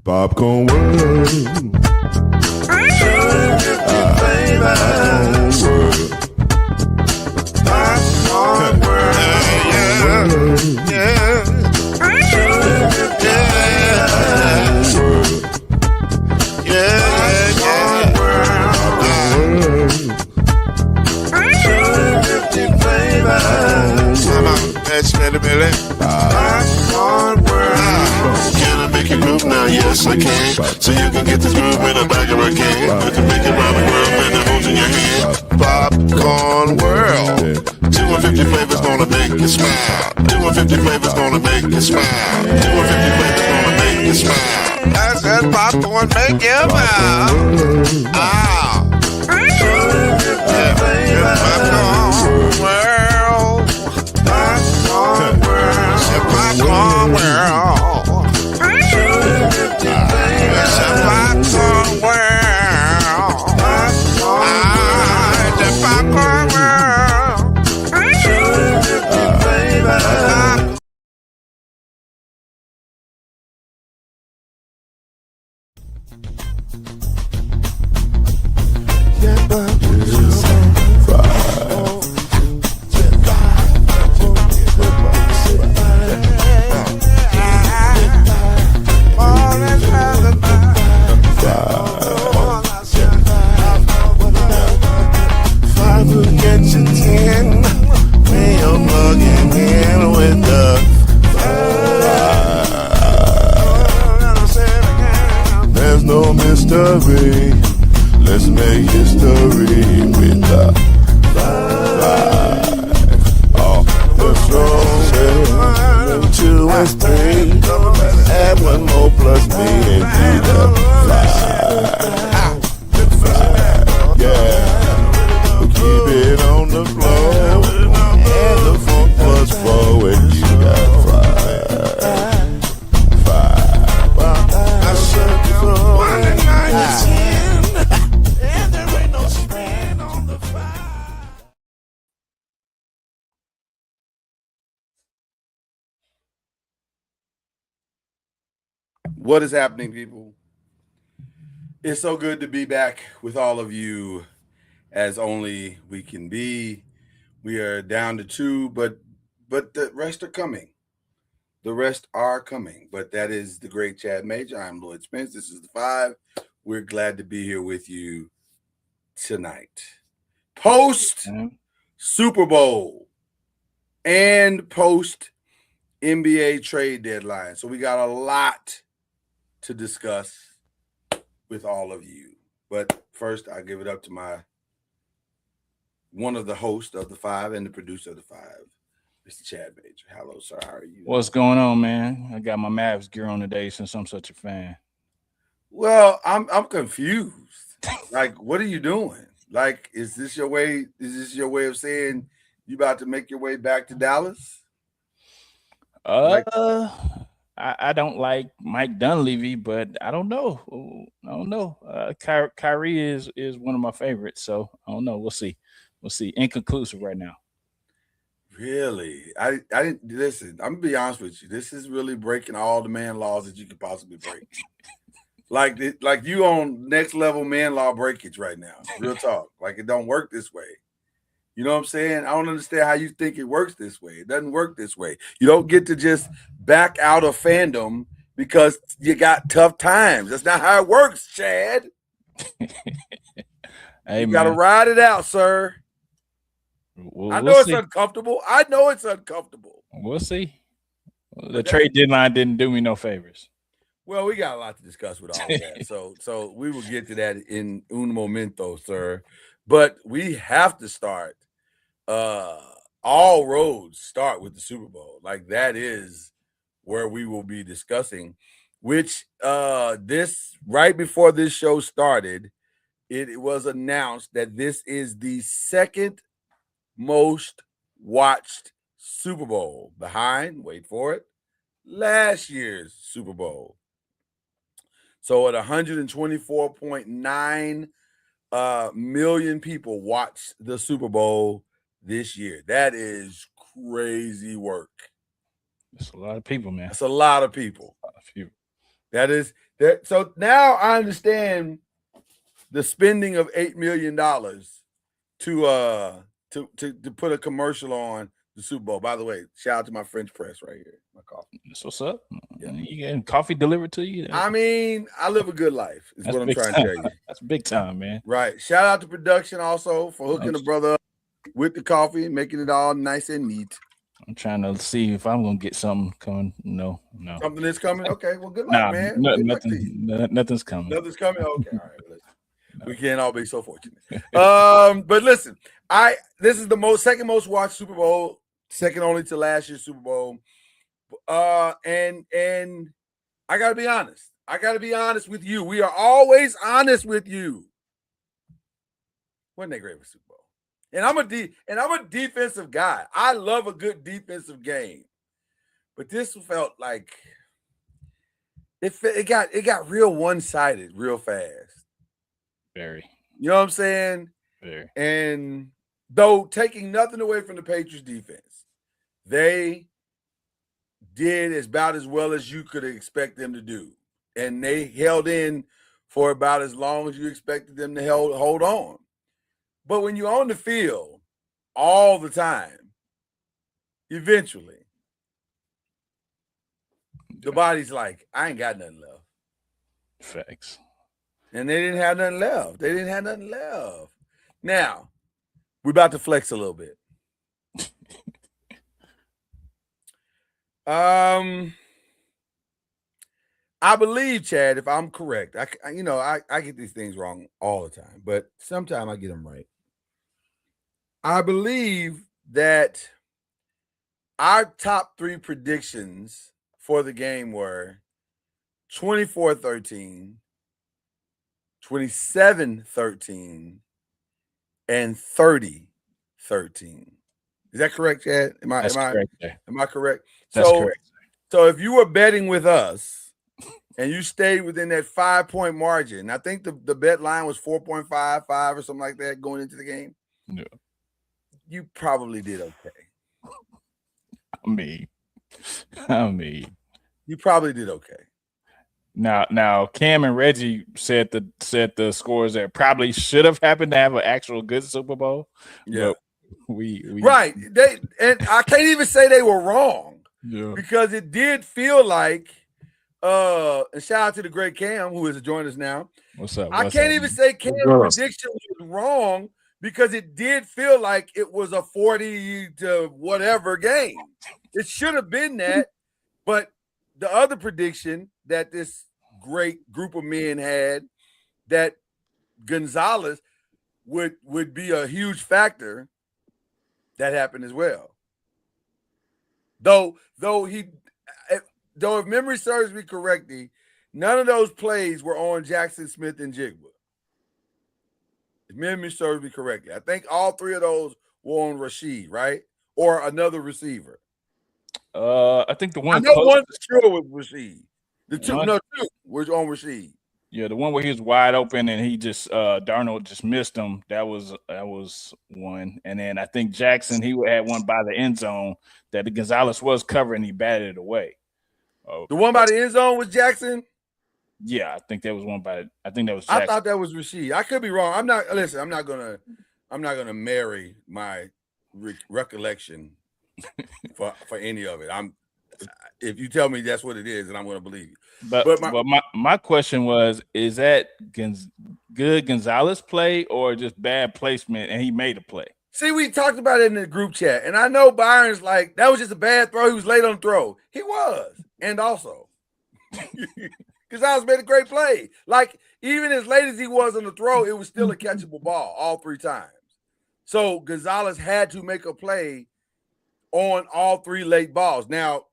Popcorn World. Popcorn World. Yeah. Can I make you groove now? Yes, I can. So you can get this groove in a bag of can. I can make it round the world and it holds in your hand. Popcorn World. 250 flavors gonna make you smile. 250 flavors gonna make you smile. 250 flavors gonna make you smile. I said popcorn make you smile. Ah. Popcorn World. Popcorn World. Popcorn World. Popcorn World. The Popcorn World. There's no mystery. Let's make history with the five. Oh, the strong 2 and 3. Add 1 more plus me and be the 5. Yeah, we keep it on the floor. And the funk plus 4 and you got 5. What is happening, people? It's so good to be back with all of you as only we can be. We are down to 2, but the rest are coming. The rest are coming. But that is the great Chad Major. I'm Lloyd Spence. This is the 5. We're glad to be here with you tonight. Post Super Bowl and post NBA trade deadline. So we got a lot to discuss with all of you. But first, I give it up to one of the hosts of the 5 and the producer of the 5, Mr. Chad Major. Hello, sir. How are you? What's going on, man? I got my Mavs gear on today since I'm such a fan. Well, I'm confused. Like, what are you doing? Like, is this your way of saying you about to make your way back to Dallas? I don't like Mike Dunleavy, but I don't know. Kyrie is one of my favorites, so I don't know. We'll see. Inconclusive right now. Really? I didn't listen. I'm gonna be honest with you. This is really breaking all the man laws that you could possibly break. like you on next level man law breakage right now. Real talk. Like it don't work this way. You know what I'm saying? I don't understand how you think it works this way. It doesn't work this way. You don't get to just back out of fandom because you got tough times. That's not how it works, Chad. Hey, you got to ride it out, sir. I know it's uncomfortable. We'll see. The trade deadline didn't do me no favors. Well, we got a lot to discuss with all of that. So we will get to that in un momento, sir. But we have to start. All roads start with the Super Bowl. Like that is where we will be discussing, which this right before this show started, it was announced that this is the second most watched Super Bowl behind, wait for it, last year's Super Bowl. So at 124.9 million people watched the Super Bowl this year. That is crazy work. It's a lot of people, man. That's a lot of people. That is that. So now I understand the spending of $8 million to put a commercial on the Super Bowl. By the way, shout out to my French press right here. My coffee. That's what's up. Yeah. You getting coffee delivered to you? I mean, I live a good life, is what I'm trying to tell you. That's big time, man. Right. Shout out to production also for hooking the brother up with the coffee, making it all nice and neat. I'm trying to see if I'm gonna get something coming. No. Something is coming. Okay, well, good luck, man. Nothing's coming. Nothing's coming. Okay, all right. Listen. We can't all be so fortunate. But listen, this is the second most watched Super Bowl, second only to last year's Super Bowl. And I gotta be honest. I gotta be honest with you. We are always honest with you. Wasn't that great with Super Bowl? And I'm a defensive guy. I love a good defensive game. But this felt like it got real one-sided real fast. Very. You know what I'm saying? Very. And though taking nothing away from the Patriots defense, they did about as well as you could expect them to do. And they held in for about as long as you expected them to hold on. But when you're on the field all the time, eventually, the body's like, I ain't got nothing left. Facts. And they didn't have nothing left. Now, we're about to flex a little bit. I believe, Chad, if I'm correct, I get these things wrong all the time, but sometimes I get them right. I believe that our top three predictions for the game were 24-13, 27-13, and 30-13. Is that correct, Chad? Am I correct? That's correct. So if you were betting with us and you stayed within that 5-point margin, I think the bet line was 4.55 or something like that going into the game. Yeah. You probably did okay. I mean, you probably did okay. Now, Cam and Reggie said the scores that probably should have happened to have an actual good Super Bowl. Yeah, we right. And I can't even say they were wrong. Yeah, because it did feel like. And shout out to the great Cam who has joined us now. What's up? I can't even say Cam's prediction was wrong because it did feel like it was a 40 to whatever game. It should have been that, but the other prediction that this great group of men had that Gonzalez would be a huge factor, that happened as well. Though if memory serves me correctly, none of those plays were on Jackson Smith and Jigba. If memory serves me correctly, I think all three of those were on Rashid, right? Or another receiver. I think the one. I know one for sure was Rashid. Two were on Rashid. Yeah, the one where he was wide open and he just Darnold just missed him. That was one. And then I think Jackson, he had one by the end zone that the Gonzalez was covering. He batted it away. The one by the end zone was Jackson? Yeah, I think that was one by. I think that was Jackson. I thought that was Rashid. I could be wrong. I'm not gonna marry my recollection for any of it. If you tell me that's what it is, then I'm gonna believe you. But my question was: is that good Gonzalez play or just bad placement? And he made a play. See, we talked about it in the group chat, and I know Byron's like that was just a bad throw. He was late on the throw. He was, and also Gonzalez made a great play. Like even as late as he was on the throw, it was still a catchable ball all three times. So Gonzalez had to make a play on all three late balls. Now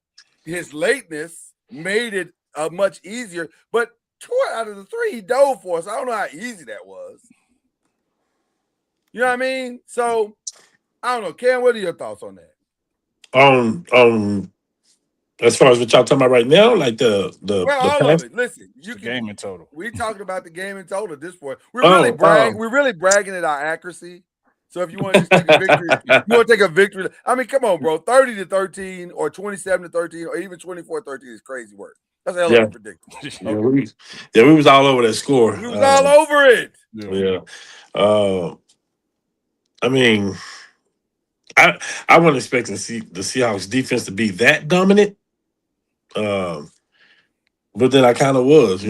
his lateness made it much easier, but 2 out of the 3 he dove for us. I don't know how easy that was. You know what I mean? So I don't know. Cam, what are your thoughts on that? As far as what y'all talking about right now, like all of it. Listen, game in total. We talking about the game in total at this point. We're really bragging at our accuracy. So if you want to just take a victory, you want to take a victory. I mean, come on, bro. 30-13 or 27-13 or even 24-13 is crazy work. That's hell of a prediction. We was all over that score. We was all over it. Yeah. I mean, I wasn't expecting the Seahawks defense to be that dominant. But then I kind of was,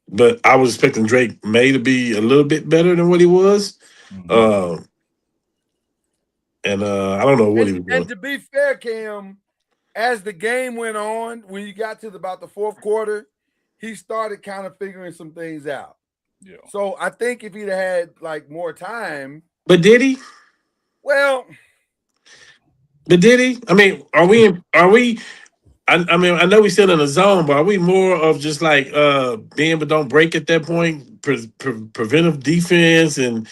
but I was expecting Drake May to be a little bit better than what he was. Mhm. I don't know what he was doing. And to be fair, Cam, as the game went on, when you got to about the fourth quarter, he started kind of figuring some things out. Yeah. So I think if he'd had like more time. But did he? Well. But did he? I mean, are we? I mean, I know we still in the zone, but are we more of just like being but don't break at that point, preventive defense, and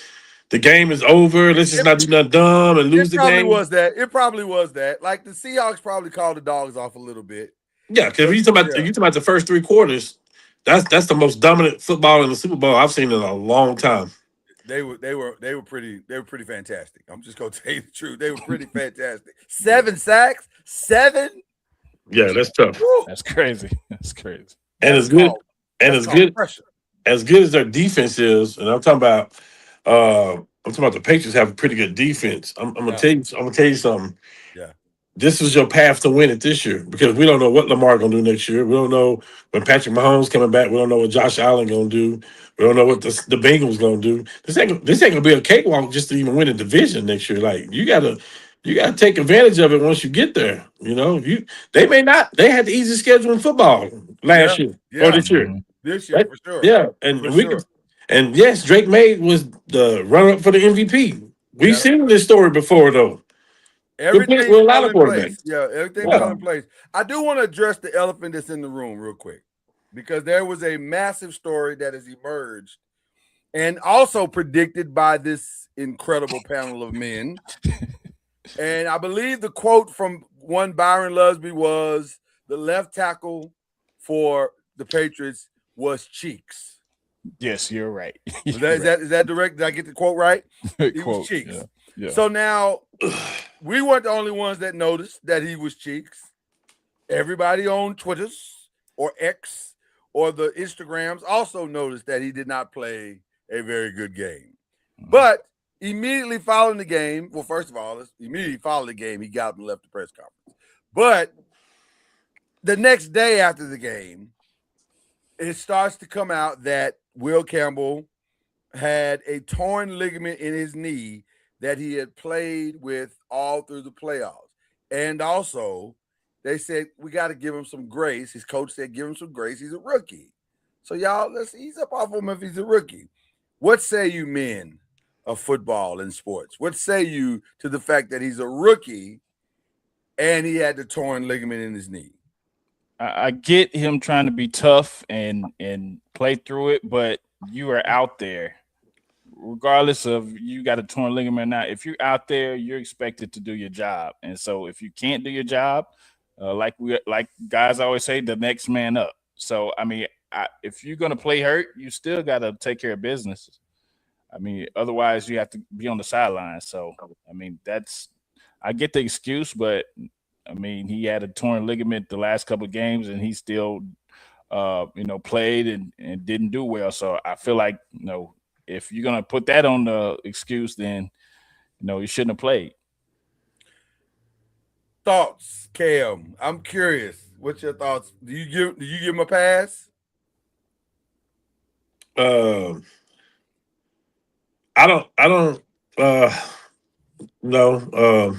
the game is over. Let's just not do nothing dumb and lose the game. It probably was that. Like the Seahawks probably called the dogs off a little bit. Yeah, because if you talk about the first three quarters, that's the most dominant football in the Super Bowl I've seen in a long time. They were pretty fantastic. I'm just gonna tell you the truth. They were pretty fantastic. 7 sacks, 7. Yeah, that's tough. That's crazy. That's crazy. And as good as their defense is, and I'm talking about the Patriots have a pretty good defense. I'm gonna tell you something. Yeah. This is your path to win it this year because we don't know what Lamar gonna do next year. We don't know when Patrick Mahomes coming back. We don't know what Josh Allen gonna do. We don't know what the Bengals gonna do. This ain't gonna be a cakewalk just to even win a division next year. Like you gotta take advantage of it once you get there. They may not. They had the easiest schedule in football last year or this year. Mm-hmm. This year for sure. Yeah, and yes, Drake May was the runner-up for the MVP. We've seen this story before, though. Everything with a lot of quarterbacks. Yeah, everything fell in place. I do want to address the elephant that's in the room real quick because there was a massive story that has emerged and also predicted by this incredible panel of men. And I believe the quote from one Byron Lusby was the left tackle for the Patriots was Cheeks. Yes, you're right. Is that direct? Did I get the quote right? He was Cheeks. Yeah. So now we weren't the only ones that noticed that he was Cheeks. Everybody on Twitters or X or the Instagrams also noticed that he did not play a very good game. But immediately following the game, well, first of all, immediately following the game, he got up and left the press conference. But the next day after the game, it starts to come out that Will Campbell had a torn ligament in his knee that he had played with all through the playoffs. And also, they said, we got to give him some grace. His coach said, give him some grace. He's a rookie. So, y'all, let's ease up off him if he's a rookie. What say you men of football and sports? What say you to the fact that he's a rookie and he had the torn ligament in his knee? I get him trying to be tough and play through it, but you are out there. Regardless of you got a torn ligament or not, if you're out there, you're expected to do your job. And so if you can't do your job, like guys always say, the next man up. So, I mean, if you're going to play hurt, you still got to take care of business. I mean, otherwise you have to be on the sidelines. So, I mean, I get the excuse, but I mean, he had a torn ligament the last couple of games and he still, played and didn't do well. So I feel like, if you're going to put that on the excuse, then, you shouldn't have played. Thoughts, Cam? I'm curious. What's your thoughts? Do you give him a pass? I don't no.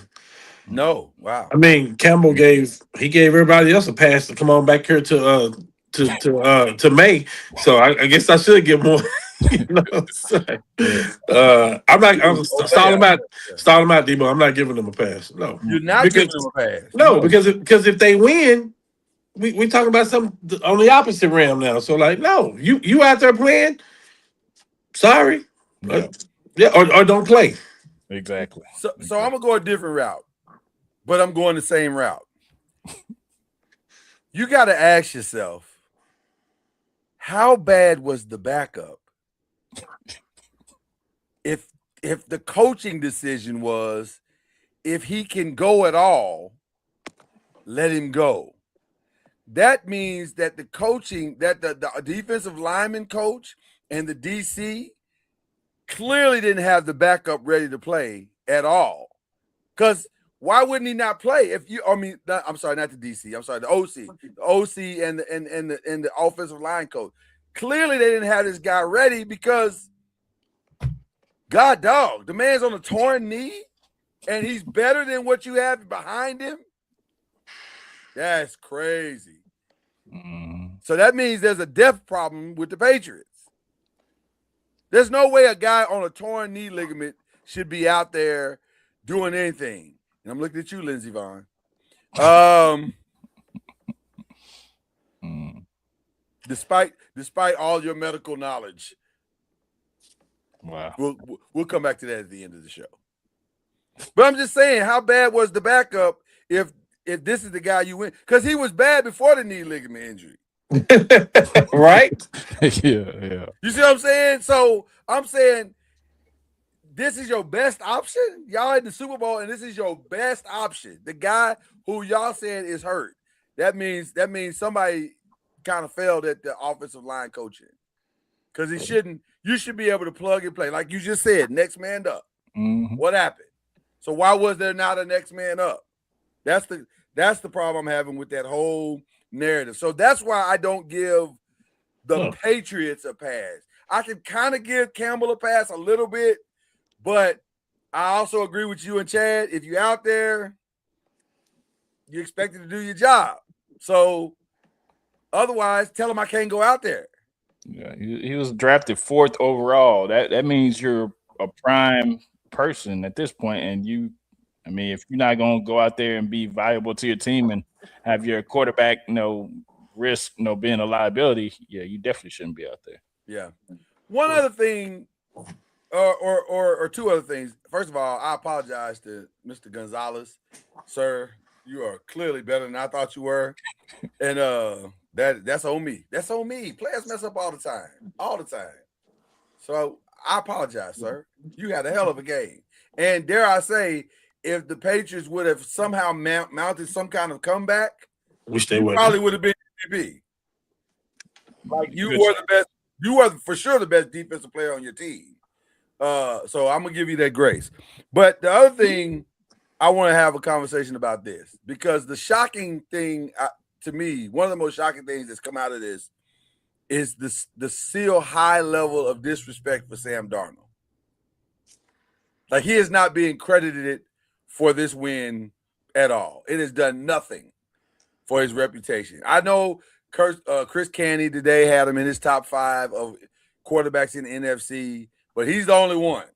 No. Wow. I mean, Campbell gave everybody else a pass to come on back here to May. So I guess I should get more. I'm stalling out, Debo. I'm not giving them a pass. No, you're not giving them a pass. No, because if they win, we talking about something on the opposite realm now. So like, no, you out there playing. Sorry, or don't play. Exactly. So I'm gonna go a different route, but I'm going the same route. You got to ask yourself, how bad was the backup? If the coaching decision was, if he can go at all, let him go. that means that the coaching, that the defensive lineman coach and the DC clearly didn't have the backup ready to play at all. Because why wouldn't he not play? I'm sorry, not the DC. I'm sorry, the OC and the offensive line coach. Clearly, they didn't have this guy ready because, God dog, the man's on a torn knee, and he's better than what you have behind him. That's crazy. So that means there's a depth problem with the Patriots. There's no way a guy on a torn knee ligament should be out there doing anything. And I'm looking at you, Lindsey Vonn. Despite all your medical knowledge. Wow. We'll come back to that at the end of the show. But I'm just saying, how bad was the backup if this is the guy you win? Because he was bad before the knee ligament injury. Right? Yeah. You see what I'm saying? So I'm saying this is your best option. Y'all in the Super Bowl, and this is your best option. The guy who y'all said is hurt. That means somebody kind of failed at the offensive line coaching. Because you should be able to plug and play. Like you just said, next man up. Mm-hmm. What happened? So why was there not a next man up? That's the problem I'm having with that whole narrative. So that's why I don't give the Patriots a pass. I can kind of give Campbell a pass a little bit, but I also agree with you and Chad. If you're out there, you're expected to do your job. So otherwise, tell him I can't go out there. Yeah, he was drafted 4th overall. That means you're a prime person at this point, and if you're not going to go out there and be valuable to your team and have your quarterback, risk, being a liability, yeah, you definitely shouldn't be out there. Yeah. One other thing, or two other things. First of all, I apologize to Mr. Gonzalez, sir. You are clearly better than I thought you were, and that's on me. That's on me. Players mess up all the time. So I apologize, sir. You had a hell of a game, and dare I say, if the Patriots would have somehow mounted some kind of comeback, which they would probably would have been MVP. Like you were the best. You were for sure the best defensive player on your team. So I'm gonna give you that grace. But the other thing, I want to have a conversation about this because the shocking thing to me, one of the most shocking things that's come out of this is the still high level of disrespect for Sam Darnold. Like he is not being credited for this win at all. It has done nothing for his reputation. I know Chris Canty today had him in his top 5 of quarterbacks in the NFC, but he's the only one.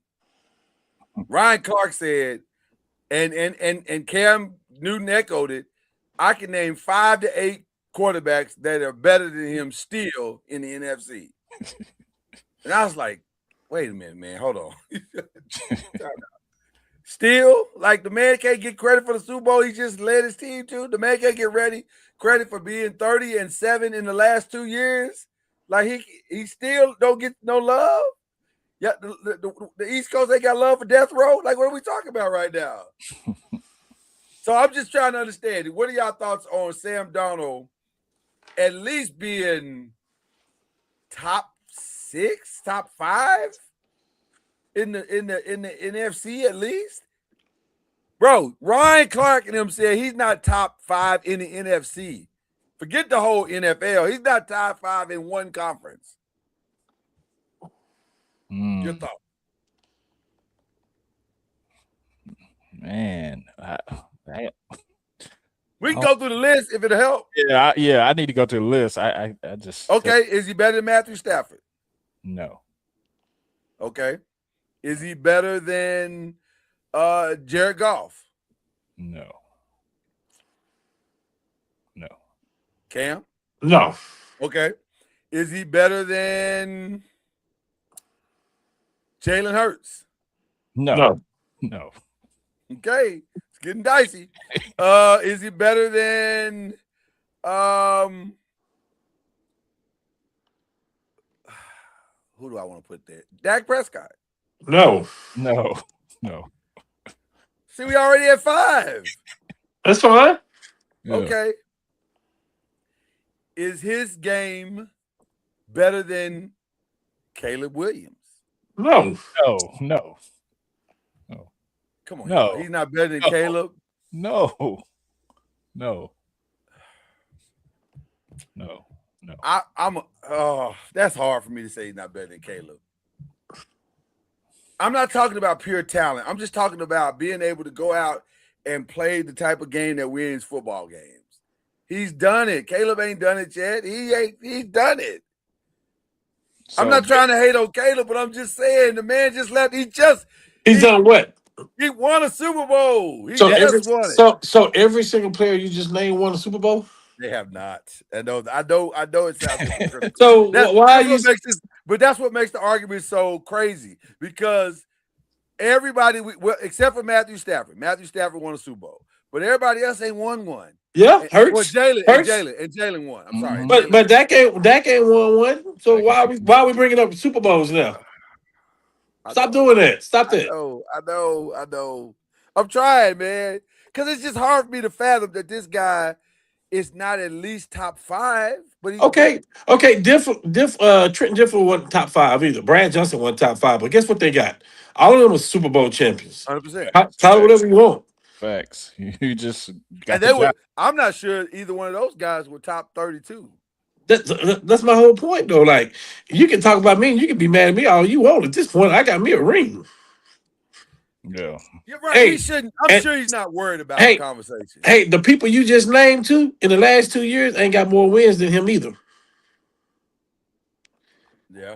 Ryan Clark said, and Cam Newton echoed it, I can name 5 to 8 quarterbacks that are better than him still in the NFC. And I was like, wait a minute, man, hold on. Still, like the man can't get credit for the Super Bowl he just led his team to. The man can't get credit for being 30-7 in the last 2 years. Like he still don't get no love. Yeah, the East Coast, they got love for death row. Like, what are we talking about right now? So I'm just trying to understand. What are y'all thoughts on Sam Darnold at least being top 6, top 5 in the NFC at least? Bro, Ryan Clark and him said he's not top 5 in the NFC. Forget the whole NFL. He's not top 5 in one conference. Your thought? Man, we can go through the list if it'll help. Yeah, I need to go to the list. I just okay. Is he better than Matthew Stafford? No. Okay. Is he better than Jared Goff? No. Cam? No. Okay. Is he better than Jalen Hurts? No. Okay. It's getting dicey. Is he better than who do I want to put there? Dak Prescott? No. See, we already at 5. That's fine. Yeah. Okay. is his game better than Caleb Williams? No. No. Come on, No. y'all. He's not better than Caleb. No. That's hard for me to say he's not better than Caleb. I'm not talking about pure talent. I'm just talking about being able to go out and play the type of game that wins football games. He's done it. Caleb ain't done it yet. He's done it. So, I'm not trying to hate on Caleb, but I'm just saying the man just left. He's done what? He won a Super Bowl. He So just won it. So every single player you just named won a Super Bowl? They have not. I know it sounds hypocritical. So why are you? But that's what makes the argument so crazy, because everybody, except for Matthew Stafford. Matthew Stafford won a Super Bowl, but everybody else ain't won one. Yeah, Hurts. Well, Jalen won. I'm sorry, but Dak ain't won one. So why are we bringing up Super Bowls now? Stop doing that. Stop that. I know. I'm trying, man, because it's just hard for me to fathom that this guy is not at least top 5. But he's Okay. Trenton Diffler wasn't top 5 either. Brad Johnson wasn't top 5. But guess what they got? All of them are Super Bowl champions. 100%. Call it whatever you want. Facts. You just got I'm not sure either one of those guys were top 32. That's my whole point, though. Like, you can talk about me and you can be mad at me all you want. At this point, I got me a ring. Yeah. You're right. He shouldn't. I'm sure he's not worried about the conversation. Hey, the people you just named too in the last 2 years ain't got more wins than him either. Yeah.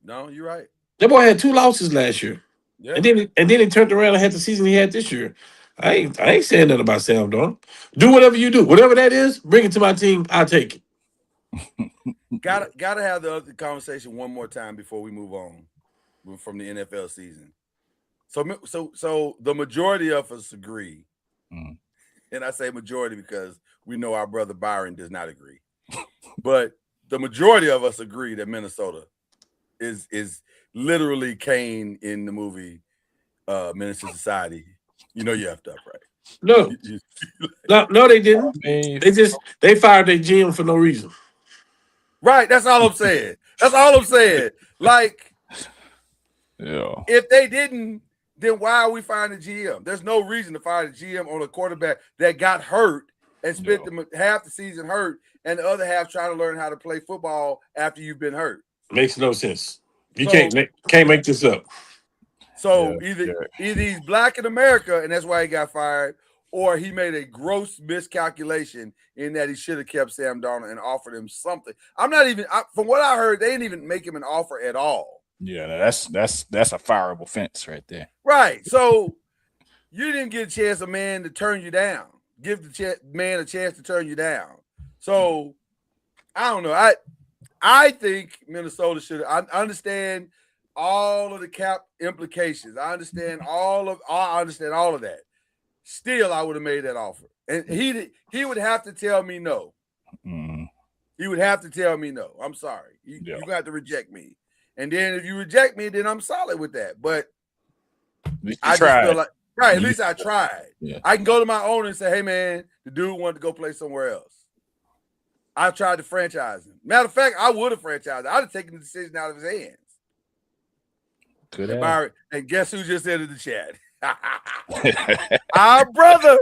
No, you're right. That boy had 2 losses last year. Yeah. And then he turned around and had the season he had this year. I ain't saying nothing about Sam Darnold. Do whatever you do. Whatever that is, bring it to my team. I'll take it. Gotta have the other conversation one more time before we move on from the NFL season. So the majority of us agree, and I say majority because we know our brother Byron does not agree, but the majority of us agree that Minnesota is literally Kane in the movie Menace to Society. You know you effed up, right? No, they didn't. They fired their GM for no reason. Right, that's all I'm saying. Like, yeah. If they didn't, then why are we firing the GM? There's no reason to fire the GM on a quarterback that got hurt and spent half the season hurt and the other half trying to learn how to play football after you've been hurt. Makes no sense. You can't make this up. So either he's black in America and that's why he got fired, or he made a gross miscalculation in that he should have kept Sam Darnold and offered him something. From what I heard, they didn't even make him an offer at all. Yeah, that's a fireable offense right there. Right. So you didn't get a chance a man to turn you down. Give the man a chance to turn you down. So I don't know. I think Minnesota should. I understand all of the cap implications. I understand all of that. Still, I would have made that offer, and he would have to tell me no. Mm-hmm. He would have to tell me no. I'm sorry. You're gonna have to reject me, and then if you reject me, then I'm solid with that. But I just feel like at least I tried. Yeah. I can go to my owner and say, "Hey, man, the dude wanted to go play somewhere else." I tried to franchise him. Matter of fact, I would have franchised. I'd have taken the decision out of his hands. Good. And guess who just entered the chat? Our brother,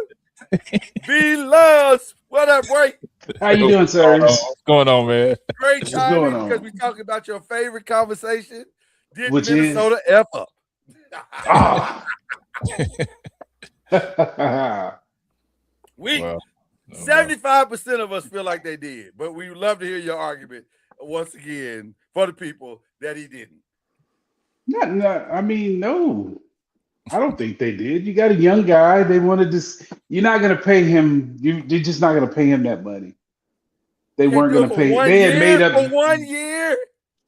B Loves. What up, Ray? How you doing, sir? What's going on, man? Great timing because we're talking about your favorite conversation. Did Minnesota F up? We 75% of us feel like they did, but we would love to hear your argument once again for the people that he didn't. No. I don't think they did. You got a young guy. They wanted to. You're not going to pay him. You're just not going to pay him that money. They weren't going to pay. They had made up for 1 year.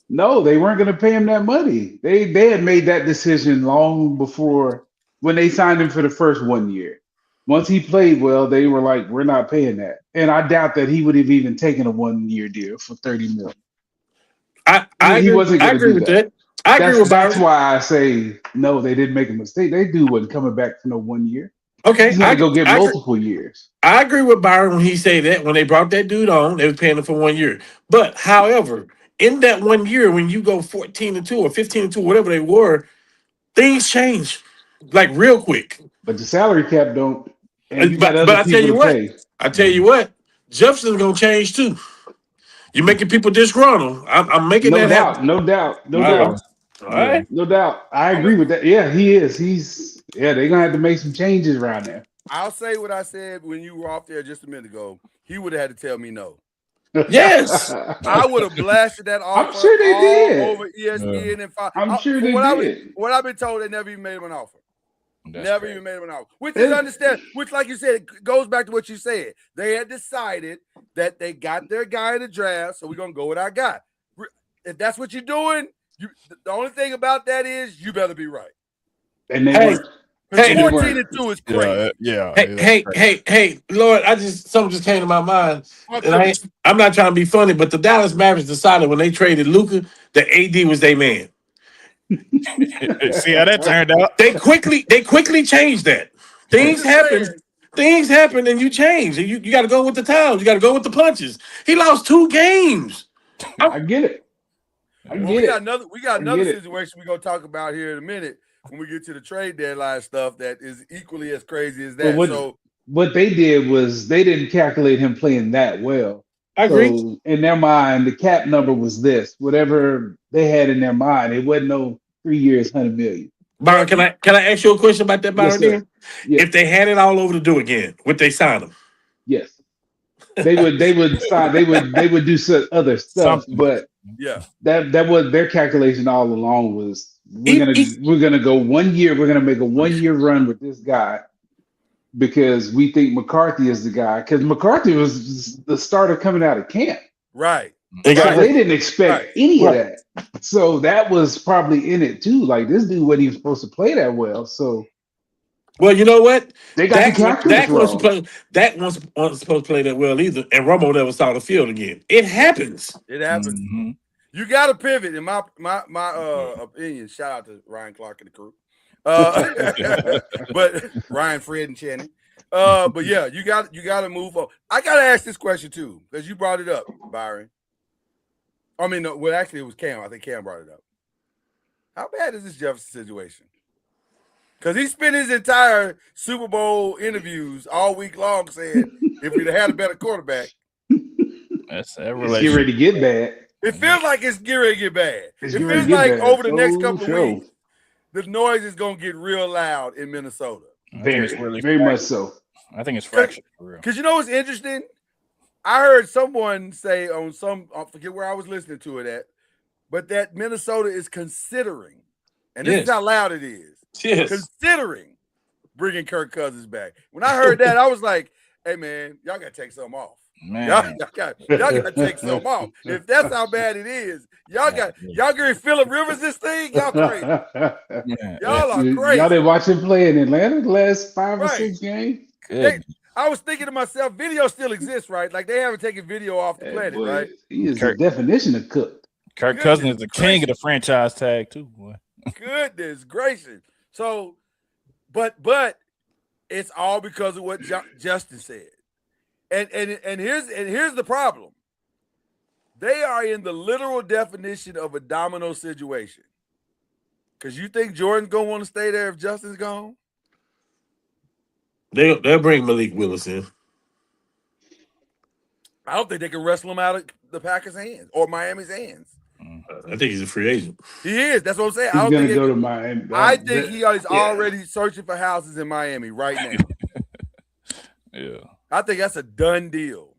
No, they weren't going to pay him that money. They had made that decision long before when they signed him for the first 1 year. Once he played well, they were like, "We're not paying that." And I doubt that he would have even taken a 1 year deal for $30 million. I agree with that. I agree with Byron. That's why I say no. They didn't make a mistake. They wasn't coming back for no 1 year. Okay, He's gonna go get multiple years. I agree with Byron when he said that when they brought that dude on, they was paying him for 1 year. But however, in that 1 year, when you go 14-2 or 15-2, whatever they were, things change like real quick. But the salary cap don't. And you got But other I tell people you to what, pay. Jefferson's gonna change too. You're making people disgruntled. I'm making No that doubt, happen. no doubt, no Wow. doubt, All right. no doubt. I agree with that. Yeah, he is. They're gonna have to make some changes around there. I'll say what I said when you were off there just a minute ago. He would have had to tell me no. Yes. I would have blasted that offer I'm sure they all did. over ESPN and Fox. I'm sure From they what did. what I've been told, they never even made him an offer. That's Never crazy. even made him an offer. Which is understand. Which, like you said, it goes back to what you said. They had decided that they got their guy in the draft, so we're gonna go with our guy. If that's what you're doing, the only thing about that is you better be right. And they Hey, weren't. hey, 14-2 is crazy. Yeah. Hey, Lord, something just came to my mind. And I'm not trying to be funny, but the Dallas Mavericks decided when they traded Luka that AD was their man. See how that turned out? They quickly changed that. Things happen and you change. And you got to go with the times. You got to go with the punches. He lost 2 games. I get it. We got another get it. situation we're gonna talk about here in a minute when we get to the trade deadline stuff that is equally as crazy as that. Well, what they did was they didn't calculate him playing that well. I agree. So in their mind, the cap number was this. Whatever they had in their mind, it wasn't no 3 years, $100 million. Byron, can I ask you a question about that, Byron? Yes, yes. If they had it all over to do again, would they sign him? Yes. They would sign. They would do some other stuff, but yeah, that was their calculation all along. Was we're gonna go 1 year. We're gonna make a 1 year run with this guy because we think McCarthy is the guy. Because McCarthy was the starter coming out of camp, right? They didn't expect any of that. So that was probably in it too. Like this dude wasn't even supposed to play that well. So. Well, you know what? They got the calculus wrong. Dak wasn't supposed to play that well either, and Romo never saw the field again. It happens. It happens. Mm-hmm. You got to pivot, in my opinion. Shout out to Ryan Clark and the crew, but Ryan, Fred, and Channing. But yeah, you got to move on. I got to ask this question too because you brought it up, Byron. I mean, no, well, actually, it was Cam. I think Cam brought it up. How bad is this Jefferson situation? Because he spent his entire Super Bowl interviews all week long saying, if we'd have had a better quarterback. It's getting ready to get bad. It feels like it's getting ready to get bad. It feels like over the next couple of weeks, the noise is going to get real loud in Minnesota. Very much so. I think it's fractured for real. Because you know what's interesting? I heard someone say on I forget where I was listening to it at, but that Minnesota is considering, and this is how loud it is. Yes. Considering bringing Kirk Cousins back. When I heard that, I was like, "Hey man, y'all gotta take something off. Man. Y'all gotta take something off. If that's how bad it is, y'all get Phillip Rivers this thing. Y'all crazy. Y'all are crazy. Y'all didn't watch him play in Atlanta the last 5 or 6 games. I was thinking to myself, video still exists, right? Like they haven't taken video off the planet, right? He is the definition of cooked. Kirk Cousins is the king of the franchise tag too, boy. Goodness gracious. So, but it's all because of what Justin said, and here's the problem. They are in the literal definition of a domino situation. Because you think Jordan's gonna want to stay there if Justin's gone? They'll bring Malik Willis in. I don't think they can wrestle him out of the Packers' hands or Miami's hands. I think he's a free agent. He is. That's what I'm saying. He's going to go to Miami. I think he is already searching for houses in Miami right now. Yeah. I think that's a done deal.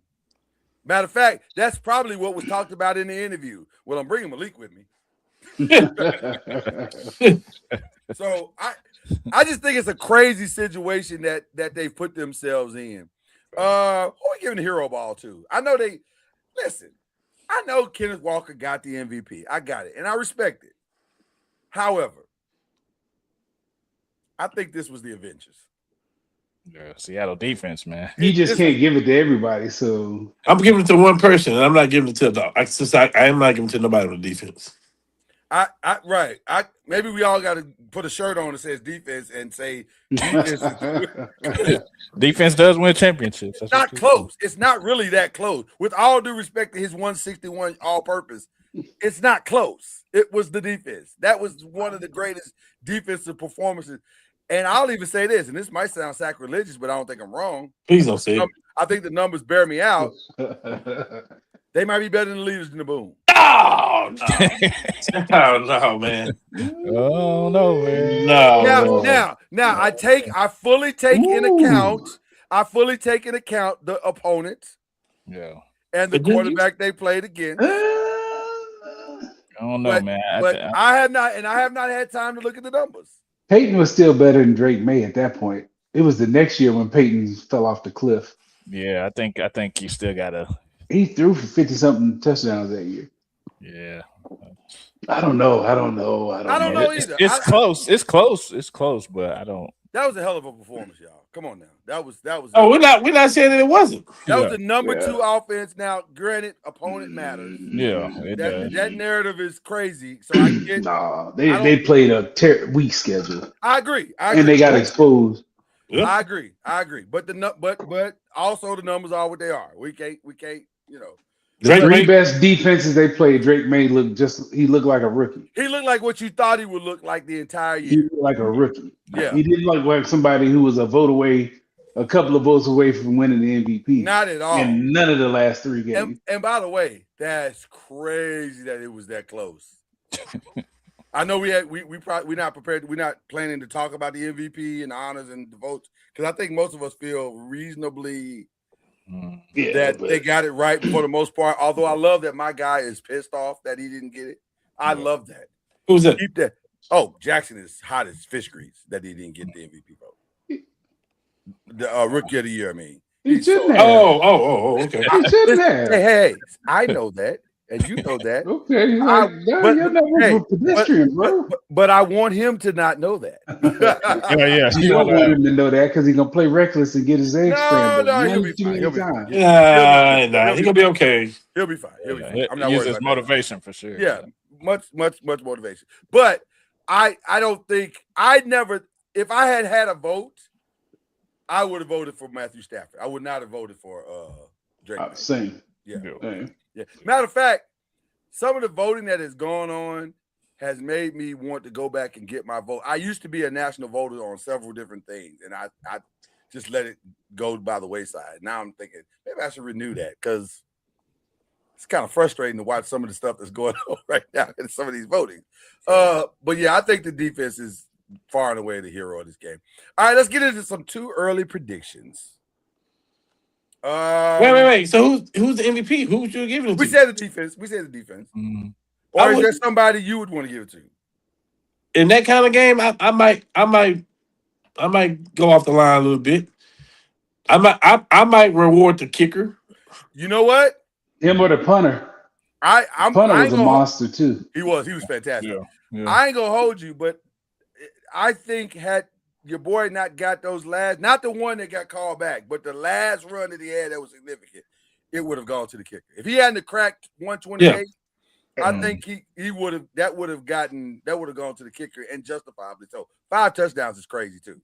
Matter of fact, that's probably what was talked about in the interview. Well, I'm bringing Malik with me. So I just think it's a crazy situation that they've put themselves in. Who are we giving the hero ball to? I know Kenneth Walker got the MVP. I got it, and I respect it. However, I think this was the Avengers. Yeah, Seattle defense, man. You just can't give it to everybody. So I'm giving it to one person, and I'm not giving it to I am not giving it to nobody on the defense. Right. Maybe we all got to put a shirt on that says defense and say defense is Defense does win championships. That's not what close. It's not really that close. With all due respect to his 161 all-purpose, it's not close. It was the defense. That was one of the greatest defensive performances. And I'll even say this, and this might sound sacrilegious, but I don't think I'm wrong. Please don't say it. I think the numbers bear me out. They might be better than the leaders in the boom. Oh, no. No, man. Oh no, man. No. Now I fully take in account the opponent Yeah. and the But didn't you- quarterback they played against. I don't know, man. But I have not had time to look at the numbers. Peyton was still better than Drake May at that point. It was the next year when Peyton fell off the cliff. Yeah, I think you still gotta. He threw for 50-something touchdowns that year. Yeah. I don't know I don't know either. It's close. It's close. It's close, but I don't. That was a hell of a performance, y'all. Come on now. That was. Oh, we're not saying that it wasn't. That was the number 2 offense. Now, granted, opponent matters. Yeah, it does. That narrative is crazy. So I get. Nah, they played a weak schedule. I agree. And they got exposed. Yep. I agree. But also the numbers are what they are. We can't. Drake Three May, best defenses they played. Drake May he looked like a rookie. He looked like what you thought he would look like the entire He year. looked like a rookie. Yeah. He didn't look like somebody who was a couple of votes away from winning the MVP. Not at all. in none of the last 3 games. And by the way, that's crazy that it was that close. I know we're not prepared. We're not planning to talk about the MVP and the honors and the votes because I think most of us feel reasonably that they got it right for the most part. Although I love that my guy is pissed off that he didn't get it. I love that. who's that? Keep that. Oh, Jackson is hot as fish grease that he didn't get the MVP vote. The rookie of the year, I mean. He shouldn't have. Oh, okay. He shouldn't have. Hey, I know that, and you know that. Okay, you're not hey, a pedestrian, bro. But I want him to not know that. Yeah. You don't want him to know that because he's gonna play reckless and get his eggs scrambled. No, he'll One be too fine. many times. He's gonna be okay. He'll be fine. He'll be fine. I'm not Use worried his about motivation for sure. that. Yeah, much motivation. But I don't think if I had a vote, I would have voted for Matthew Stafford. I would not have voted for Drake. Same. Yeah. Same. Yeah. Matter of fact, some of the voting that has gone on has made me want to go back and get my vote. I used to be a national voter on several different things, and I just let it go by the wayside. Now I'm thinking maybe I should renew that because it's kind of frustrating to watch some of the stuff that's going on right now in some of these voting. But yeah, I think the defense is far and away the hero of this game. All right, let's get into some too early predictions. Wait. So who's the MVP? Who would you give it to? We said the defense. Mhm. Or is there somebody you would want to give it to? In that kind of game, I might go off the line a little bit. I might reward the kicker. You know what? Him or the punter. Punter was a monster too. He was fantastic. Yeah. I ain't gonna hold you, but I think had your boy not got those not the one that got called back, but the last run that he had that was significant, it would have gone to the kicker. If he hadn't cracked 128, I think he would have gone to the kicker and justifiably so. 5 touchdowns is crazy too.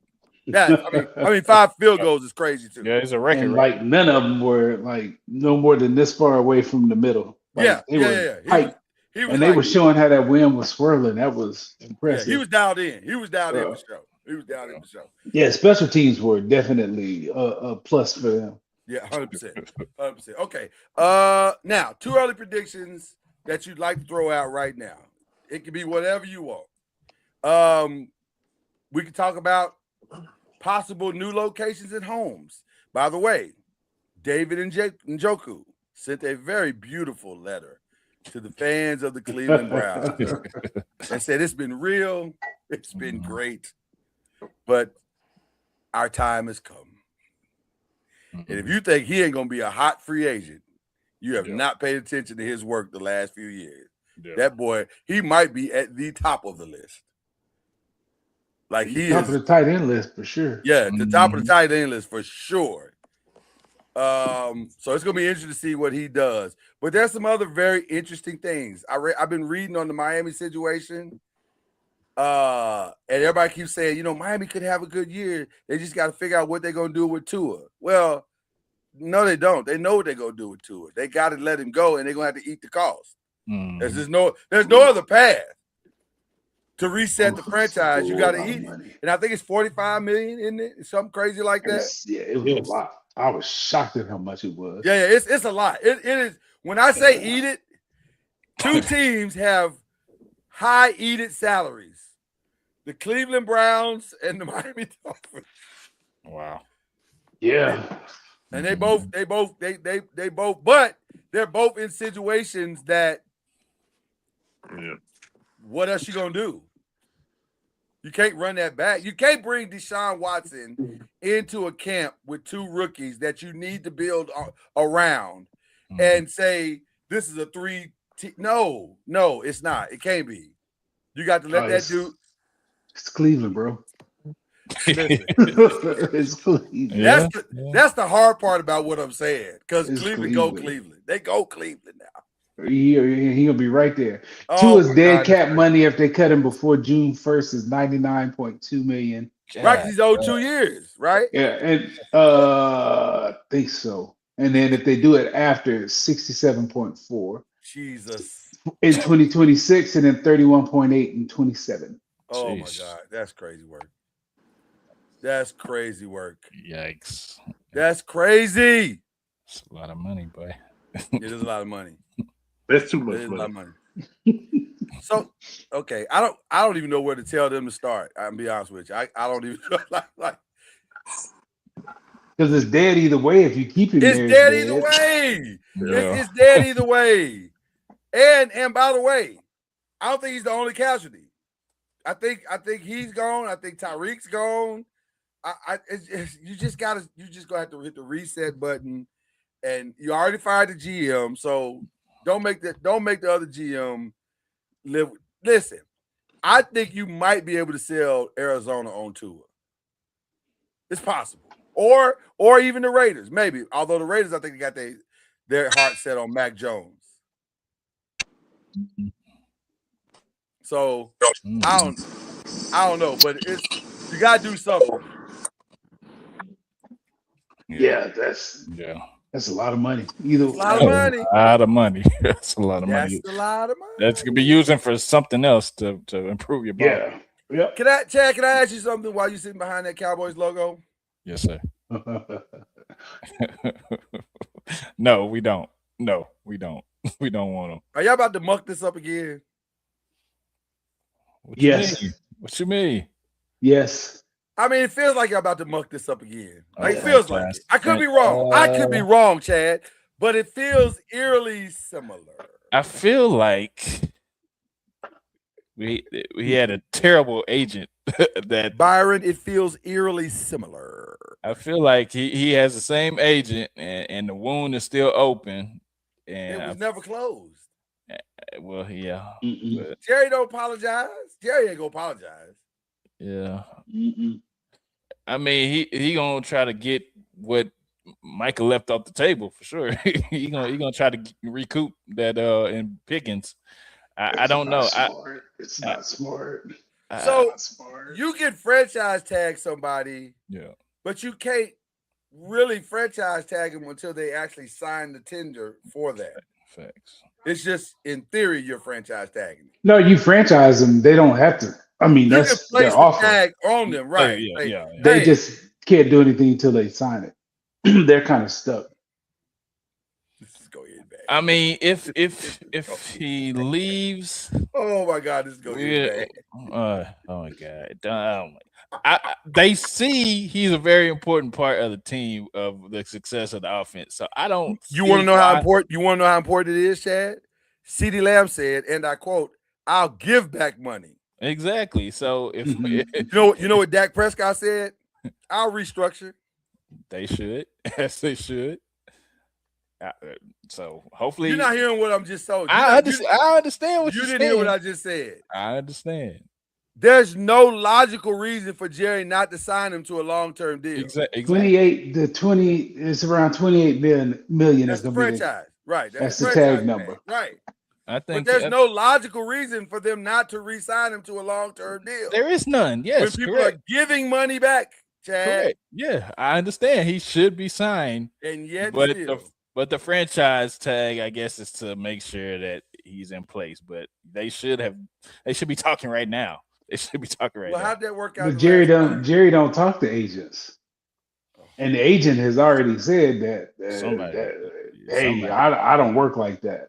I mean 5 field goals is crazy too. Yeah, it's a record. And right? like none of them were like no more than this far away from the middle. Like, They were showing how that wind was swirling. That was impressive. he was dialed in. He was dialed in for sure. Yeah, special teams were definitely a plus for them. Yeah, 100%. 100%. Okay. Now, 2 early predictions that you'd like to throw out right now. It could be whatever you want. We can talk about possible new locations and homes. By the way, David Njoku sent a very beautiful letter to the fans of the Cleveland Browns and said it's been real, it's been great, but our time has come. And if you think he ain't going to be a hot free agent, you have not paid attention to his work the last few years. Yeah. That boy, he might be at the top of the list. Like he top is of the tight end list for sure. Yeah, the top of the tight end list for sure. So it's gonna be interesting to see what he does. But there's some other very interesting things. I've been reading on the Miami situation. And everybody keeps saying, you know, Miami could have a good year. They just got to figure out what they're gonna do with Tua. Well, no, they don't. They know what they're gonna do with Tua. They got to let him go, and they're gonna have to eat the cost. There's no other path to reset the franchise. You got to eat it, and I think it's $45 million, isn't it? It's something crazy like that. It was a lot. I was shocked at how much it was. Yeah, it's a lot. It is. When I say eat it, two teams have high eat it salaries: the Cleveland Browns and the Miami Dolphins. Wow. Yeah. And they both, but they're both in situations that. Yeah. What else you gonna do? You can't run that back. You can't bring Deshaun Watson into a camp with two rookies that you need to build around and say this is a 3. No, it's not. It can't be. You got to let that dude. It's Cleveland, bro. Listen, it's Cleveland. That's the hard part about what I'm saying, because Cleveland go Cleveland. They go Cleveland now. He gonna be right there. Tua's dead cap money if they cut him before June 1st is $99.2 million. Right, because he's owed 2 years, right? Yeah, and I think so. And then if they do it after, it's 67.4. Jesus. In 2026, and then 31.8 in 27. Oh my God, that's crazy work. That's crazy work. Yikes. That's crazy. It's a lot of money, boy. It is a lot of money. That's too much It is a lot of money. money. So, okay, I don't even know where to tell them to start. I'm be honest with you. I don't even like because it's dead either way. If you keep him, it's there, dead either way. Yeah. It's dead either way. And by the way, I don't think he's the only casualty. I think he's gone. I think Tyreek's gone. You just gonna have to hit the reset button, and you already fired the GM, so don't make the other GM live. Listen, I think you might be able to sell Arizona on Tua. It's possible, or even the Raiders, maybe. Although the Raiders, I think they got their heart set on Mac Jones. So I don't know, but you gotta do something. Yeah, that's a lot of money. A lot of money. A lot of money. That's a lot of money. That's a lot of money. That's gonna be using for something else to improve your body. Yeah. Yep. Chad, can I ask you something while you're sitting behind that Cowboys logo? Yes, sir. No, we don't. No, we don't. We don't want them. Are y'all about to muck this up again? What you Yes. mean? What you mean? Yes. I mean, it feels like y'all about to muck this up again. Like, it Oh, feels like it. I could be wrong. I could be wrong, Chad, but it feels eerily similar. I feel like we had a terrible agent that Byron, it feels eerily similar. I feel like he has the same agent and the wound is still open. And It was never closed. well, yeah. Mm-mm. Jerry don't apologize. Jerry ain't gonna apologize. Yeah. Mm-mm. I mean, he gonna try to get what Michael left off the table for sure. he gonna try to recoup that in Pickens. I don't know. It's not smart. So Not smart. you can franchise tag somebody, Yeah. but you can't really franchise tag them until they actually sign the tender for that. Facts. It's just in theory you're franchise tagging them. No, you franchise them. They don't have to. I mean, You can that's place their the offer. tag on them, right? Yeah, Like, yeah. They hey, just can't do anything until they sign it. They're kind of stuck. this is going in bad. I mean, if he leaves, Oh my God, this is going in bad. oh my God, they see he's a very important part of the team of the success of the offense. So I don't. You want to know how important? You want to know how important it is, Chad? CeeDee Lamb said, and I quote, "I'll give back money." Exactly. So if You know what Dak Prescott said? I'll restructure. they should, yes, they should. So hopefully, You're not hearing what I'm just told you. I understand what You you're didn't saying. hear what I just said. I understand. There's no logical reason for Jerry not to sign him to a long-term deal. Exactly. 28, the 20 is around 28 million. That's the franchise, right? That's the franchise tag number. tag, right? I But think there's no logical reason for them not to re-sign him to a long-term deal. there is none. Yes, when people correct. are giving money back, Chad, Correct. Yeah, I understand he should be signed, and yet but still. the franchise tag, I guess, is to make sure that he's in place. But they should be talking right now. They should be talking right Well, now. how'd that work out? But the Jerry last don't time? Jerry don't talk to agents, and the agent has already said that. Somebody- hey, somebody. I don't work like that.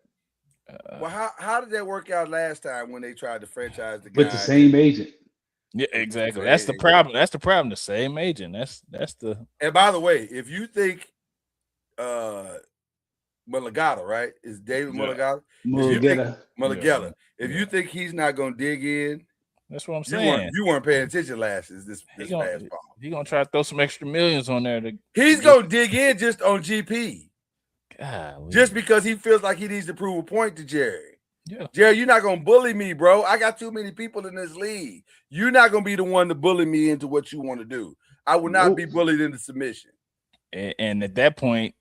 Well, how did that work out last time when they tried to franchise the guy? With the same agent. Yeah, exactly. So, That's the hey, problem. That's the problem. The same agent. That's the And by the way, if you think Mulligata, right? Is David Yeah. Mulligata? Mulligata. Mulligata. If Yeah. you think he's not gonna dig in, that's what I'm you saying. weren't paying attention this He past fall. gonna try to throw some extra millions on there to He's gonna dig in just on GP. golly. Just because he feels like he needs to prove a point to Jerry. Yeah. Jerry, you're not gonna bully me, bro. I got too many people in this league. You're not gonna be the one to bully me into what you want to do. I will not be bullied into submission. And at that point,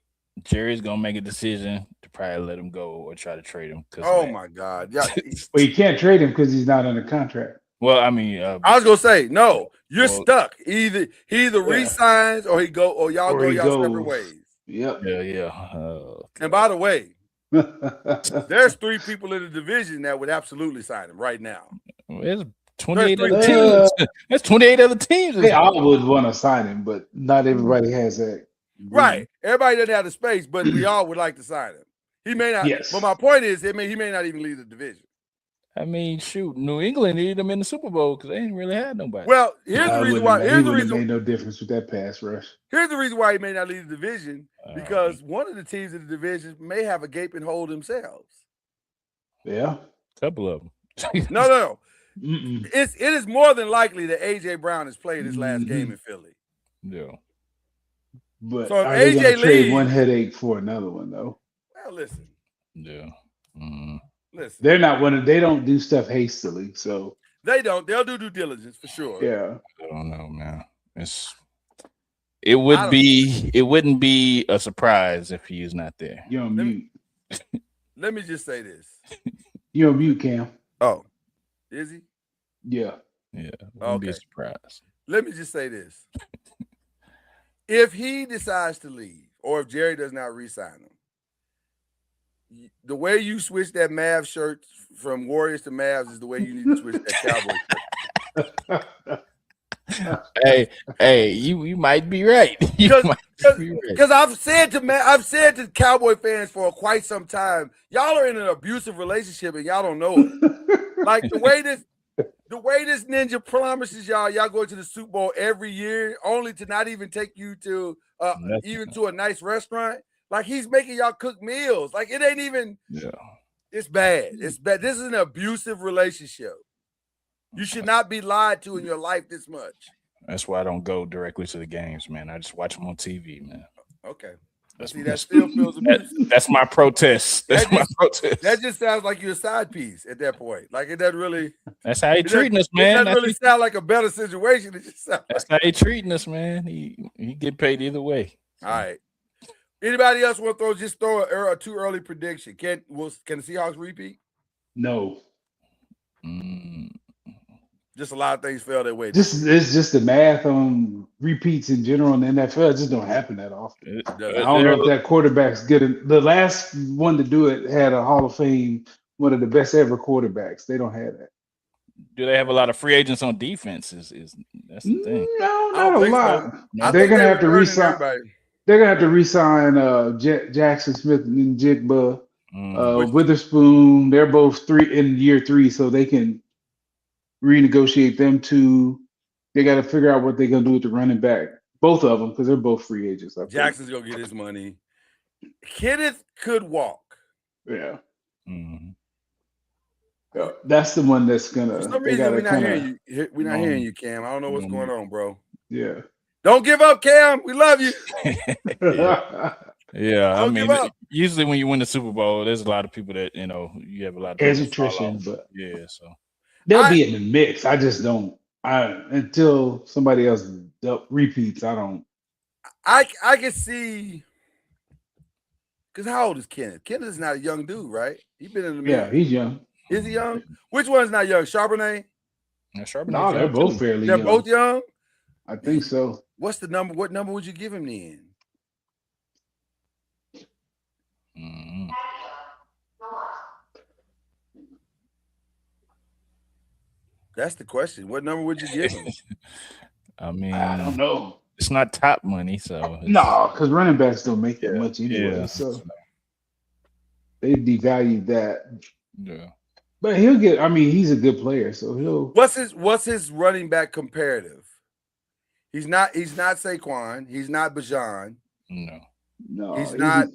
Jerry's gonna make a decision to probably let him go or try to trade him. Oh my God. Yeah. Well, you can't trade him because he's not under contract. Well, I mean, I was gonna say, no, you're Well, stuck. He either resigns or y'all Or go he y'all separate goes. ways. Yep. yeah. And by the way, there's 3 people in the division that would absolutely sign him right now. There's 28 There's other 3 teams. There's 28 other teams. They all would want to sign him, but not everybody has that. Right. Everybody doesn't have the space, but we all would like to sign him. He may not. Yes. But my point is, he may not even leave the division. I mean, shoot, New England needed them in the Super Bowl because they didn't really have nobody. Well, here's the reason why. He wouldn't have made no difference with that pass rush. Here's the reason why he may not leave the division, because one of the teams in the division may have a gaping hole themselves. Yeah. Couple of them. No. Mm-mm. It is more than likely that AJ Brown has played his last game in Philly. Yeah. But So if are they AJ gonna trade leaves- one headache for another one though? Well, listen. Yeah. Listen. They're not one. They don't do stuff hastily. So They don't. They'll do due diligence for sure. yeah. I don't know, man. It wouldn't be a surprise if he is not there. You're on mute. Let me just say this. You're on mute, Cam. Oh, is he? Yeah. Yeah. It wouldn't be a Okay. surprise. Let me just say this. If he decides to leave, or if Jerry does not re-sign him, the way you switch that Mavs shirt from Warriors to Mavs is the way you need to switch that Cowboys shirt. Hey, you might be right. You might be right. Because I've said to Cowboy fans for quite some time, y'all are in an abusive relationship and y'all don't know it. Like the way this ninja promises y'all go to the Super Bowl every year, only to not even take you to even to a nice restaurant. Like he's making y'all cook meals. Like it ain't even. Yeah. It's bad. It's bad. This is an abusive relationship. You should not be lied to in your life this much. That's why I don't go directly to the games, man. I just watch them on TV, man. Okay. That's, See, that still feels abusive. that's my protest. That's my protest. That just sounds like you're a side piece at that point. Like it doesn't really. That's how he treating us, man. It doesn't really sound like a better situation. It just sounds That's how he treating us, man. He get paid either way. All right. Anybody else want to throw a too early prediction? Can the Seahawks repeat? No. Just a lot of things fell their way. It's just the math on repeats in general in the NFL. It just don't happen that often. I don't know if that quarterback's good. The last one to do it had a Hall of Fame, one of the best ever quarterbacks. They don't have that. Do they have a lot of free agents on defense? Is that's the thing? No, not a lot. I They're think gonna they're have to returning resign. everybody. They're gonna have to resign Jackson Smith and Jigba, Witherspoon. They're both in year 3, so they can renegotiate them too. They got to figure out what they're gonna do with the running back. Both of them, because they're both free agents. I think. Jackson's gonna get his money. Kenneth could walk. Yeah. Mm-hmm. That's the one that's gonna. For some reason, we're not hearing you. We're not hearing you, Cam. I don't know what's going on, bro. Yeah. Don't give up, Cam. We love you. Yeah, I Don't mean, give up. usually when you win the Super Bowl, there's a lot of people that you have a lot of As people that fall attrition, off. but yeah, so They'll be in the mix. I just don't. Until somebody else repeats, I don't. I can see. Because how old is Kenneth? Kenneth is not a young dude, right? He's been in the mix. Yeah, he's young. Is he young? Which one's not young? Charbonnet? Yeah, Charbonnet's No, they're young, both too. fairly They're young. both young. I think so. What's the number? What number would you give him then? Mhm. That's the question. What number would you give him? I mean, I don't know. it's not top money, so it's, No, because running backs don't make that Yeah, much anyway. yeah. So they devalued that. yeah. But he'll get. I mean, he's a good player, so he'll. What's his running back comparative? He's not Saquon. He's not Bijan. No. No, He's not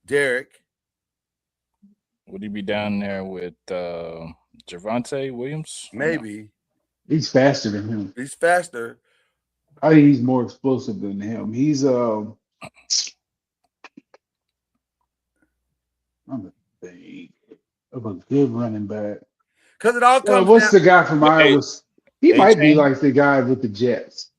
Derek. Would he be down there with Javonte Williams? Maybe He's faster than him. he's faster. I think he's more explosive than him. He's I'm trying to think of a good running back. Because it all comes What's down. the guy from Iowa? He might be A-Chain? like the guy with the Jets.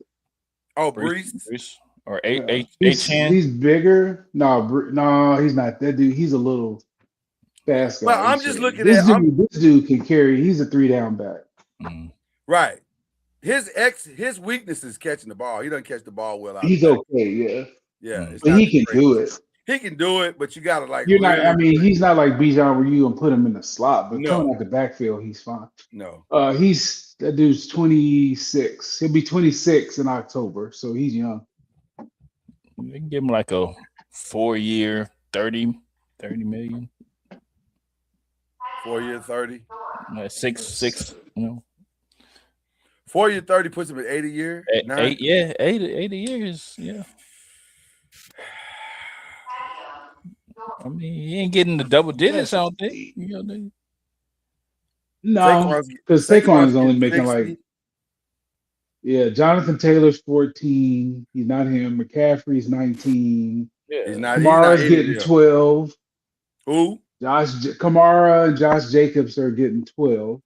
Oh, Brees. Or Yeah. H-Chan? He's bigger. No, he's not that dude. He's a little fast guy. Well, I'm just looking this at- this dude can carry. He's a 3-down back. Mhm. Right. His weakness is catching the ball. He doesn't catch the ball well. He's okay, yeah. Yeah, it's But not he can great. do it. He can do it, but you gotta like. You're not. I really- mean, he's not like Bijan where you gonna put him in the slot, but No. coming out the backfield, he's fine. No. That dude's 26. He'll be 26 in October, so he's young. They can give him like a 4-year, 30 million. 4 year 30. Like six, you know. 4 year 30 puts him at 80 year. Eight, yeah, 80 years, yeah. I mean, he ain't getting the double digits, I don't think. You know, No, because Saquon's only making like, yeah, Jonathan Taylor's 14. He's not him. McCaffrey's 19. yeah. He's not. Kamara's he's not getting 80. 12. Who? Kamara and Josh Jacobs are getting 12.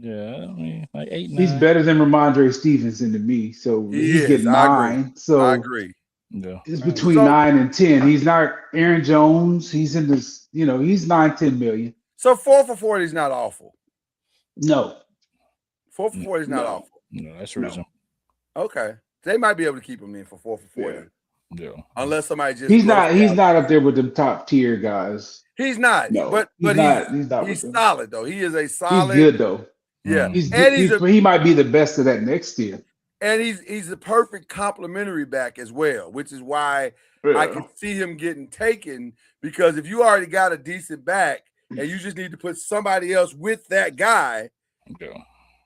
Yeah, I mean, like 8, 9. He's better than Ramondre Stevenson to me, so He he's is. getting I agree. 9. So I agree. Yeah. it's between So- 9 and 10. He's not Aaron Jones. He's in this, he's 9-10 million. So 4 for 40 is not awful. No. 4 for 40 is not No. awful. No, that's No. reasonable. Okay. They might be able to keep him in for 4 for 40. Yeah. Yeah. Unless somebody just He's blows not out. up there with them top tier guys. He's not. No. But he's not with he's them. solid though. He is a He's solid. good though. Yeah. He's And he might be the best of that next tier. he's a perfect complementary back as well, which is why I can see him getting taken, because if you already got a decent back and you just need to put somebody else with that guy, Yeah.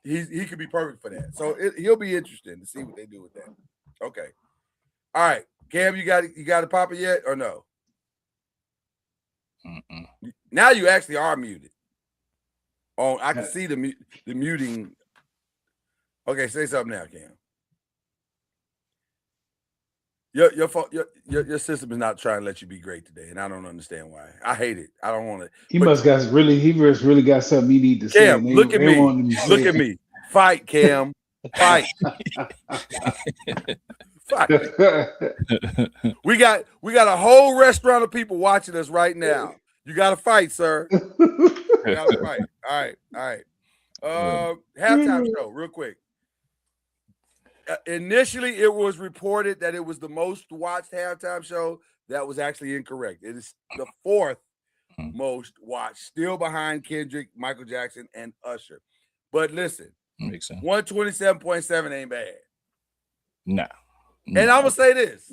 he could be perfect for that. So he'll be interesting to see what they do with that. Okay. All right. Cam, you got it popping yet or no? Mm-mm. Now you actually are muted. Oh, I can see the muting. Okay, say something now, Cam. Your system is not trying to let you be great today, and I don't understand why. I hate it. I don't want to. He just really got something he need to say. Cam, and look at they me. want him to Look say at it. me. Fight, Cam. Fight. Fight. We got a whole restaurant of people watching us right now. You got to fight, sir. You got to fight. All right. Halftime show, real quick. Initially, it was reported that it was the most watched halftime show. That was actually incorrect. It is the 4th most watched, still behind Kendrick, Michael Jackson, and Usher. But listen, Makes sense. 127.7 ain't bad. Nah. And I'm gonna say this: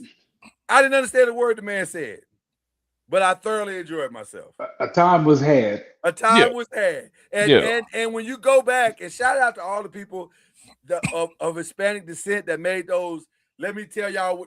I didn't understand a word the man said, but I thoroughly enjoyed myself. A time was had. A time Yeah. was had, and, Yeah. and when you go back, and shout out to all the people of Hispanic descent that made those. Let me give y'all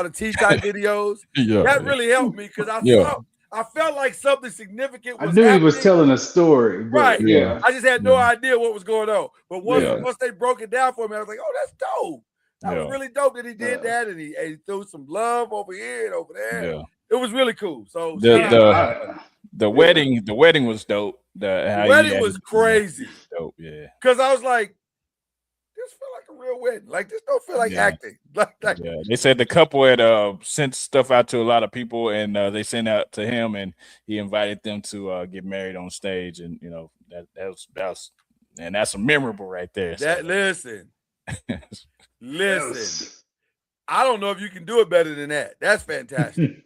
the T-type videos. Yeah. That really helped me because Yeah. I felt like something significant I was knew he was happening. telling a story. But Right. Yeah. I just had no idea what was going on. But once Yeah. they broke it down for me, I was like, oh, that's dope. That was Yeah. really dope that he did Yeah. that, and he threw some love over here and over there. Yeah. It was really cool. So The- shout out. The wedding was dope. The wedding was crazy. Dope, yeah. Because I was like, this feel like a real wedding. Like this don't feel like acting. Like yeah. They said the couple had sent stuff out to a lot of people, and they sent out to him, and he invited them to get married on stage, and that was and that's memorable right there. Listen. I don't know if you can do it better than that. That's fantastic.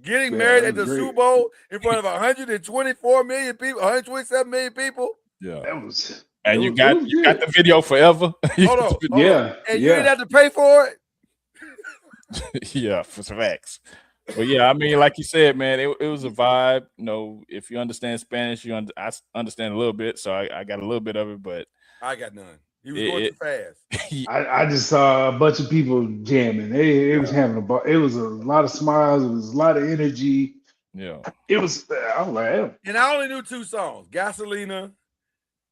Getting married at the Super Bowl in front of 124 million people, 127 million people. Yeah, that was. And you got the video forever. Hold on. And you didn't have to pay for it. Yeah, for facts. But yeah, I mean, like you said, man, it was a vibe. If you understand Spanish, I understand a little bit, so I got a little bit of it, but I got none. He was going too fast. I just saw a bunch of people jamming. It was having it was a lot of smiles. It was a lot of energy. Yeah. It was. I was like, and I only knew 2 songs, Gasolina.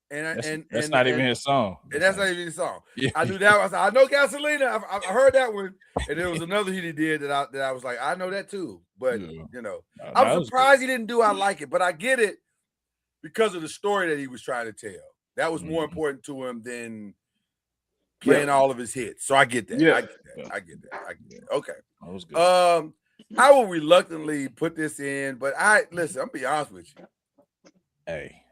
That's not even his song. And that's not even his song. Yeah. I knew that. I know Gasolina. I heard that one. And there was another he did that I was like, I know that too. But I'm surprised he didn't do I Like It, but I get it because of the story that he was trying to tell. That was more important to him than playing all of his hits. So I get that. Yeah. I get that. Okay. That was good. I will reluctantly put this in, but listen, I'm gonna be honest with you. Hey.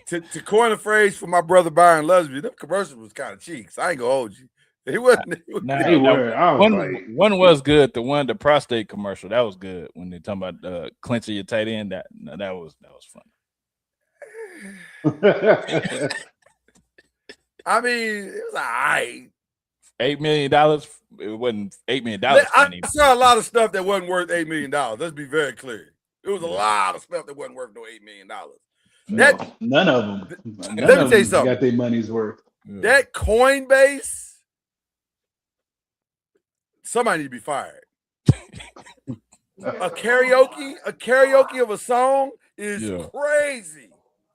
To coin a phrase for my brother Byron Lusby, them commercials was kind of cheeks. I ain't gonna hold you. He wasn't. They were. One was good. The prostate commercial, that was good. When they talking about clenching your tight end, that was fun. I mean, it was all right. $8 million. It wasn't $8 million. I saw a lot of stuff that wasn't worth $8 million. Let's be very clear. It was a lot of stuff that wasn't worth no $8 million. None of them. Let me tell you something. Got their money's worth. Yeah. That Coinbase, somebody need to be fired. A karaoke of a song is crazy.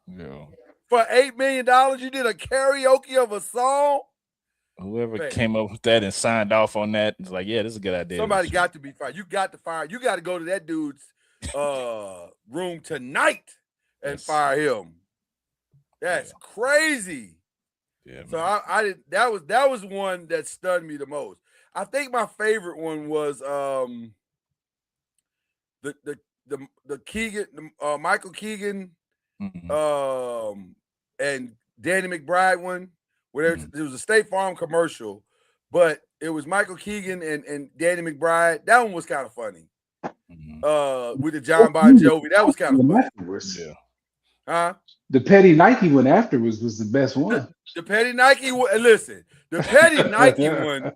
Yeah. For $8 million, you did a karaoke of a song. Whoever came up with that and signed off on that is like, yeah, this is a good idea. Somebody got to be fired. You got to fire. You got to go to that dude's room tonight and fire him. That's crazy. Yeah. So I did. That was one that stunned me the most. I think my favorite one was the Keegan, Michael Keegan, and Danny McBride one, where there was a State Farm commercial, but it was Michael Keegan and Danny McBride. That one was kind of funny. With the John Bon Jovi, that was kind of funny. Yeah. Huh? The Petty Nike one afterwards was the best one. The Petty Nike one. Listen, the Petty Nike one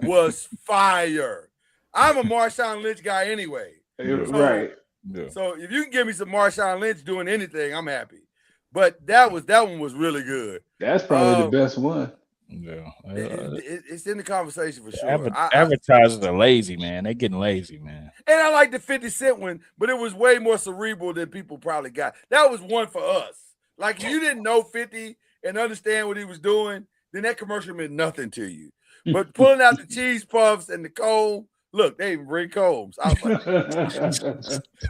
was fire. I'm a Marshawn Lynch guy anyway. Right. Yeah. So if you can give me some Marshawn Lynch doing anything, I'm happy. But that one was really good. That's probably the best one. Yeah. It's in the conversation for sure. Advertisers are lazy, man. They're getting lazy, man. And I like the 50 Cent one, but it was way more cerebral than people probably got. That was one for us. Like, if you didn't know 50 and understand what he was doing, then that commercial meant nothing to you. But pulling out the cheese puffs and the comb, look, they even bring combs. I was like,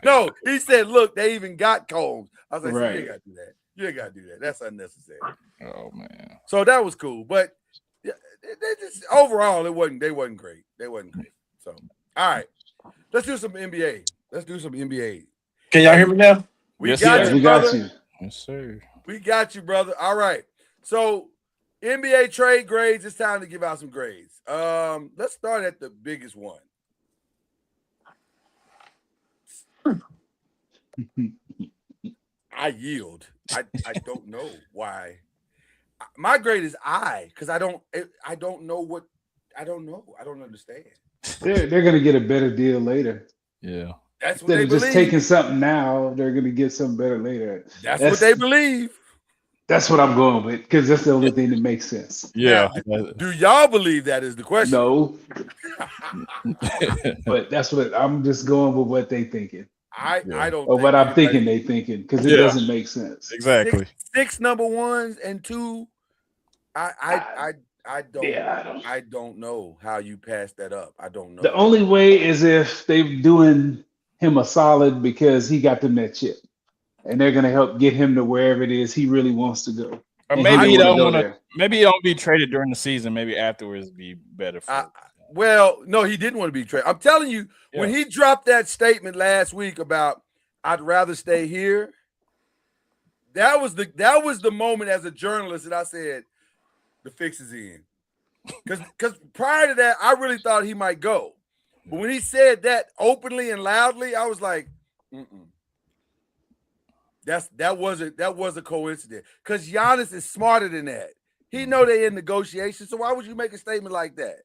no, he said, look, they even got combs. I was like, right. You ain't got to do that. You ain't got to do that. That's unnecessary. Oh, man. So that was cool. But they just, overall, they wasn't great. They wasn't great. So, all right. Let's do some NBA. Can y'all hear me now? We got you, brother. Got you. Yes, sir. We got you, brother. All right. So, NBA trade grades. It's time to give out some grades. Let's start at the biggest one. I yield. I don't know why. My grade is I, because I don't know what I don't know. I don't understand. They're gonna get a better deal later. Yeah. That's what they just believe. Taking something now, they're gonna get something better later. That's what they believe. That's what I'm going with, because that's the only thing that makes sense. Yeah. Now, do y'all believe that is the question? No. But that's what I'm just going with what they thinking. I don't. Or what I'm thinking they thinking, because it doesn't make sense. Exactly. Six number ones and 2. I don't. Yeah, I don't know how you pass that up. I don't know. The only way is if they're doing him a solid because he got them that chip, and they're gonna help get him to wherever it is he really wants to go. Or And maybe he wanna don't go want to. there. Maybe he don't be traded during the season. Maybe afterwards be better for. Well, no, he didn't want to be traded. I'm telling you, when he dropped that statement last week about I'd rather stay here, that was the moment as a journalist that I said the fix is in. Because prior to that, I really thought he might go. But when he said that openly and loudly, I was like, that was a coincidence. Because Giannis is smarter than that. He know they in negotiations, so why would you make a statement like that?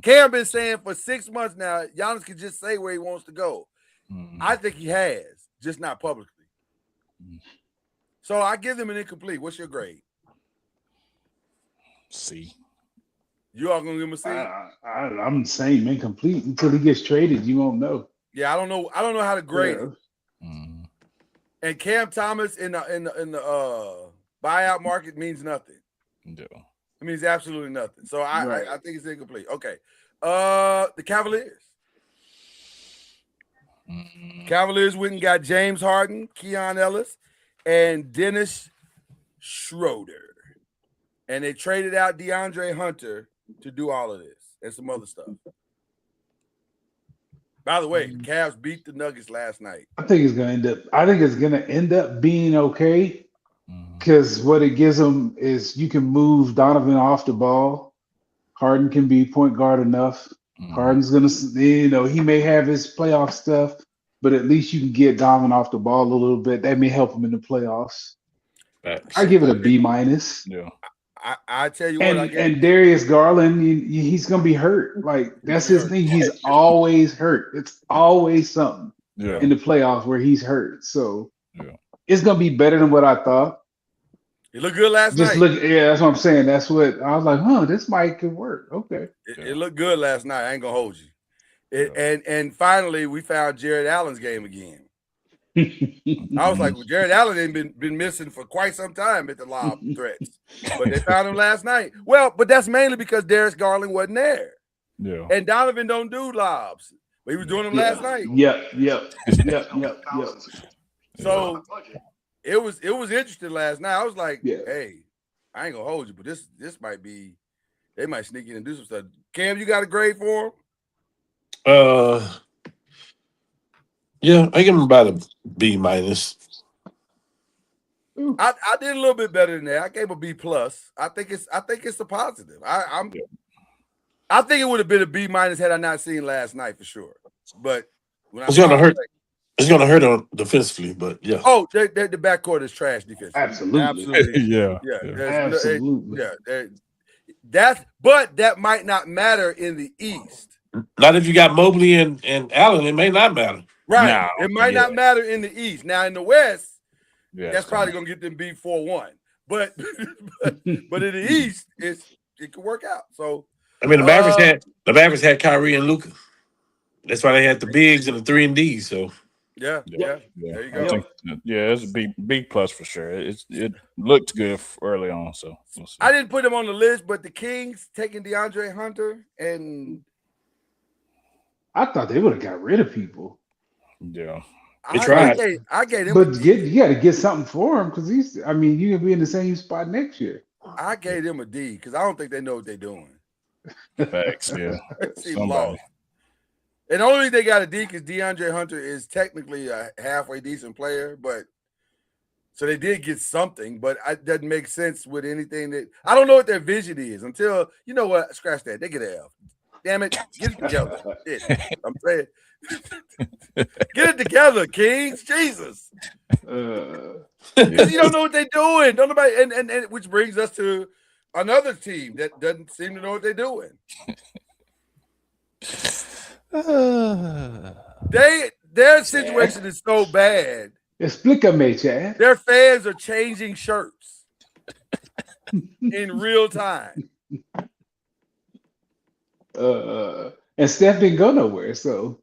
Cam been saying for 6 months now, Giannis can just say where he wants to go. I think he has, just not publicly. So I give them an incomplete. What's your grade? C. You all gonna give him a C? I'm the same, incomplete until he gets traded. You won't know. Yeah, I don't know how to grade it. And Cam Thomas in the buyout market means nothing. Yeah. It means absolutely nothing. So I think it's incomplete. Okay. The Cavaliers. Cavaliers went and got James Harden, Keon Ellis, and Dennis Schroeder. And they traded out DeAndre Hunter to do all of this and some other stuff. By the way, the Cavs beat the Nuggets last night. I think it's gonna end up being okay. Because what it gives them is you can move Donovan off the ball. Harden can be point guard enough. Harden's gonna, he may have his playoff stuff, but at least you can get Donovan off the ball a little bit. That may help him in the playoffs. I give it a B-. Yeah. I tell you what, and Darius Garland, he's gonna be hurt. Like that's his thing. He's always hurt. It's always something in the playoffs where he's hurt. So it's gonna be better than what I thought. It looked good last night. That's what I'm saying. That's what I was like, this might could work. Okay. It looked good last night. I ain't gonna hold you. And finally we found Jared Allen's game again. I was like, well, Jared Allen ain't been missing for quite some time at the lob threats. But they found him last night. Well, but that's mainly because Darius Garland wasn't there. Yeah. And Donovan don't do lobs. But he was doing them last night. Yep. So it was interesting last night. I was like, hey, I ain't gonna hold you, but this might be, they might sneak in and do some stuff. Cam, you got a grade for him? Yeah, I give him about a B-. I did a little bit better than that. I gave a B+. I think it's a positive. I think it would have been a B- had I not seen last night for sure. But when it's gonna hurt. It's gonna hurt on defensively, but yeah. Oh, the backcourt is trash defensively. Absolutely. Yeah. Absolutely. But that might not matter in the East. Not if you got Mobley and Allen, it may not matter. Right. It might not matter in the East. Now in the West, that's probably gonna get them beat 4-1. But in the East, it could work out. So I mean, the Mavericks had Kyrie and Luka. That's why they had the bigs and the 3 and D. So yeah. There you go. It's a B+ for sure. It looked good early on. So we'll see. I didn't put them on the list, but the Kings taking DeAndre Hunter, and I thought they would have got rid of people. Yeah. They tried. I gave him, but you got to get something for him because you're gonna be in the same spot next year. I gave them a D because I don't think they know what they're doing. Facts, yeah. Lost. And the only thing they got a D because DeAndre Hunter is technically a halfway decent player, but so they did get something, but it doesn't make sense with anything that I don't know what their vision is until you know what, scratch that. They get an F. Damn it, get it together. I'm saying, get it together, Kings. Jesus, because you don't know what they're doing. Don't nobody, and which brings us to another team that doesn't seem to know what they're doing. Their situation is so bad. Explícame, Chad. Their fans are changing shirts in real time. And Steph didn't go nowhere. So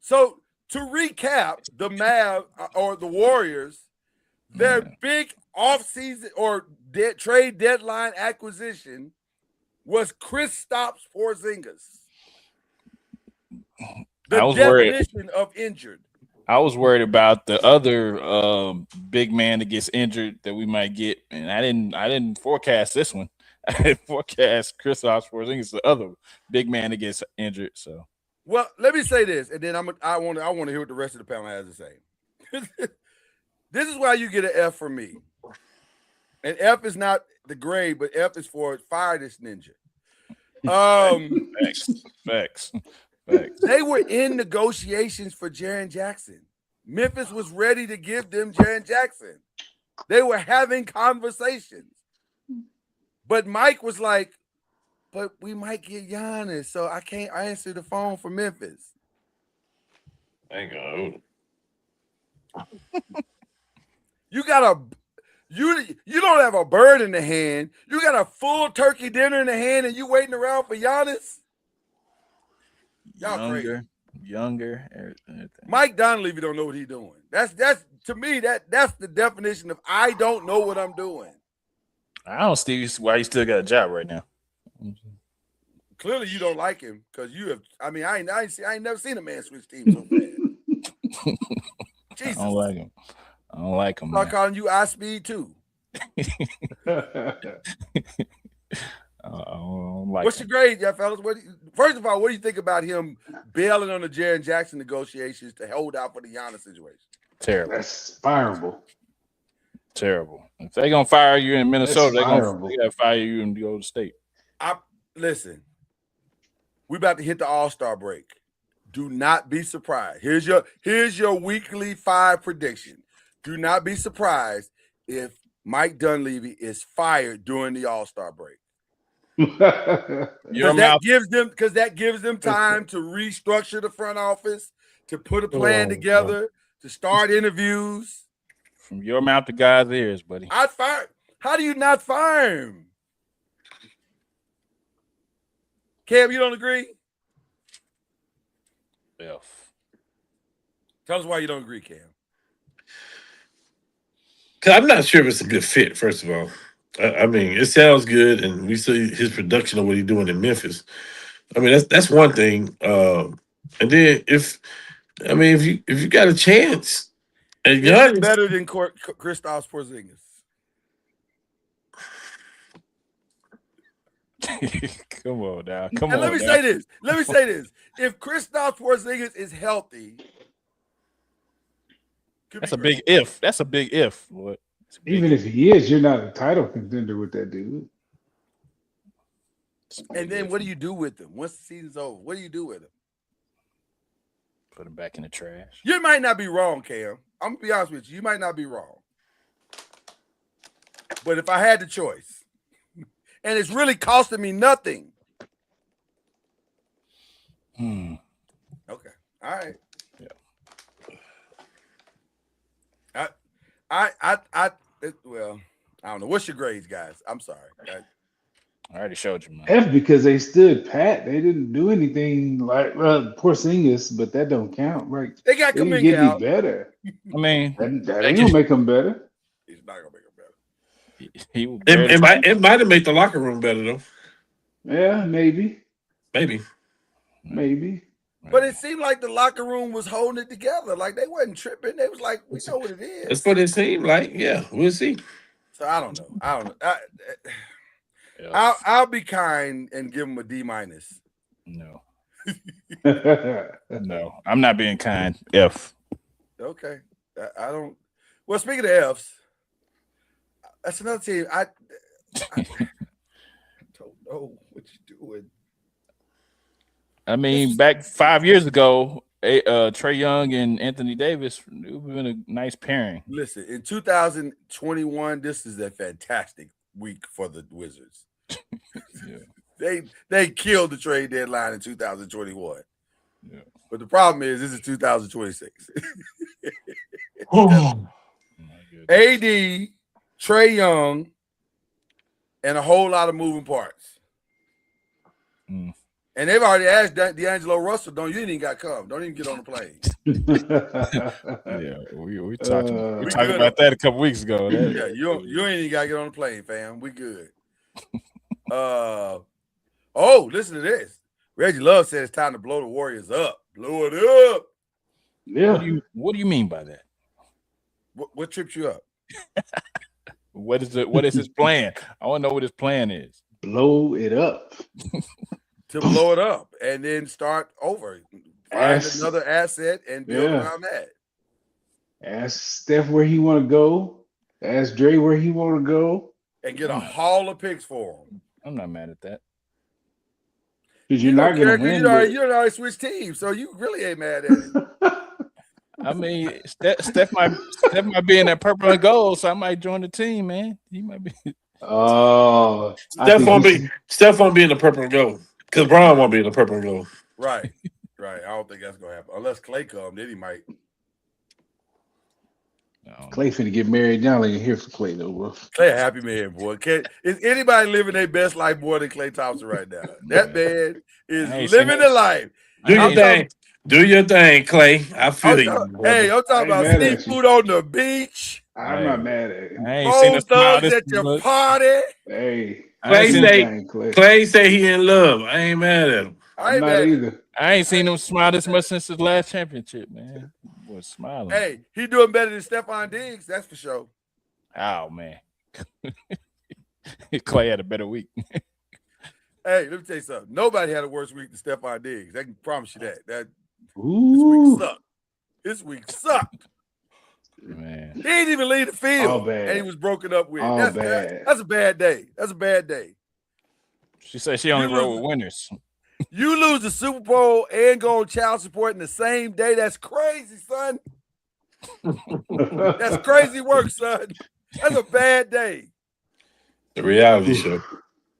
to recap, the Mavs or the Warriors, their big offseason or trade deadline acquisition was Kristaps Porzingis. The I was worried. definition of injured. I was worried about the other big man that gets injured that we might get, and I didn't forecast this one. I didn't forecast Kristaps Porzingis, the other big man that gets injured. So, Well, let me say this, and then I want to hear what the rest of the panel has to say. This is why you get an F from me. And F is not the grade, but F is for fire this ninja. Facts. They were in negotiations for Jaren Jackson. Memphis was ready to give them Jaren Jackson. They were having conversations. But Mike was like, but we might get Giannis, so I can't answer the phone for Memphis. Thank God. You don't have a bird in the hand. You got a full turkey dinner in the hand, and you waiting around for Giannis. Y'all crazy. Younger, everything. Mike Dunleavy don't know what he's doing. That's to me that's the definition of I don't know what I'm doing. I don't see why he still got a job right now. Clearly, you don't like him because you have. I mean, I ain't never seen a man switch teams so fast. Jesus, I don't like him. I don't like him. I'm calling you I Speed too. I don't like What's him. your grade, yeah, fellas? First of all, what do you think about him bailing on the Jaren Jackson negotiations to hold out for the Giannis situation? Terrible. That's fireable. Terrible. If they're gonna fire you in Minnesota, That's they fireable. gotta fire you in the Golden State. Listen, we about to hit the All-Star break. Do not be surprised. Here's your weekly 5 prediction. Do not be surprised if Mike Dunleavy is fired during the All-Star break. Your That mouth, gives them time to restructure the front office, to put a plan together, to start interviews. from your mouth to God's ears, buddy. I'd fire. How do you not fire him? Cam, you don't agree? F. Tell us why you don't agree, Cam. Cause I'm not sure if it's a good fit. First of all, I mean, it sounds good, and we see his production of what he's doing in Memphis. I mean, that's one thing. And then if you got a chance, and Is Giannis, it better than Kristaps Porzingis? Come on now. Come And on. let me now. say this. If Kristaps Porzingis is healthy, That's a big if. That's a big if. What? Even if he is, you're not a title contender with that dude. And then what do you do with him once the season's over? What do you do with him? Put him back in the trash. You might not be wrong, Cam. I'm gonna be honest with you. You might not be wrong. But if I had the choice, and it's really costing me nothing. Okay. All right. Yeah. Well, I don't know. What's your grades, guys? I'm sorry. I already showed you, man. F because they stood pat. They didn't do anything like Porzingis, but that don't count. Right? They got They didn't get Kuminga any out. better. I mean, That ain't gonna make them better. He's not gonna make them better. he was it might have made the locker room better though. Yeah, maybe. Maybe. But it seemed like the locker room was holding it together. Like they wasn't tripping. They was like, we know what it is. That's what it seemed like. Yeah, we'll see. So I don't know. Yeah. I'll be kind and give him a D-. No, no, I'm not being kind. F. Okay. I don't. Well, speaking of F's, that's another team. I don't know what you're doing. I mean, back 5 years ago, Trey Young and Anthony Davis, it would have been a nice pairing. Listen, in 2021, this is a fantastic week for the Wizards. Yeah. They killed the trade deadline in 2021. Yeah. But the problem is, this is 2026. Oh, AD, Trey Young, and a whole lot of moving parts. Mm. And they've already asked D'Angelo Russell, you ain't even got to come. Don't even get on the plane. Yeah, we talked We talked good. about that a couple weeks ago. Yeah, you ain't even got to get on the plane, fam. We good. Listen to this. Reggie Love said it's time to blow the Warriors up. Blow it up. Yeah. What do you mean by that? What trips you up? What is his plan? I want to know what his plan is. Blow it up. To blow it up and then start over. Find another asset and build around that. Ask Steph where he want to go. Ask Dre where he want to go. And get a haul of picks for him. I'm not mad at that. Because you're not going to win. You already switched teams, so you really ain't mad at it. I mean, Steph might be in that purple and gold, so I might join the team, man. He might be. Oh, Steph won't be in the purple and gold because Bron won't be in the purple and gold. Right. I don't think that's gonna happen unless Clay comes. Then he might. Clay finna get married. Y'all ain't here for Clay though, bro. Clay a happy man, boy. Is anybody living their best life more than Klay Thompson right now? That man is living the life. Do your thing, Clay. I feel you. Hey, I'm talking about seafood on the beach. I'm not mad at it. I ain't seen thugs at your party. Hey, Clay say he in love. I ain't mad at him. I'm not either. I ain't seen him smile this much since his last championship, man. He was smiling. Hey, he doing better than Stephon Diggs, that's for sure. Oh man. Clay had a better week. Hey, let me tell you something. Nobody had a worse week than Stephon Diggs. I can promise you that. This week sucked. Man. He didn't even leave the field, and he was broken up with. That's a bad day. That's a bad day. She said she only rode with winners. You lose the Super Bowl and go on child support in the same day. That's crazy, son. That's crazy work, son. That's a bad day. The reality show.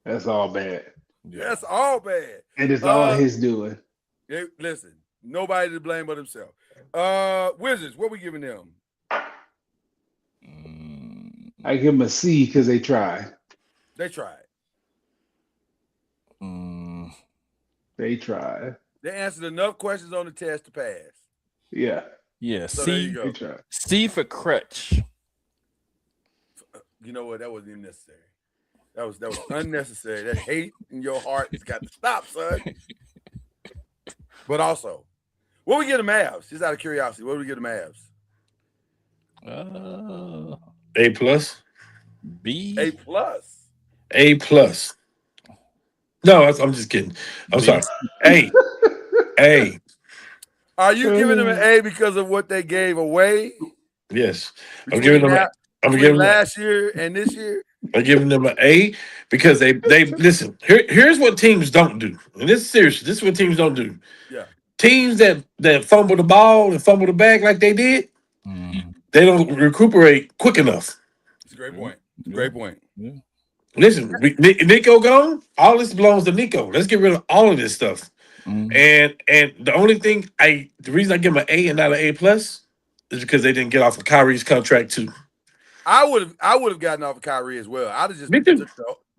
That's all bad. That's all bad. And it's all his doing. Listen, nobody to blame but himself. Wizards, what we giving them? I give them a C because they tried. They tried. They tried. They answered enough questions on the test to pass. Yeah. Yeah. So C for crutch. You know what? That wasn't even necessary. That was unnecessary. That hate in your heart has got to stop, son. But also, what we get the Mavs? Just out of curiosity, what do we get the Mavs? A+. B. A+. A+. No, I'm just kidding. I'm sorry. A. Are you giving them an A because of what they gave away? Yes. I'm giving them last year and this year. I'm giving them an A because they listen. Here's what teams don't do, and this is serious. This is what teams don't do. Yeah. Teams that fumble the ball and fumble the bag like they did, they don't recuperate quick enough. It's a great point. Great point. Yeah. Listen, Nico gone. All this belongs to Nico. Let's get rid of all of this stuff. And the only thing the reason I give them an A and not an A+ is because they didn't get off of Kyrie's contract too. I would have gotten off of Kyrie as well. I'd have just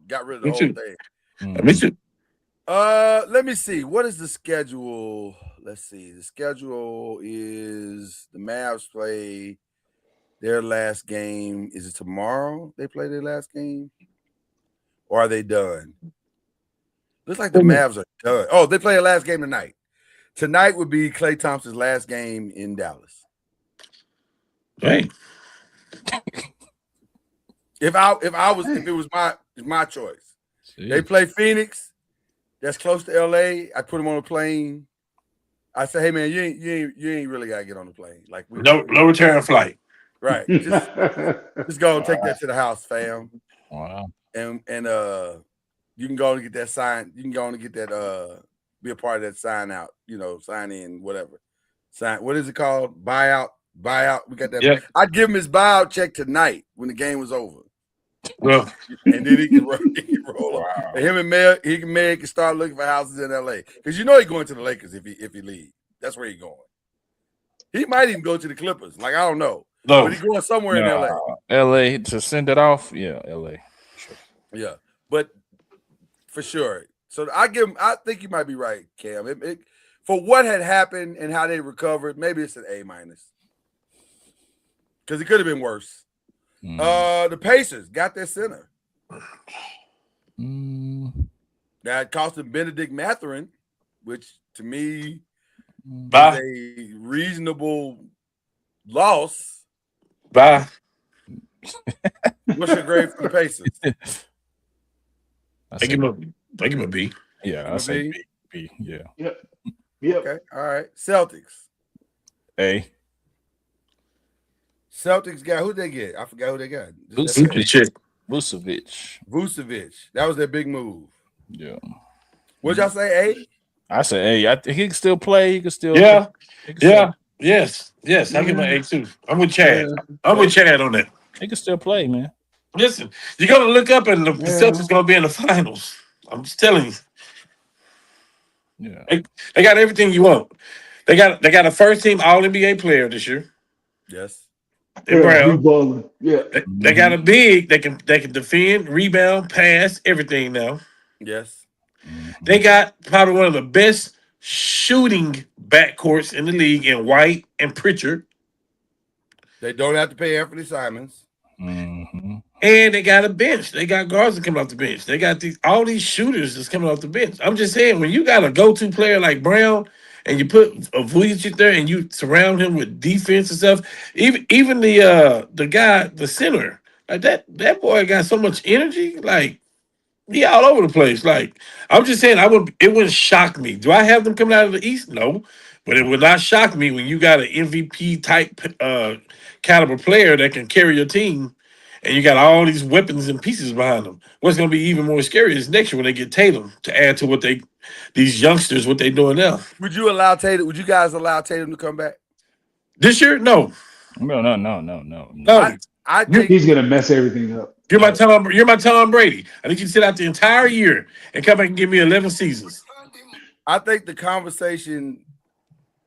got rid of the whole thing. Me too. Let me see. What is the schedule? Let's see. The schedule is the Mavs play their last game. Is it tomorrow they play their last game? Or are they done? Looks like the Mavs are done. Oh, they play their last game tonight. Tonight would be Klay Thompson's last game in Dallas. Hey. If it was my choice. Jeez. They play Phoenix. That's close to LA. I put them on a plane. I say, hey man, you ain't really gotta get on the plane. Like no return flight. Right. Just go and take that to the house, fam. Wow. And you can go and get that sign. You can go and get that be a part of that sign out, sign in, whatever. Sign, what is it called? Buyout. We got that. Yep. I'd give him his buyout check tonight when the game was over. Well, and then he can roll. Wow. And him and Meg can start looking for houses in LA. Because he's going to the Lakers if he leaves. That's where he's going. He might even go to the Clippers. Like, I don't know. No. But he's going somewhere in LA. LA to send it off? Yeah, LA. Sure. Yeah. But for sure. So I think you might be right, Cam. For what had happened and how they recovered, maybe it's an A-. Because it could have been worse. The Pacers got their center. That cost them Benedict Mathurin, which to me Bye. a reasonable loss. Bye. What's your grade for the Pacers? I give him a B. Yeah, I say B. B. Yeah. Yep. Okay, all right. Celtics. A. Celtics got who they get? I forgot who they got. Vucevic. Vucevic. That was their big move. Yeah. What'd y'all say? A? I say A. I think he can still play. He can still. Yeah. He can Yeah. Yes. I give him an A too. I'm with Chad. I'm with Chad on that. He can still play, man. Listen, you're gonna look up and the Celtics gonna be in the finals. I'm just telling you. Yeah. They got everything you want. They got a first team All NBA player this year. Yes. They're Brown. Balling. Yeah. They got a big. They can defend, rebound, pass, everything now. Yes. They got probably one of the best shooting backcourts in the league in White and Pritchard. They don't have to pay Anthony Simons. Mm-hmm. And they got a bench. They got guards that come off the bench. They got all these shooters that's coming off the bench. I'm just saying, when you got a go-to player like Brown and you put a Vucevic there and you surround him with defense and stuff, even the guy, the center, like that boy got so much energy. Like, he all over the place. Like, I'm just saying, it wouldn't shock me. Do I have them coming out of the East? No. But it would not shock me when you got an MVP type caliber player that can carry your team and you got all these weapons and pieces behind them. What's going to be even more scary is next year when they get Tatum to add to these youngsters, what they doing now. Would you guys allow Tatum to come back? This year? No. No. I think He's gonna mess everything up. You're my Tom Brady. I need you to sit out the entire year and come back and give me 11 seasons. I think the conversation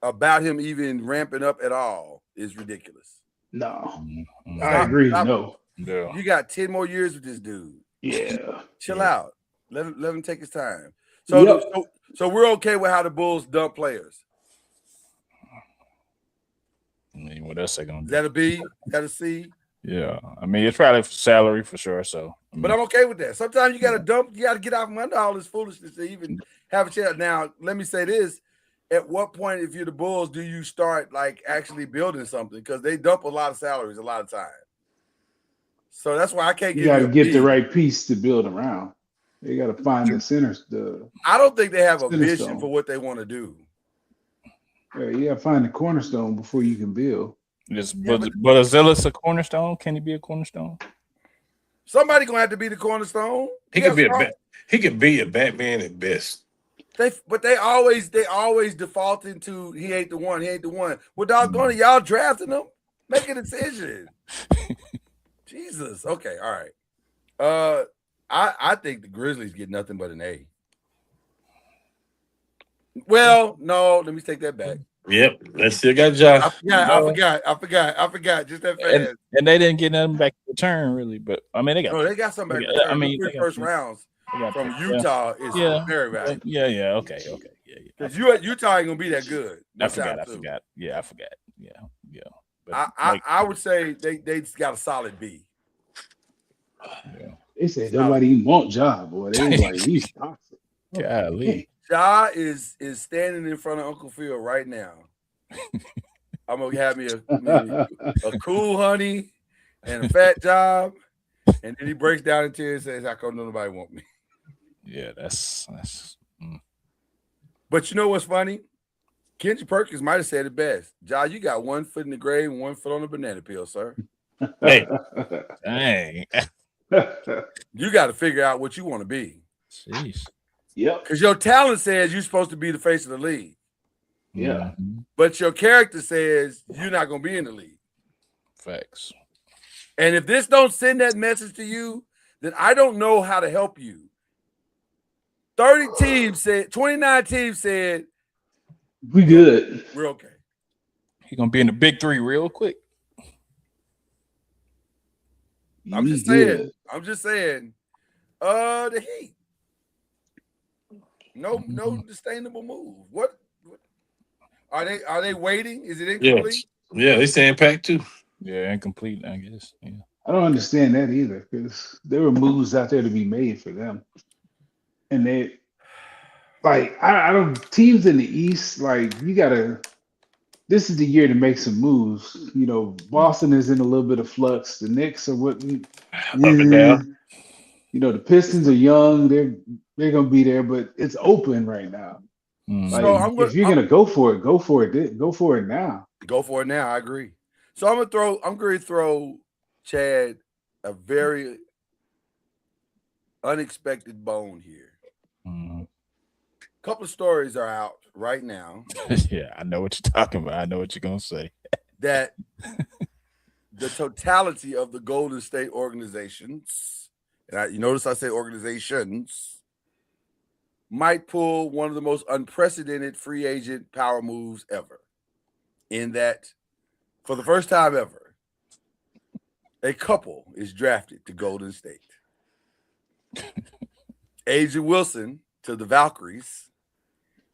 about him even ramping up at all is ridiculous. No. Mm-hmm. I agree. Stop. No. Yeah. You got 10 more years with this dude. Yeah. Chill out. Let him take his time. So we're okay with how the Bulls dump players. I mean, what else they gonna Is do? that a B? Is that a C? Yeah. I mean, it's probably salary for sure. So, But I'm okay with that. Sometimes you got to dump. You got to get out from under all this foolishness to even have a chance. Now, let me say this: at what point, if you're the Bulls, do you start like actually building something? Because they dump a lot of salaries a lot of time. So that's why I can't You give got you to a get B. the right piece to build around. You got to find the centers. I don't think they have a Center vision stone. for what they want to do. You got to find the cornerstone before you can build. but is Zillis a cornerstone? Can he be a cornerstone? Somebody gonna have to be the cornerstone. He could be a Batman at best. They always default into he ain't the one. He ain't the one. Well, doggone it, y'all drafting him. Make a decision. Jesus. Okay. All right. I think the Grizzlies get nothing but an A. Well, no, let me take that back. Yep, they still got Ja. I forgot. Just that fast. And they didn't get nothing back in return, really. But I mean, they got some back. I mean, the first rounds from Utah is very valuable. Yeah. Okay. Yeah. Because Utah ain't gonna be that good. I forgot. Yeah, I forgot. Yeah. But I would say they got a solid B. Yeah. They said nobody even want Ja, boy. They was like, he's toxic. Golly. Ja is standing in front of Uncle Phil right now. I'm gonna have me a cool honey and a fat job, and then he breaks down in tears and says, "I don't know nobody want me." Yeah, that's. But you know what's funny? Kendrick Perkins might have said it best. Ja, you got 1 foot in the grave and 1 foot on the banana peel, sir. Hey, Dang. You got to figure out what you want to be. Jeez. Yep. Because your talent says you're supposed to be the face of the league. Yeah. But your character says you're not going to be in the league. Facts. And if this don't send that message to you, then I don't know how to help you. 29 teams said, We good. we're okay. He gonna be in the big three real quick. I'm We just good. saying. The Heat. No sustainable move. What are they waiting? Is it incomplete? yeah, they saying pack too. Yeah, incomplete, I guess. Yeah. I don't understand that either because there were moves out there to be made for them. And like I don't teams in the East, like you gotta this is the year to make some moves. You know, Boston is in a little bit of flux. The Knicks are what Up and down. you know, the Pistons are young, they're gonna be there, but it's open right now. So Like I'm if you're going gonna go for it, go for it. Go for it now. go for it now. I agree. So I'm going to throw Chad a very unexpected bone here. Mhm. A couple of stories are out right now Yeah, I know what you're talking about. I know what you're gonna say. that the totality of the Golden State organizations, and you notice I say organizations, might pull one of the most unprecedented free agent power moves ever. In that, for the first time ever, a couple is drafted to Golden State. Agent Wilson to the Valkyries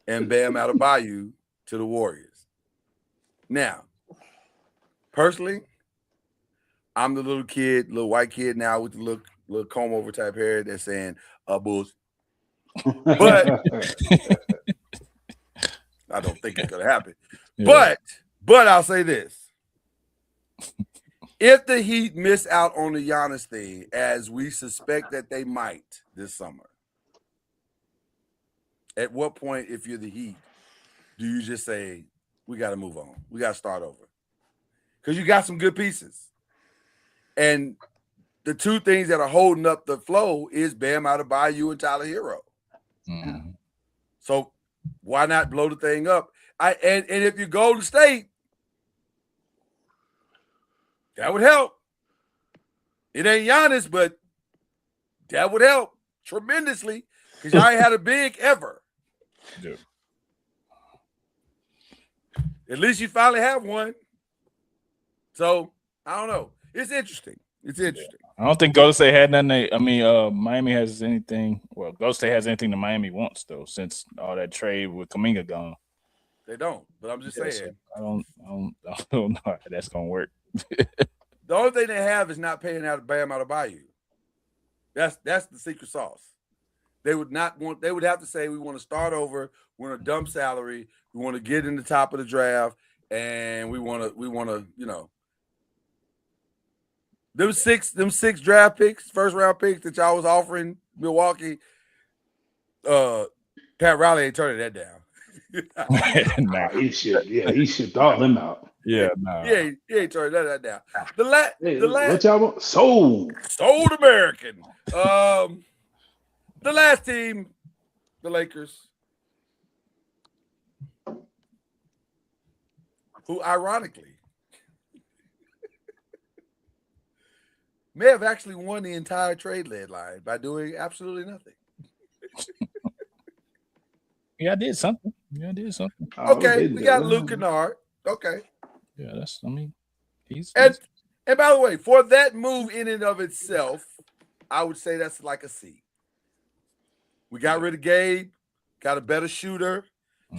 and Bam Adebayo to the Warriors. Now, personally, I'm the little white kid now with the little comb over type hair that's saying bulls. But I don't think it's gonna happen. Yeah. But I'll say this. If the Heat miss out on the Giannis thing, as we suspect that they might this summer, at what point, if you're the Heat, do you just say, we got to move on? We got to start over? Because you got some good pieces. And the two things that are holding up the flow is Bam Adebayo and Tyler Hero. Mhm. So why not blow the thing up? And if you Golden State, that would help. It ain't Giannis, but that would help tremendously because y'all ain't had a big ever. Yeah. At least you finally have one. So I don't know. It's interesting. It's interesting. I don't think Golden State had nothing. Miami has anything. Well, Golden State has anything that Miami wants though, since all that trade with Kuminga gone. They don't. But I'm just Yeah, saying. so I don't know how that's gonna work. The only thing they have is not paying out Bam Adebayo. That's the secret sauce. They would not want. They would have to say we want to start over. We want a dump salary. We want to get in the top of the draft, and we want to. You know, them six draft picks, first round picks that y'all was offering Milwaukee. Pat Riley ain't turning that down. Nah. He should thaw them out. Yeah, no. He ain't turning that down. The last What y'all want? Sold. American. The last team, the Lakers, who ironically may have actually won the entire trade deadline by doing absolutely nothing. Yeah, I did something. Oh, Okay, they we got done. Luke Kennard. Okay. Yeah, he's And by the way, for that move in and of itself, I would say that's like a C. We got rid of Gabe, got a better shooter.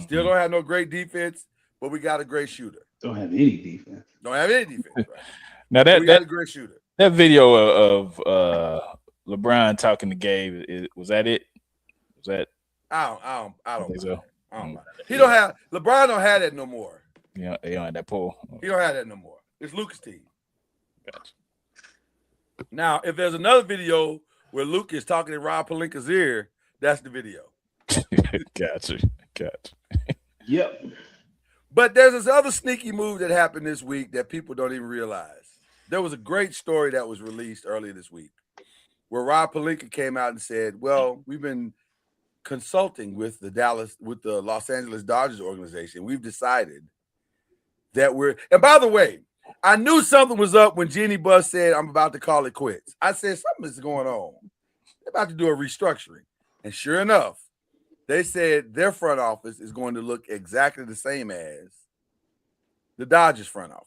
Still don't have no great defense, but we got a great shooter. Don't have any defense. Don't have any defense. Right? now we got a great shooter. that video of LeBron talking to Gabe, was that it? Was that? I don't think so. I don't mind. LeBron don't have that no more. Yeah, they don't have that pull. He don't have that no more. It's Lucas' team. Gotcha. Now, if there's another video where Luke is talking in Rob Pelinka's ear, that's the video. Gotcha. Yep. But there's this other sneaky move that happened this week that people don't even realize. There was a great story that was released earlier this week where Rob Pelinka came out and said, well, we've been consulting with the Los Angeles Dodgers organization. We've decided that and by the way, I knew something was up when Jeannie Buss said, I'm about to call it quits. I said, something is going on. They're about to do a restructuring. And sure enough, they said their front office is going to look exactly the same as the Dodgers front office,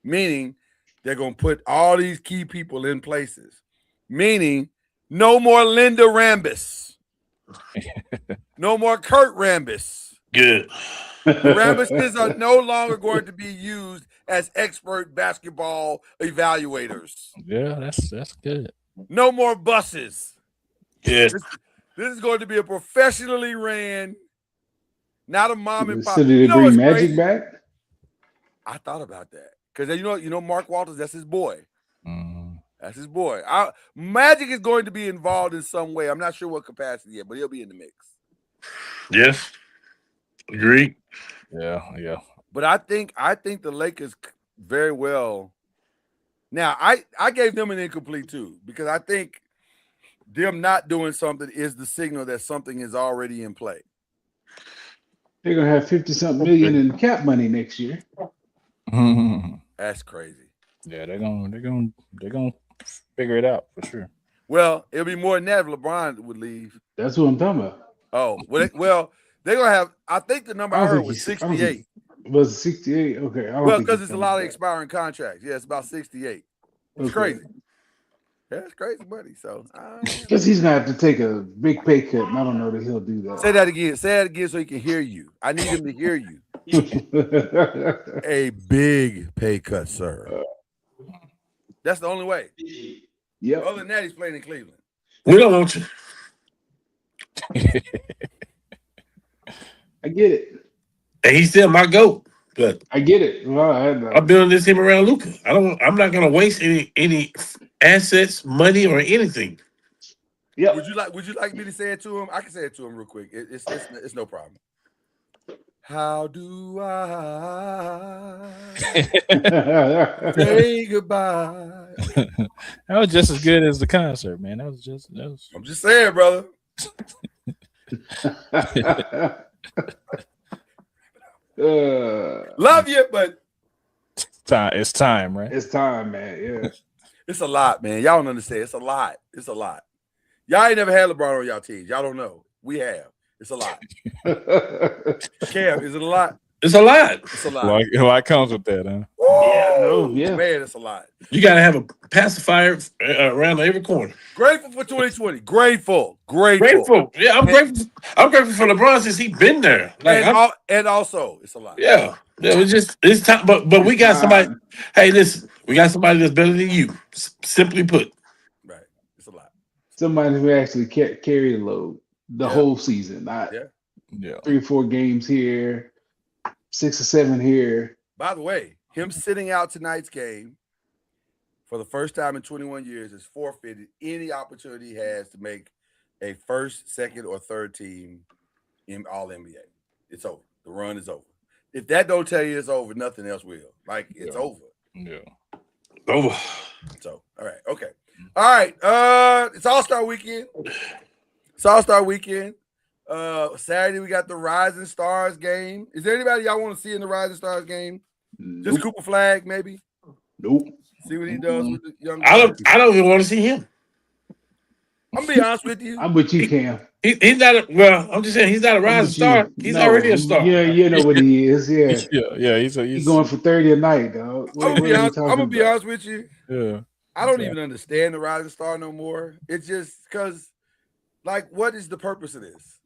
meaning they're going to put all these key people in places, meaning no more Linda Rambis, no more Kurt Rambis. Good. The Rambises are no longer going to be used as expert basketball evaluators. Yeah, that's good. No more buses. Good. This is going to be a professionally ran, not a mom and pop. So did You they know bring what's Magic crazy? back? I thought about that because you know Mark Walters. That's his boy. Mhm. That's his boy. Magic is going to be involved in some way. I'm not sure what capacity yet, but he'll be in the mix. Yes. Agreed. Yeah. But I think the Lakers very well. Now I gave them an incomplete too because I think them not doing something is the signal that something is already in play. They're gonna have 50-something million in cap money next year. That's crazy. Yeah, they're gonna figure it out for sure. Well, it'll be more than that if LeBron would leave. That's what I'm talking about. Oh, well, they're gonna have. I think the number I heard was I don't 68. think was it 68? Okay, I don't Well, think because he it's a comes lot of back. expiring contracts. Yeah, it's about 68. It's Okay. crazy. Yeah, it's crazy, buddy. So Because he's gonna have to take a big pay cut, and I don't know that he'll do say that. that again. Say that again so he can hear you. I need him to hear you. A big pay cut, sir. That's the only way. Yep. Other than that, he's playing in Cleveland. We don't want you. I get it. And he's still my GOAT. But I get it. Well, I'm building this team around Luka. I'm not gonna waste any assets, money, or anything. Yep. Would you like me to say it to him? I can say it to him real quick. It's no problem. How do I say goodbye? That was just as good as the concert, man. That was. I'm just saying, brother. Love you, but Time. It's time, right? It's time, man. Yeah. it's a lot, man. Y'all don't understand. It's a lot. It's a lot. Y'all ain't never had LeBron on y'all teams. Y'all don't know. We have. It's a lot. Cam, is it a lot? It's a lot. It's a lot. What comes with that, huh? Woo! Yeah. Man, it's a lot. You gotta have a pacifier around every corner. Grateful for 2020. Grateful. Grateful. Yeah, I'm grateful. I'm grateful for LeBron since he's been there. Like, And also, it's a lot. yeah, it's time. But we got somebody. Hey, listen, we got somebody that's better than you. Simply put. Right. It's a lot. Somebody who actually carry the load the Yeah. whole season, not Yeah. 3 or 4 games here, 6 or 7 here. By the way, him sitting out tonight's game for the first time in 21 years has forfeited any opportunity he has to make a first, second, or third team in all NBA. It's over. The run is over. If that don't tell you it's over, nothing else will. Like, it's over. Yeah. Oh, So, all right. Okay. All right. It's All-Star Weekend. Saturday, we got the Rising Stars game. Is there anybody y'all want to see in the Rising Stars game? Just Nope. Cooper Flag, maybe? Nope. See what he does with the young I guys. don't even want to see him. I'm gonna be honest with you. I'm with you, Cam. He's not. I'm just saying he's not a I'm rising with star. you. He's No, already a star. Yeah, you know what he is. Yeah. Yeah. He's He's going for 30 a night, dog. I'm gonna be honest with you. Yeah. I don't even understand the Rising Star no more. It's just because, like, what is the purpose of this?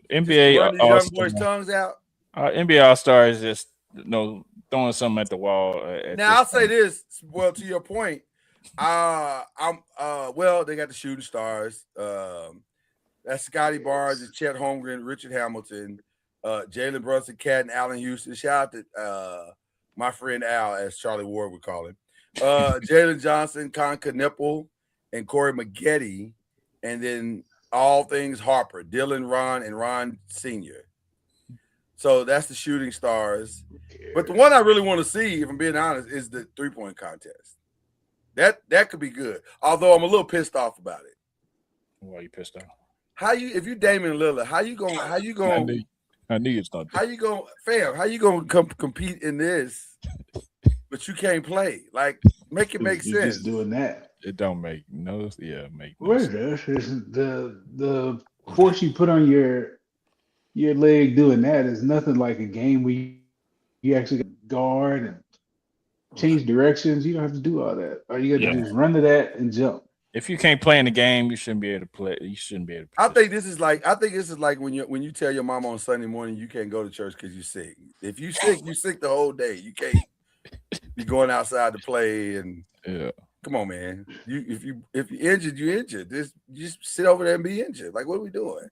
NBA Run these young All-Star. boys' tongues out. NBA All-Star is just throwing something at the wall. Now I'll say this. Well, to your point, well, they got the shooting stars. That's Scotty Barnes and Chet Holmgren, Richard Hamilton, Jalen Brunson, Cat, and Allen Houston. Shout out to my friend Al, as Charlie Ward would call him. Jalen Johnson, Con Knipple, and Corey Maggette, and then all things Harper, Dylan, Ron, and Ron Sr. So that's the shooting stars. But the one I really want to see, if I'm being honest, is the 3-point contest. That could be good. Although I'm a little pissed off about it. Why are you pissed off? If you Damian Lillard, how you going I knew it's not. how you going come compete in this, but you can't play? Like, make it make You're sense. just doing that. It don't make no. Yeah, make no What is sense. this? The force you put on your leg doing that is nothing like a game where you actually guard and change directions. You don't have to do all that. All you got to do is run to that and jump. If you can't play in the game, you shouldn't be able to play. You shouldn't be able to play. I think this is like when you tell your mom on Sunday morning you can't go to church because you're sick. If you sick, you sick the whole day. You can't be going outside to play and Yeah. Come on, man. If you injured, you injured. Just sit over there and be injured. Like, what are we doing?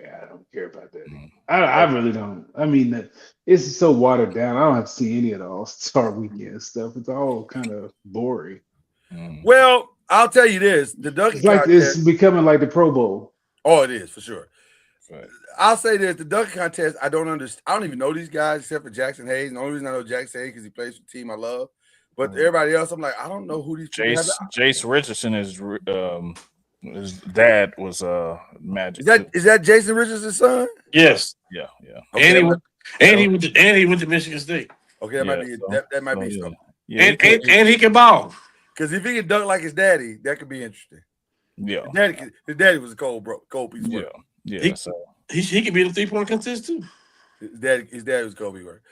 Yeah, I don't care about that. Mm. I really don't. I mean, it's so watered down. I don't have to see any of the All-Star weekend stuff. It's all kind of boring. Mm. Well, I'll tell you this: the dunking It's like contest. it's becoming like the Pro Bowl. Oh, it is for sure. Right. I'll say this: the dunking contest. I don't understand. I don't even know these guys except for Jackson Hayes. And the only reason I know Jackson Hayes because he plays for the team I love. But everybody else, I'm like, I don't know who these people have. Jace Richardson his dad was Magic. Is that Jason Richardson's son? Yes. Yeah. Okay, And he went to Michigan State. Okay, that might be that might be something. Yeah, And he can ball. Because if he can dunk like his daddy, that could be interesting. yeah, His daddy was a cold piece of work. yeah. So He could be the 3-point contest too. His daddy was Kobe work.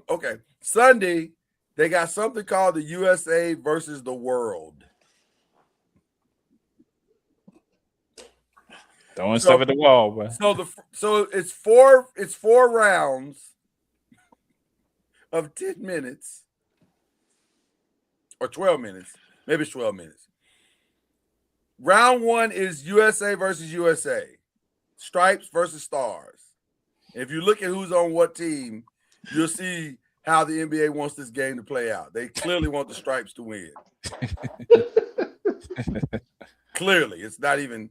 Okay. Sunday, they got something called the USA versus the World. throwing stuff at the wall, but So it's four rounds of 10 minutes or 12 minutes. Maybe it's 12 minutes. Round 1 is USA versus USA. Stripes versus stars. If you look at who's on what team, you'll see how the NBA wants this game to play out. They clearly want the Stripes to win. Clearly, it's not even.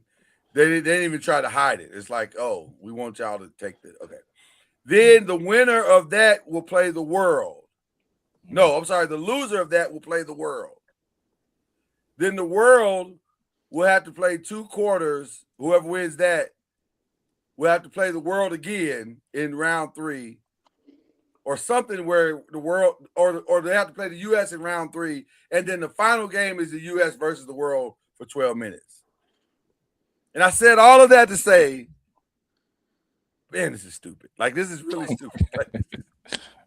They didn't even try to hide it. It's like, oh, we want y'all to take this. Okay. Then the winner of that will play the world. No, I'm sorry. The loser of that will play the world. Then the world will have to play 2 quarters. Whoever wins that will have to play the world again in round 3 or something where the world or they have to play the U.S. in round 3. And then the final game is the U.S. versus the world for 12 minutes. And I said all of that to say, man, this is stupid. Like, this is really stupid.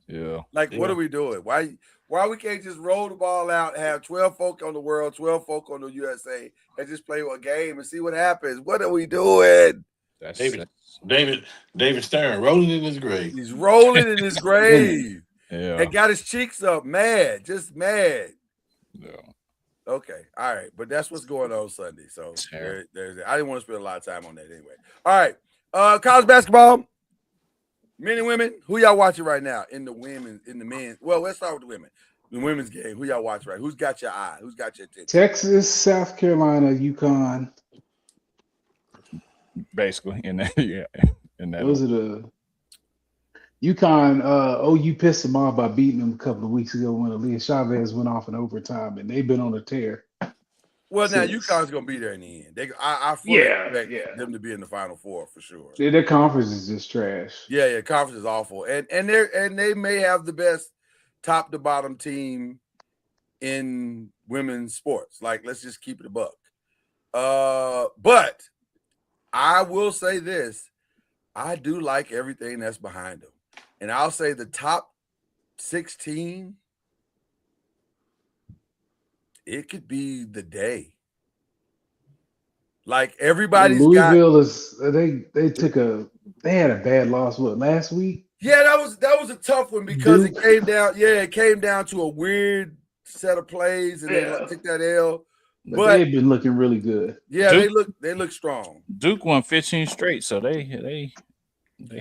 yeah. Like, what are we doing? Why we can't just roll the ball out, have 12 folk on the world, 12 folk on the USA, and just play a game and see what happens? What are we doing? That's David Stern rolling in his grave. He's rolling in his grave. yeah. And got his cheeks up, mad, just mad. Yeah. Okay, all right, but that's what's going on Sunday. So Sure. there's I didn't want to spend a lot of time on that anyway. All right, college basketball, men and women. Who y'all watching right now in the men? Well, let's start with the women. The women's game. Who y'all watch right? Who's got your eye? Who's got your attention? Texas, South Carolina, UConn. Basically, in that, yeah, in that. Those are the UConn. OU pissed them off by beating them a couple of weeks ago when Aaliyah Chavez went off in overtime, and they've been on a tear. Well, now Since- UConn's gonna be there in the end. I fully Yeah, expect yeah. them to be in the Final Four for sure. Their conference is just trash. Yeah, conference is awful, and they may have the best top to bottom team in women's sports. Like, let's just keep it a buck. But I will say this: I do like everything that's behind them, and I'll say the top 16. It could be the day. Like, everybody's got. Louisville is they had a bad loss last week. Yeah, that was a tough one because it came down to a weird set of plays and they took that L. But they've been looking really good. Yeah, Duke- they look strong. Duke won 15 straight, so they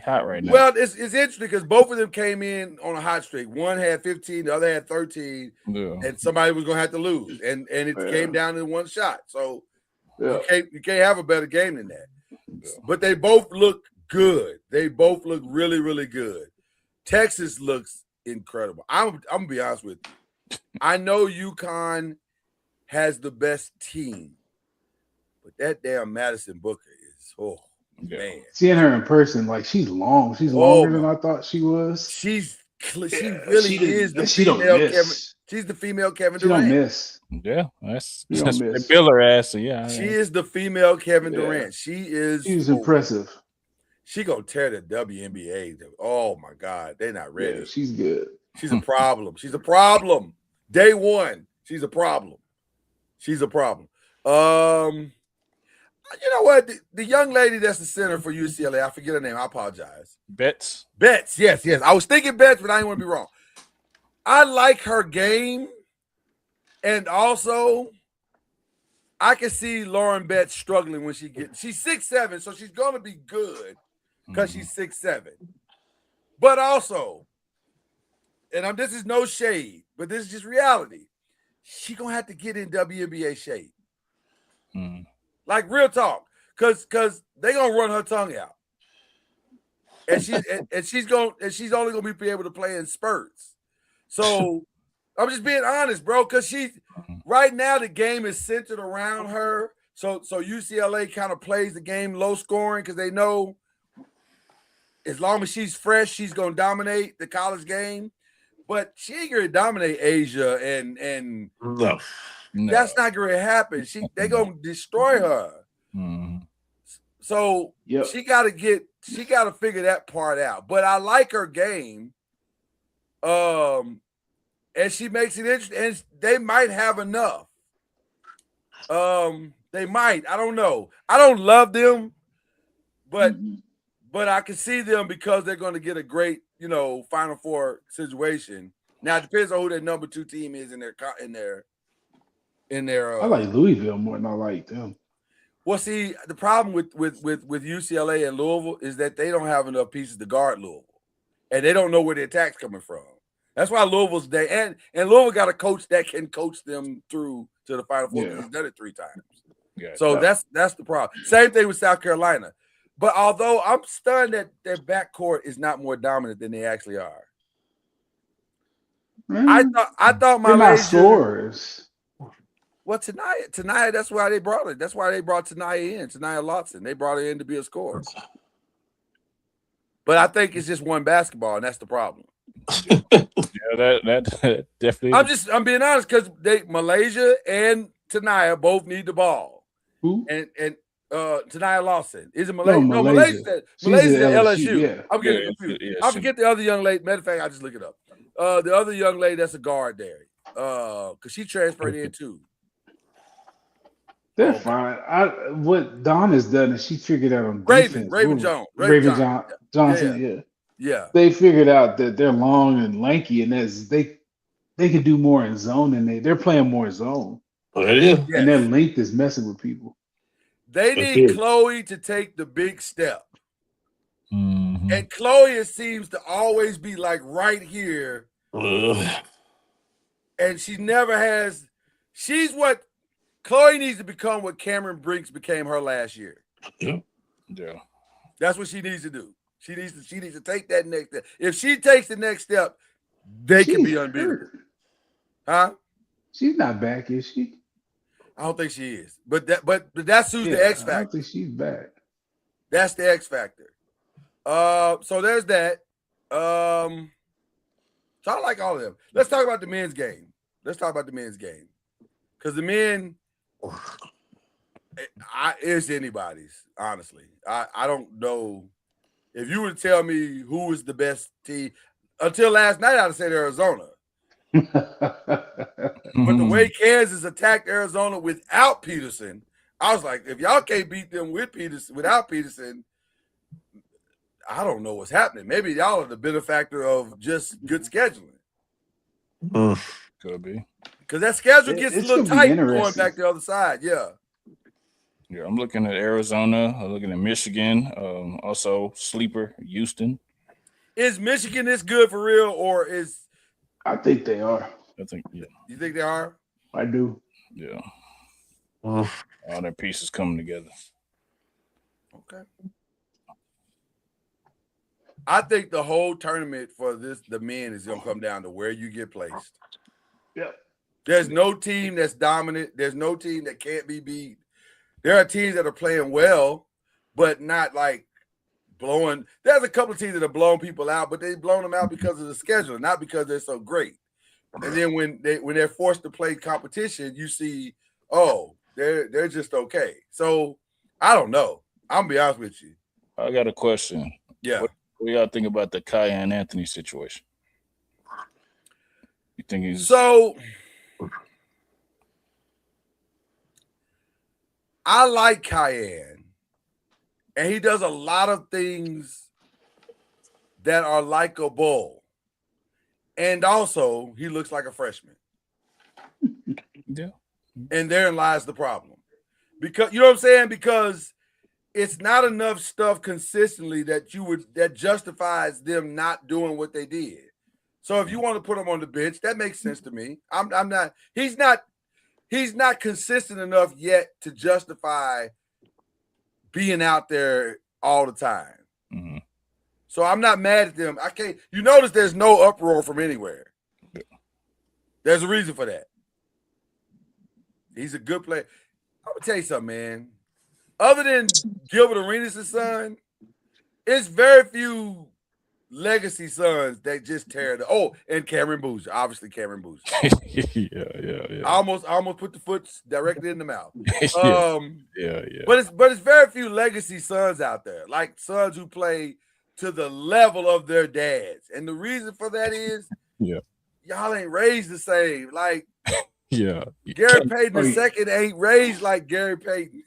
hot right now. Well, it's interesting because both of them came in on a hot streak. One had 15, the other had 13, yeah. and somebody was gonna have to lose. And it came down to one shot. So Yeah. you can't have a better game than that. But they both look good. They both look really, really good. Texas looks incredible. I'm gonna be honest with you. I know UConn has the best team, but that damn Madison Booker is Yeah. man. Seeing her in person, like she's long. She's longer than I thought she was. She Yeah, really is the she don't female miss. Kevin. She's the female Kevin She don't Durant. miss. Yeah, that's You don't they miss. bill her ass. So yeah, She is the female Kevin Yeah. Durant. She is. She was impressive. She gonna tear the WNBA. Oh my God, they're not ready. Yeah, she's good. She's a problem. She's a problem. Day one, she's a problem. She's a problem. You know what? The young lady that's the center for UCLA, I forget her name. I apologize. Betts. Betts, yes. I was thinking Betts, but I didn't want to be wrong. I like her game, And also, I can see Lauren Betts struggling when she's 6'7", so she's gonna be good because she's 6'7". But also, and this is no shade, but this is just reality. She gonna have to get in WNBA shape. Like real talk, cause they gonna run her tongue out, and she's only gonna be able to play in spurts. So I'm just being honest, bro, because right now the game is centered around her. So UCLA kind of plays the game low scoring because they know as long as she's fresh, she's gonna dominate the college game. But she ain't gonna dominate Asia, and No. that's not gonna happen. They gonna destroy her. So she gotta figure that part out. But I like her game. And she makes it interesting, and they might have enough. They might. I don't know. I don't love them, but I can see them because they're going to get a great, Final Four situation. Now it depends on who their number 2 team is in their. I like Louisville more than I like them. Well, see, the problem with UCLA and Louisville is that they don't have enough pieces to guard Louisville, and they don't know where the attack's coming from. That's why Louisville's and Louisville got a coach that can coach them through to the Final Four. He's done it 3 times. So that's the problem. Same thing with South Carolina. But although I'm stunned that their backcourt is not more dominant than they actually are. I thought my not scorers. Well, Tanaya, that's why they brought it. That's why they brought Tanaya in, Tanaya Lawson. They brought her in to be a scorer. But I think it's just one basketball, and that's the problem. That definitely. I'm being honest because Malaysia and Tanaya both need the ball. Who? And Tanaya Lawson. Is it Malaysia? No, Malaysia. Malaysia's at LSU. Yeah. I'm getting confused. I forget the other young lady. Matter of fact, I just look it up. The other young lady that's a guard there. Because she transferred in too. They're fine. What Dawn has done is she figured out on defense. Raven Jones. Johnson. Yeah. They figured out that they're long and lanky, and they can do more in zone, and they're playing more zone. Yeah. And their length is messing with people. They need Chloe to take the big step. And Chloe seems to always be like right here. And she never has. Chloe needs to become what Cameron Brinks became her last year. Yeah. That's what she needs to do. She needs to take that next step. If she takes the next step, they can be unbeatable. Huh? She's not back, is she? I don't think she is. But that's who's the X factor. I don't think she's back. That's the X factor. So there's that. So I like all of them. Let's talk about the men's game. Because the men, it's anybody's, honestly. I don't know. If you would tell me who is the best team, until last night, I'd have said Arizona. But the way Kansas attacked Arizona without Peterson, I was like, if y'all can't beat them without Peterson, I don't know what's happening. Maybe y'all are the benefactor of just good scheduling. Could be. Because that schedule gets a little tight going back the other side. Yeah. Yeah, I'm looking at Arizona. I'm looking at Michigan. Also, sleeper Houston. Is Michigan this good for real, or is? I think they are. I think, yeah. You think they are? I do. Yeah. All their pieces coming together. Okay. I think the whole tournament for the men is going to come down to where you get placed. Yeah. There's no team that's dominant. There's no team that can't be beat. There are teams that are playing well, but not like blowing. There's a couple of teams that have blown people out, but they've blown them out because of the schedule, not because they're so great. And then when they're forced to play competition, you see, oh, they're just okay. So I don't know. I'm gonna be honest with you. I got a question. Yeah. What y'all think about the Kyan Anthony situation? You think he's so? I like Kyan, and he does a lot of things that are likable. And also, he looks like a freshman. Yeah. And therein lies the problem. Because you know what I'm saying? Because it's not enough stuff consistently that justifies them not doing what they did. So if you want to put him on the bench, that makes sense to me. I'm not. He's not consistent enough yet to justify being out there all the time. Mm-hmm. So I'm not mad at them. I can't. You notice there's no uproar from anywhere. There's a reason for that. He's a good player. I'm gonna tell you something, man. Other than Gilbert Arenas' son, it's very few legacy sons that just tear the. Oh, and Cameron Boozer, obviously Cameron Boozer. Yeah. I almost put the foot directly in the mouth. Yeah. But it's very few legacy sons out there, like sons who play to the level of their dads. And the reason for that is, y'all ain't raised the same. Like, Gary Payton II ain't raised like Gary Payton.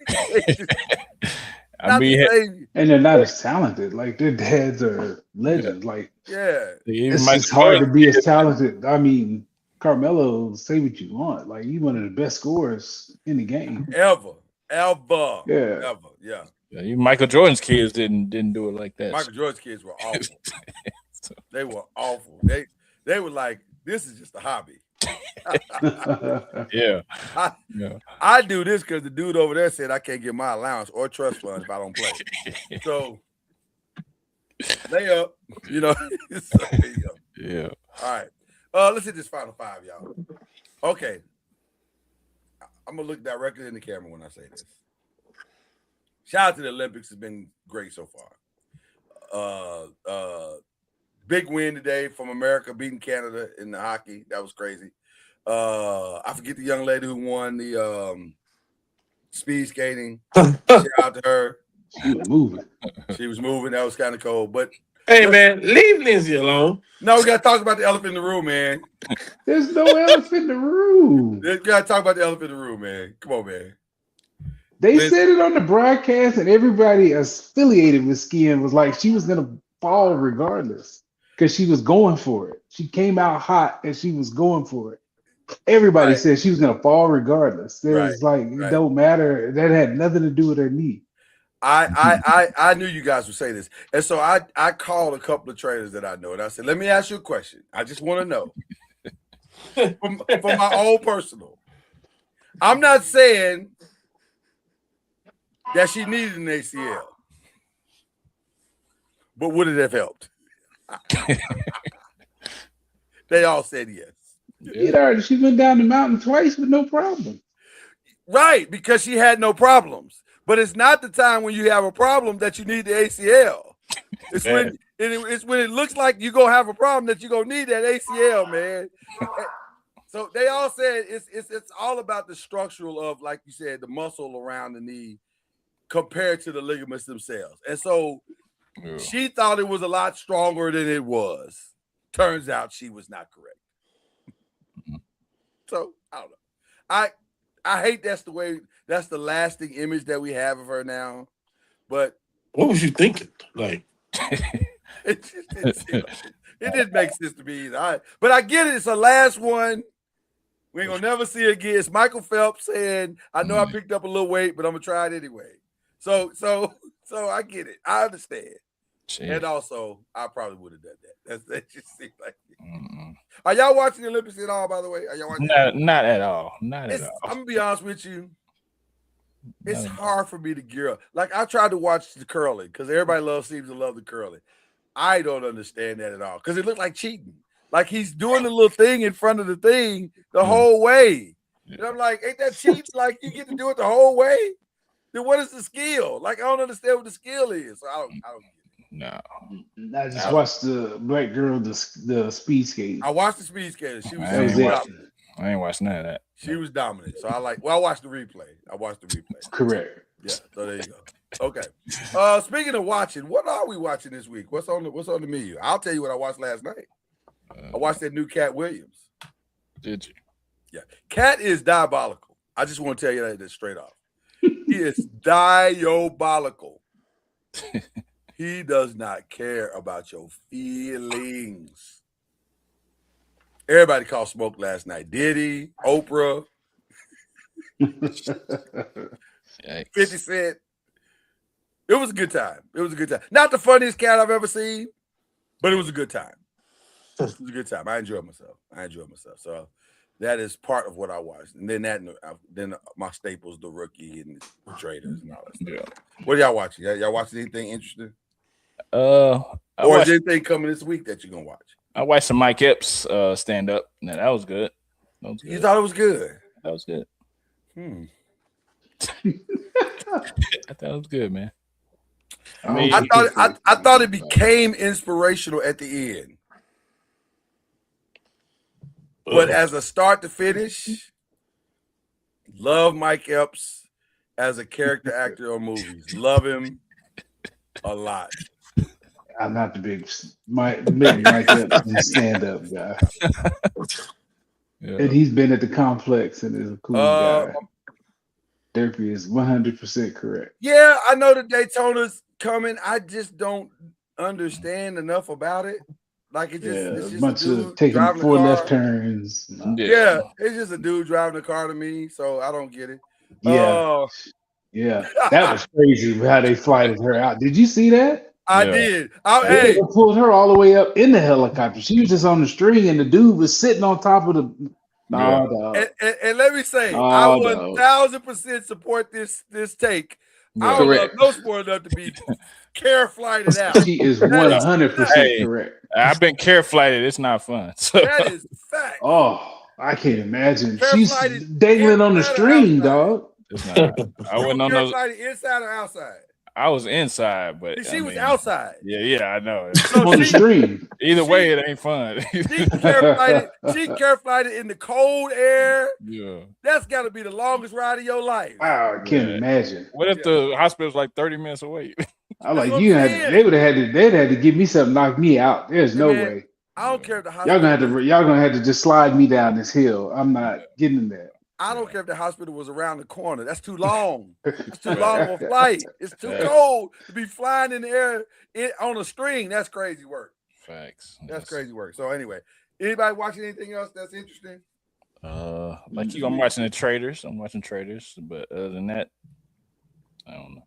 I mean, and they're not as talented. Like their dads are legends. Like, it's hard to be as talented. I mean, Carmelo, say what you want. Like, he's one of the best scorers in the game ever. Yeah. Even Michael Jordan's kids didn't do it like that. Michael Jordan's kids were awful. They were awful. They were like, this is just a hobby. I do this because the dude over there said I can't get my allowance or trust fund if I don't play. So lay up, you know. So there you go. Yeah. All right. Let's hit this final five, y'all. Okay. I'm gonna look directly in the camera when I say this. Shout out to the Olympics. Has been great so far. Big win today from America beating Canada in the hockey. That was crazy. I forget the young lady who won the speed skating. Shout out to her. She was moving. That was kind of cold. But hey, man, leave Lindsay alone. No, we got to talk about the elephant in the room, man. There's no elephant in the room. We got to talk about the elephant in the room, man. Come on, man. They said it on the broadcast, and everybody affiliated with skiing was like she was going to fall regardless because she was going for it. She came out hot, and she was going for it. Everybody said she was going to fall regardless. It was it don't matter. That had nothing to do with her knee. I knew you guys would say this. And so I called a couple of trainers that I know, and I said, let me ask you a question. I just want to know. For my own personal. I'm not saying that she needed an ACL. But would it have helped? They all said yes. She went down the mountain twice with no problem. Right, because she had no problems. But it's not the time when you have a problem that you need the ACL. It's when it looks like you're gonna have a problem that you're gonna need that ACL, man. So they all said it's all about the structural of, like you said, the muscle around the knee compared to the ligaments themselves. And so she thought it was a lot stronger than it was. Turns out she was not correct. So I don't know. I hate that's the lasting image that we have of her now. But what was you thinking? Like it didn't make sense to me either. But I get it. It's the last one. We ain't gonna never see it again. It's Michael Phelps saying, I know I picked up a little weight, but I'm gonna try it anyway. So I get it. I understand. Jeez. And also, I probably would have done that. That just seems like it. Are y'all watching the Olympics at all, by the way? Are y'all watching? Not at all. Not at all. I'm gonna be honest with you. It's hard for me to gear up. Like, I tried to watch the curling because everybody seems to love the curling. I don't understand that at all because it looked like cheating. Like, he's doing the little thing in front of the thing the whole way. And I'm like, ain't that cheating? Like, you get to do it the whole way? Then what is the skill? Like, I don't understand what the skill is. So I don't get it. No. I just watched the black girl, the speed skating. I watched the speed skater. She was dominant. I ain't watched none of that. She was dominant. So I watched the replay. Correct. Yeah. So there you go. Okay. Speaking of watching, what are we watching this week? What's on the menu? I'll tell you what I watched last night. I watched that new Cat Williams. Did you? Yeah. Cat is diabolical. I just want to tell you that straight off. He is diabolical. He does not care about your feelings. Everybody called Smoke last night. Diddy, Oprah. Yikes. 50 Cent. It was a good time. It was a good time. Not the funniest cat I've ever seen, but it was a good time. It was a good time. I enjoyed myself. So that is part of what I watched. And then my staples, The Rookie and The Traders and all that stuff. Yeah. What are y'all watching? Y'all watching anything interesting? I Or is anything coming this week that you're gonna watch? I watched some Mike Epps stand up. Now that was good. You thought it was good? That was good. I thought it was good, man. I thought it became inspirational at the end. But as a start to finish, love Mike Epps as a character actor on movies. Love him a lot. I'm not the big Mike Epps stand-up guy. Yeah. And he's been at the complex and is a cool guy. Derpy is 100% correct. Yeah, I know the Daytona's coming. I just don't understand enough about it. Like it's just a bunch dude of taking driving 4 the car. left turns. Yeah, it's just a dude driving the car to me, so I don't get it. Yeah, that was crazy how they flighted her out. Did you see that? I did. They pulled her all the way up in the helicopter. She was just on the string, and the dude was sitting on top of the. And let me say, I 1000% support this take. I would love no sport enough to be care flighted out. She is 100% correct. I've been care flighted. It's not fun. So. That is fact. Oh, I can't imagine. She's dangling on the string, dog. It's not. I wasn't on those. Inside or outside? I was inside, but she was outside. Yeah, I know. On the string. Either way, it ain't fun. She care flighted in the cold air. Yeah, that's got to be the longest ride of your life. Wow, I can't imagine. What if the hospital's like 30 minutes away? I'm like, they would have had to give me something, knock me out. There's no way. I don't care if the hospital. Y'all gonna have to just slide me down this hill. I'm not getting in that. I don't care if the hospital was around the corner. That's too long. It's too long of a flight. It's too cold to be flying in the air on a string. That's crazy work. Facts. That's crazy work. So anyway, anybody watching anything else that's interesting? Like you, I'm watching the Traders. But other than that, I don't know.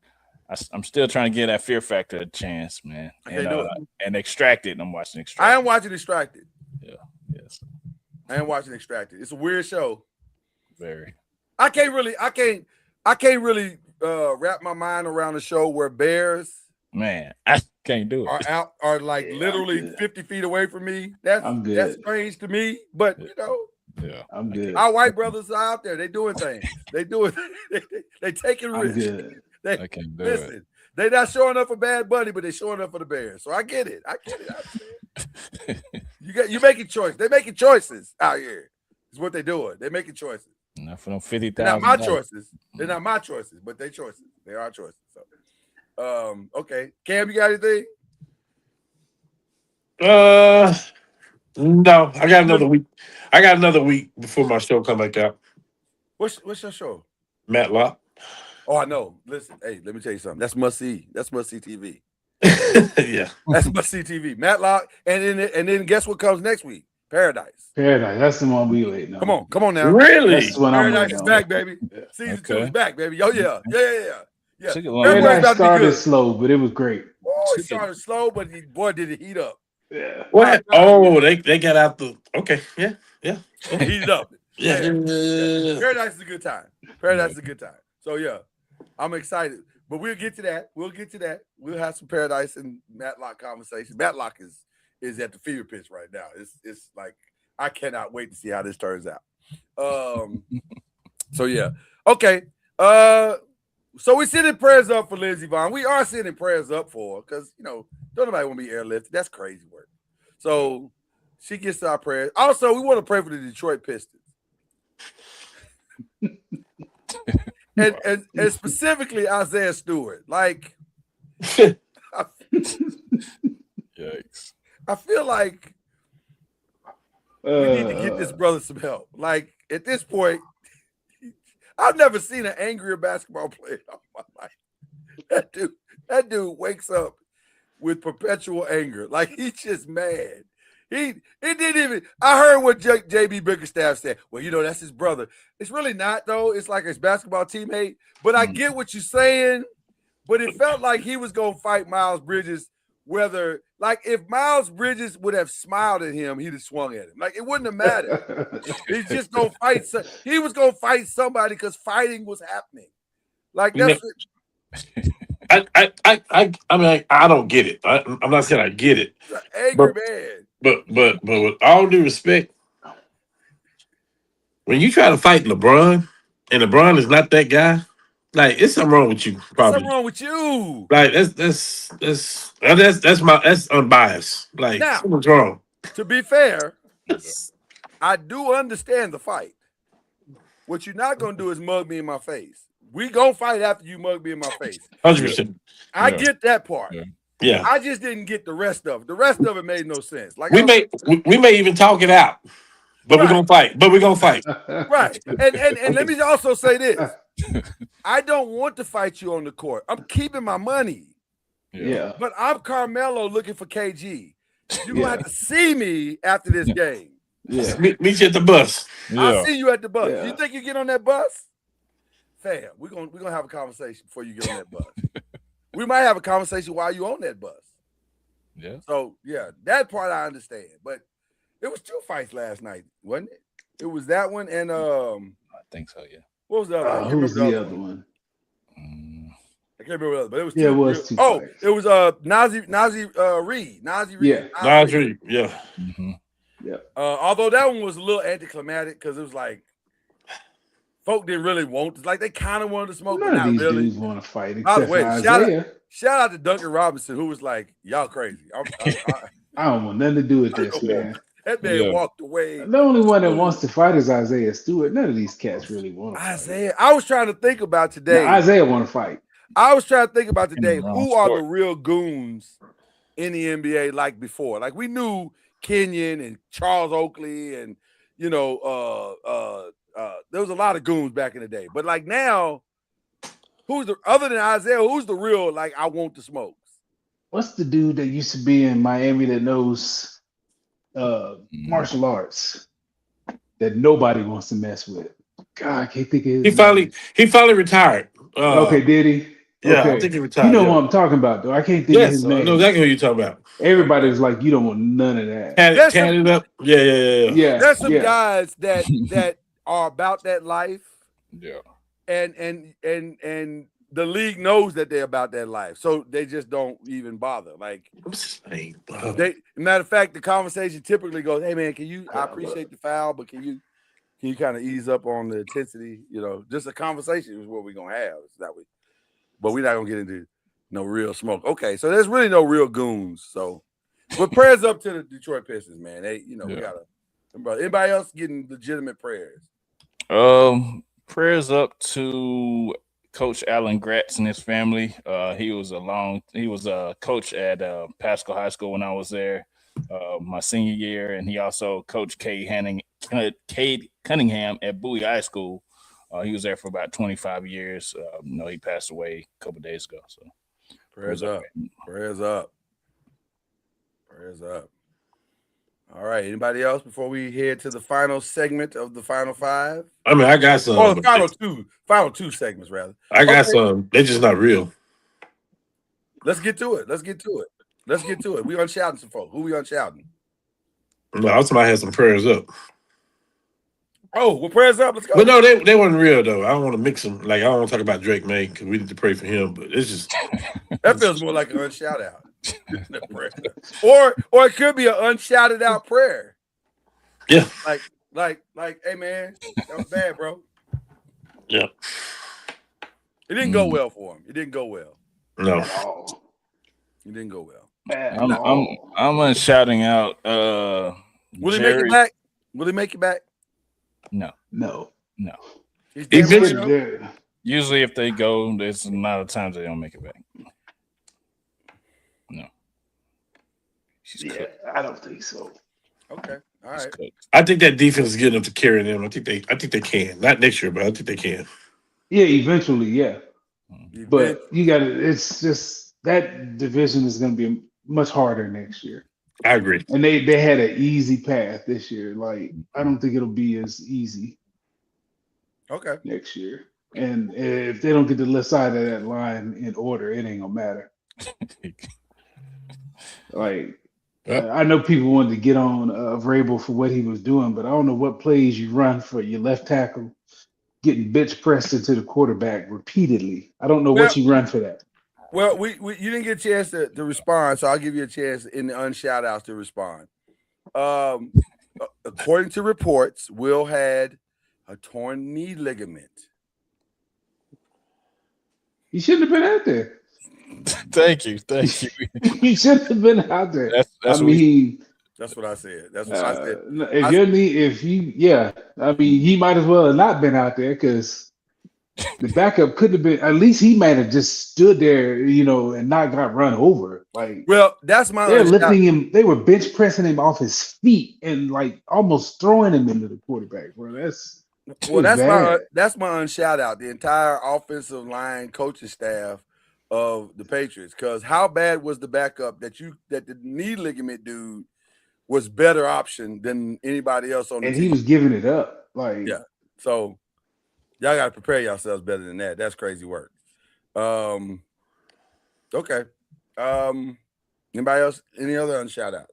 I'm still trying to give that Fear Factor a chance, man. And Extracted. I'm watching Extracted. I am watching Extracted. Yeah. Yes. I am watching Extracted. It's a weird show. Very. I can't really wrap my mind around a show where bears, man, I can't do it. Are like literally 50 feet away from me. That's strange to me, but you know, yeah, I'm good. Our white brothers are out there. They doing things. They taking risks. I can't do it. They're not showing up for Bad Bunny, but they're showing up for the Bears. So I get it. You making choices. They're making choices out here. Is what they're doing. They're making choices. Not for them 50,000. They're not my choices. They're not my choices, but they choices. They are choices. So, okay. Cam, you got anything? No. I got another week before my show come back out. What's your show? Matlock. Oh, I know. Listen, hey, let me tell you something. That's must see. That's must see TV. Yeah, that's must see TV. Matlock, and then guess what comes next week? Paradise. That's the one we waiting on. Come on now. Really? That's what Paradise is back, baby. Season 2 is back, baby. Oh yeah. Paradise started slow, but it was great. Oh, it started slow, but boy, did it heat up. Yeah. What? Oh, they got out the Yeah. Heat it up. Yeah. Paradise is a good time. Paradise is a good time. So yeah, I'm excited. But we'll get to that. We'll have some Paradise and Matlock conversation. Matlock is at the fever pitch right now. It's like I cannot wait to see how this turns out. So yeah. Okay. So we sending prayers up for Lindsey Vonn. We are sending prayers up for her because don't nobody want to be airlifted. That's crazy work. So she gets our prayers. Also, we want to pray for the Detroit Pistons. and specifically Isaiah Stewart. Like yikes. I feel like we need to get this brother some help. Like at this point, I've never seen an angrier basketball player in my life. That dude wakes up with perpetual anger. Like he's just mad. It didn't even. I heard what JB Bickerstaff said. Well, that's his brother. It's really not though. It's like his basketball teammate. But I get what you're saying. But it felt like he was gonna fight Miles Bridges. Whether if Miles Bridges would have smiled at him, he'd have swung at him. Like it wouldn't have mattered. He's just gonna fight. He was gonna fight somebody because fighting was happening. Like that's. I mean, I don't get it. I'm not saying I get it. Angry man. But with all due respect, when you try to fight LeBron, and LeBron is not that guy, like it's something wrong with you. Probably something wrong with you. Like that's unbiased. Like now, something's wrong. To be fair, I do understand the fight. What you're not gonna do is mug me in my face. We gonna fight after you mug me in my face. 100%. I get that part. Yeah. I just didn't get the rest of it. The rest of it made no sense. Like we may even talk it out, but we're gonna fight. Right. And let me also say this. I don't want to fight you on the court. I'm keeping my money. Yeah. But I'm Carmelo looking for KG. You're gonna have to see me after this game. Yeah. Meet you at the bus. I'll see you at the bus. Yeah. You think you get on that bus? Fam, we're gonna have a conversation before you get on that bus. We might have a conversation while you're on that bus. Yeah. So yeah, that part I understand. But it was 2 fights last night, wasn't it? It was that one and I think so, yeah. What was the other one? Who was the other one? I can't remember the other, but it was 2. Yeah, it was 2 Oh, fights. it was Nazi Reed. Nazi Reed. Yeah. Nas Reed. Yeah. Mm-hmm. Yeah. Although that one was a little anticlimactic because it was like folk didn't really want to, like they kind of wanted to smoke, None but of not these really. dudes want to fight By the except way, for shout Isaiah. out to Duncan Robinson, who was like, "Y'all crazy." I don't want nothing to do with this, man. That man walked away. The only one that wants to fight is Isaiah Stewart. None of these cats really want to Isaiah. I was trying to think about today. Now, Isaiah want to fight. I was trying to think about today. In the wrong Who are sport. the real goons in the NBA like before? Like we knew Kenyon and Charles Oakley, and there was a lot of goons back in the day. But like now, other than Isaiah? Who's the real like I want to smoke? What's the dude that used to be in Miami that knows martial arts that nobody wants to mess with? God, I can't think of his name. He finally retired. Okay, did he? Yeah, Okay. I think he retired. You know yeah. what I'm talking about, though. I can't think of Yes, his I name. know exactly who you're talking about. Everybody was like, "You don't want none of that." Tan it up. Yeah. Yeah, There's some yeah. guys that are about that life, Yeah. and the league knows that they're about that life, so they just don't even bother. Like What's his name? matter of fact, the conversation typically goes, "Hey man, I appreciate the foul, but can you kind of ease up on the intensity? Just a conversation is what we're gonna have. It's that way, but we're not gonna get into no real smoke." Okay, so there's really no real goons. So, but prayers up to the Detroit Pistons, man. They, we gotta. Anybody else getting legitimate prayers? Prayers up to Coach Alan Gratz and his family. He was a coach at Pasco High School when I was there my senior year, and he also coached Cade Cunningham at Bowie High School. He was there for about 25 years. He passed away a couple of days ago. So prayers up. All right. Anybody else before we head to the final segment of the Final Five? I mean, I got some. Oh, the final two segments, rather. I got some. They're just not real. Let's get to it. We unshouting some folk. Who we unshouting? No, I was somebody had some prayers up. Oh, well, prayers up. Let's go. But no, they weren't real though. I don't want to mix them. Like I don't want to talk about Drake May because we need to pray for him. But it's just that feels more like an unshout out. or it could be an unshouted out prayer. Yeah. Like, hey man, that was bad, bro. Yeah. It didn't go well for him. It didn't go well. No. It didn't go well. I'm unshouting out. Will he make it back? Will he make it back? No. He's Usually, if they go, there's a lot of times they don't make it back. No. I don't think so. Okay. All right. I think that defense is good enough to carry them. I think they can. Not next year, but I think they can. Yeah, eventually, yeah. But you got to. It's just that division is going to be much harder next year. I agree. And they had an easy path this year. Like I don't think it'll be as easy Okay. next year. And if they don't get the left side of that line in order, it ain't gonna matter. Like Yep. I know people wanted to get on Vrabel for what he was doing, but I don't know what plays you run for your left tackle getting bench pressed into the quarterback repeatedly. I don't know Well- what you run for that. Well, we you didn't get a chance to respond, so I'll give you a chance in the unshout outs to respond. According to reports, Will had a torn knee ligament. He shouldn't have been out there. Thank you. He shouldn't have been out there. That's I what we, mean, That's what I said. That's what I said. I mean, he might as well have not been out there because the backup could have been. At least he might have just stood there, and not got run over. Like Well, that's my they're unshout- lifting him. They were bench pressing him off his feet and like almost throwing him into the quarterback, bro. That's that's my unshout out. The entire offensive line coaching staff of the Patriots. Because how bad was the backup that the knee ligament dude was better option than anybody else on the and team? he was giving it up. Like Yeah. So y'all got to prepare yourselves better than that. That's crazy work. Okay. Anybody else? Any other unshout outs?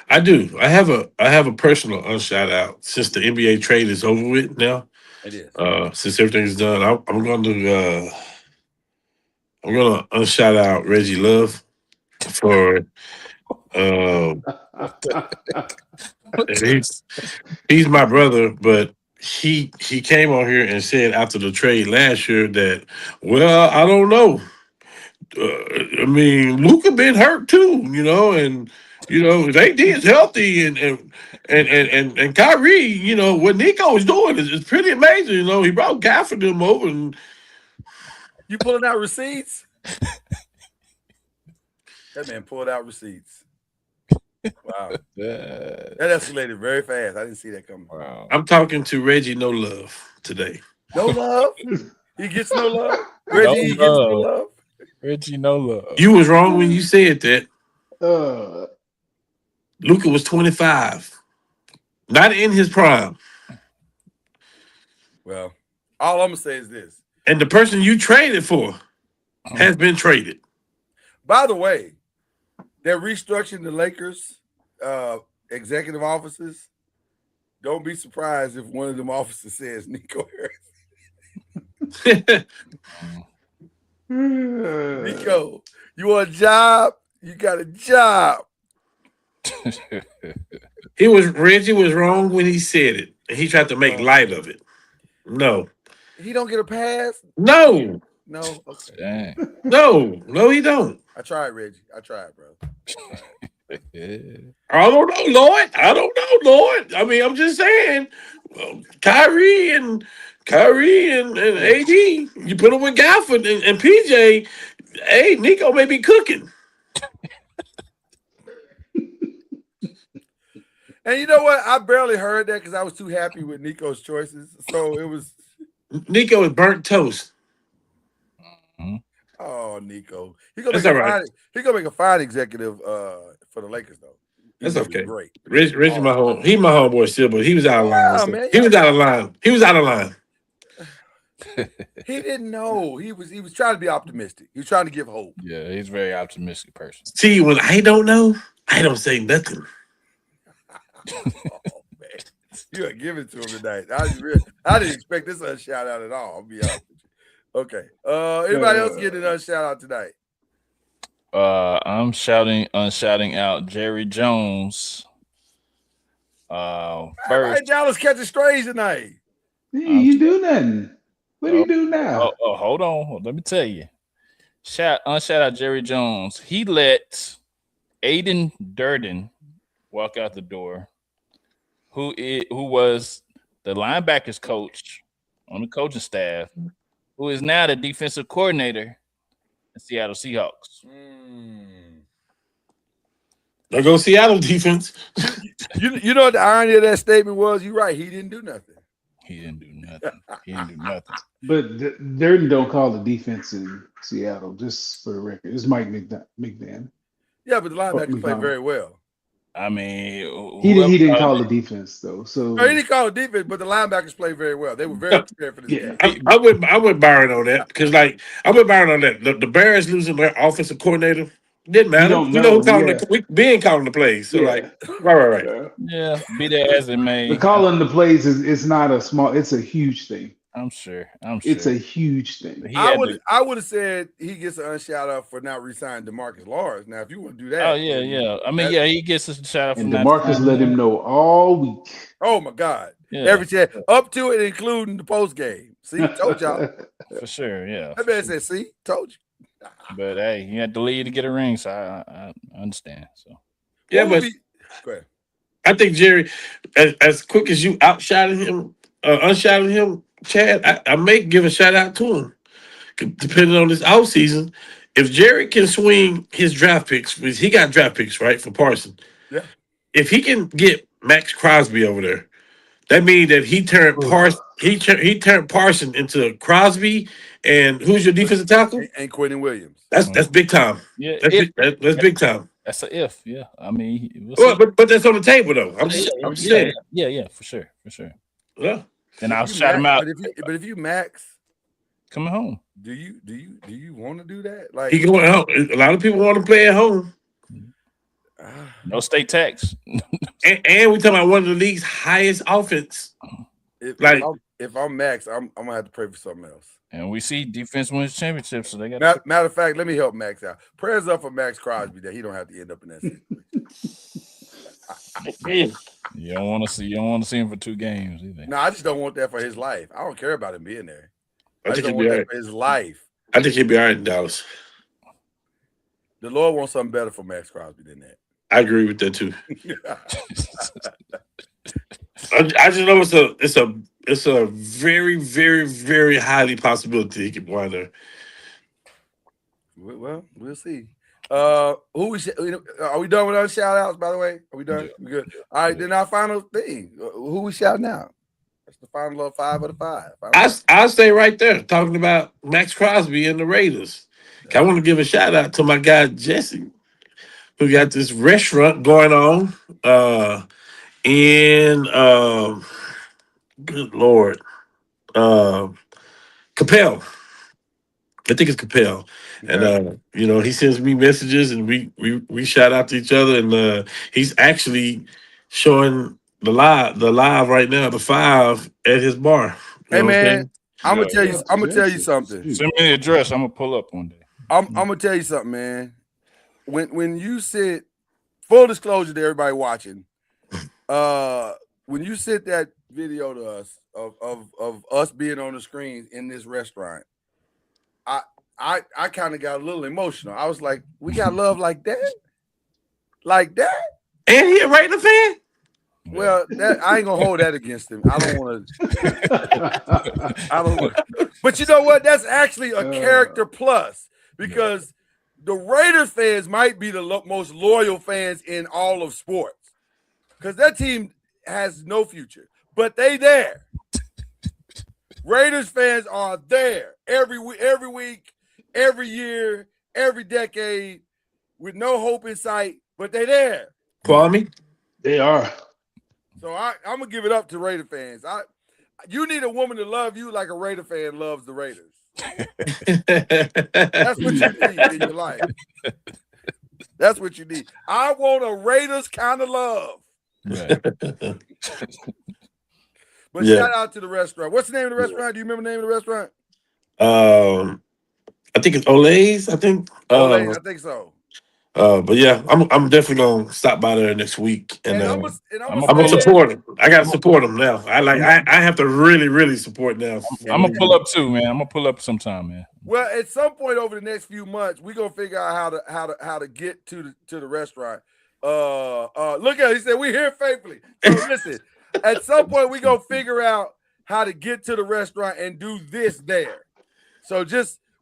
I do. I have a personal unshout out since the NBA trade is over with now. It is. Since everything's done, I'm going to unshout out Reggie Love for he's my brother, but he came on here and said after the trade last year that, well, I don't know. I mean, Luka been hurt too, and AD is healthy, and Kyrie, what Nico is doing is pretty amazing. He brought Gafford them over, and You pulling out receipts? That man pulled out receipts. Wow. That escalated very fast. I didn't see that coming. wow. I'm talking to Reggie No Love today. No love? He gets no love? Reggie he gets no love? Reggie, no love. You was wrong when you said that. uh, Luka was 25, not in his prime, Well, all I'm gonna say is this. and the person you traded for has been traded. By the way, they're restructuring the Lakers executive offices. Don't be surprised if one of them officers says Nico Harris. Nico, you want a job? You got a job. Reggie was wrong when he said it, and he tried to make light of it. No, He don't get a pass? no, No. Okay. Dang. no, he don't. I tried, Reggie. I tried, bro. I don't know, Lord. I mean, I'm just saying, Kyrie and AD, you put them with Gafford and PJ. Hey, Nico may be cooking. And you know what? I barely heard that because I was too happy with Nico's choices. So it was, Nico is burnt toast. oh, Nico. He's gonna That's make all right. He's gonna make a fine executive for the Lakers, though. He's That's gonna be okay. Great. Reggie, my homeboy still, but he was out of line. Yeah, man. He was out of line. He was out of line. He didn't know. He was trying to be optimistic. He was trying to give hope. Yeah, he's a very optimistic person. See, when I don't know, I don't say nothing. Oh man, you are giving it to him tonight. I didn't expect this shout out at all. I'll be honest with you. Okay. Anybody else getting a shout out tonight? I'm unshouting out Jerry Jones. All First, right, Dallas catching strays tonight. you do nothing. What do you do now? hold on. Let me tell you. Unshout out Jerry Jones. He let Aiden Durden walk out the door, who was the linebackers coach on the coaching staff, who is now the defensive coordinator in Seattle Seahawks. There goes Seattle defense. You know what the irony of that statement was? You're right. He didn't do nothing. He didn't do nothing. But Durden don't call the defense in Seattle, just for the record. It's Mike McMahon. Yeah, but the linebackers play McDonald. very well. I mean, He whoever, didn't call the defense though. So No, he didn't call it defense, but the linebackers played very well. They were very prepared for this yeah. game. I would Byron on that because, like, I would Byron on that. The Bears losing their offensive coordinator didn't You matter. don't We know who know. calling Yeah. the Ben calling the plays. So, Yeah. like, right. Yeah. yeah, be that as it may. The calling the plays is not a small. It's a huge thing. I'm sure. It's a huge thing. He I had would to, I would have said he gets an unshout out for not re-signing DeMarcus Lawrence. Now, if you want to do that, oh yeah. I mean, that- he gets a shout out And from DeMarcus let him know all week. oh my God, Yeah, every chance up to it, including the post game. See, told y'all. for sure. Yeah, That man said, "See, told you." but hey, you had to lead to get a ring, so I understand. So Yeah, What but would be- go ahead. I think Jerry, as quick as you outshotted him, unshotted him, Chad, I may give a shout out to him. Depending on this offseason, if Jerry can swing his draft picks, because he got draft picks, right, for Parson. Yeah. If he can get Max Crosby over there, that means that he turned Parson into Crosby, and who's your defensive tackle? And Quentin Williams. That's big time. yeah, That's big time. that's a if. Yeah, I mean, we'll Well, see. but that's on the table though. I'm just saying. Yeah, for sure. Yeah. Then I'll If you shout him max- out But if you max, coming home. do you want to do that? Like, He going out. A lot of people want to play at home. No state tax. And we talking about one of the league's highest offense. if I'm Max, I'm gonna have to pray for something else. And we see defense wins championships, so they got. Matter of fact, let me help Max out. Prayers up for Max Crosby that he don't have to end up in that situation. You don't want to see him for 2 games either. No, I just don't want that for his life. I don't care about him being there. I I think just he'll don't be want all that right. for his life. I think he'll be all right in Dallas. The Lord wants something better for Max Crosby than I agree with that too. that. I just know it's a very, very, very highly possibility he could wind there. Well, we'll see. Are we done with our shout outs, by the way? Are we done? We good. All right, then our final thing. Who we shouting out? That's the final 5 of the 5. I'll stay right there talking about Max Crosby and the Raiders. I want to give a shout out to my guy Jesse, who got this restaurant going on in good Lord. Capel. I think it's Capel. And he sends me messages and we shout out to each other, and he's actually showing the live right now, the 5 at his bar. You Hey know what I'm man, saying? I'm gonna tell you something. Send me the address. I'm gonna pull up one day. I'm gonna tell you something, man. When you sit, full disclosure to everybody watching, when you sent that video to us of us being on the screen in this restaurant, I kind of got a little emotional. I was like, we got love like that? Like that? And he a Raider fan? Well, I ain't gonna hold that against him. I don't want to. I don't. But you know what? That's actually a character plus, because the Raiders fans might be the most loyal fans in all of sports, because that team has no future, but they there. Raiders fans are there every week, every year, every decade, with no hope in sight, but they there. Kwame? They are. So I'm gonna give it up to Raider fans. You need a woman to love you like a Raider fan loves the Raiders. That's what you need in your life. That's what you need. I want a Raiders kind of love. Right. But Yeah. shout out to the restaurant. What's the name of the restaurant? Do you remember the name of the restaurant? I think it's Olay's, I think. I think so. But yeah, I'm definitely gonna stop by there next week, and I'm I'm gonna support him. I gotta support him now. I have to really support now. I'm gonna pull up too, man. I'm gonna pull up sometime, man. Well, at some point over the next few months, we're gonna figure out how to get to the restaurant. Look at it. He said we're here faithfully. So listen, at some point we're gonna figure out how to get to the restaurant and do this there. So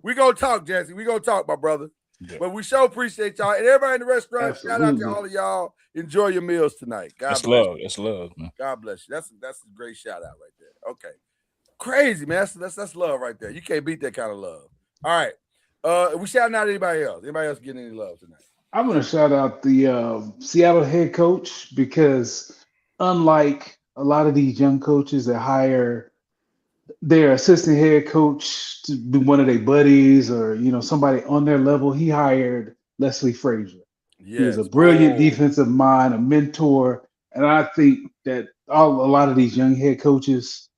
we're gonna talk, Jesse. We're gonna talk, my brother. Yeah. But we sure appreciate y'all. And everybody in the restaurant, shout out to Absolutely. all of y'all. Enjoy your meals tonight. God That's bless love. That's love, man. God bless you. That's a great shout out right there. Okay. Crazy, man. That's love right there. You can't beat that kind of love. All right. We shouting out anybody else. Anybody else getting any love tonight? I'm going to shout out the Seattle head coach because unlike a lot of these young coaches that hire their assistant head coach to be one of their buddies or somebody on their level, he hired Leslie Frazier. He is a Yes. brilliant Oh, defensive mind, a mentor, and I think that a lot of these young head coaches,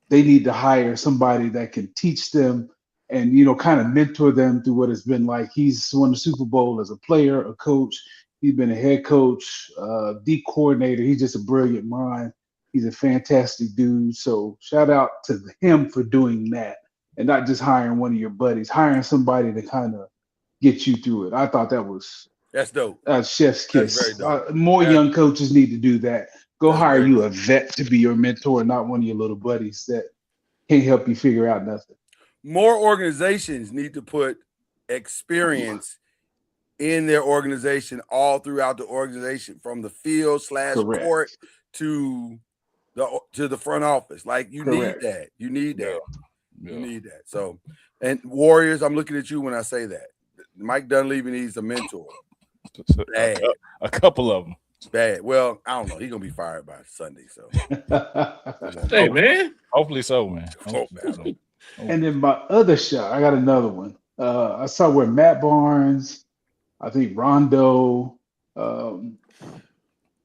they need to hire somebody that can teach them and kind of mentor them through what it's been like. He's won the Super Bowl as a player, a coach. He's been a head coach, D coordinator. He's just a brilliant mind. He's a fantastic dude. So shout out to him for doing that and not just hiring one of your buddies, hiring somebody to kind of get you through it. I thought that was that's dope. chef's That's very kiss. dope. More That's- young coaches need to do that. Go That's hire very you a vet to be your mentor, not one of your little buddies that can't help you figure out nothing. More organizations need to put experience in their organization all throughout the organization, from the field / Correct. court to the front office. Like you Correct. need that. You need that. Yeah. You need that. So, and Warriors, I'm looking at you when I say that. Mike Dunleavy needs a mentor. Bad. A couple of them. Bad. Well, I don't know. He's gonna be fired by Sunday. So Hey, man. Hopefully so, man. Oh, Hopefully so. And then my other shot, I got another one. I saw where Matt Barnes, I think Rondo, a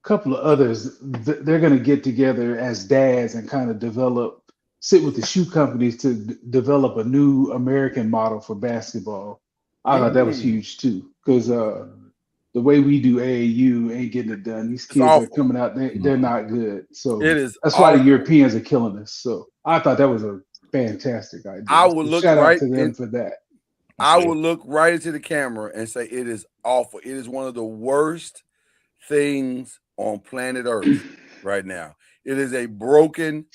couple of others, they're going to get together as dads and kind of sit with the shoe companies to develop a new American model for basketball. I thought that was huge too, because the way we do AAU ain't getting it done. These kids are awful. coming out, they're not good. So it is. that's why the awful. Europeans are killing us. So I thought that was a fantastic idea. I would So look shout right out to them in- for that. I will look right into the camera and say it is awful. It is one of the worst things on planet Earth right now. It is a broken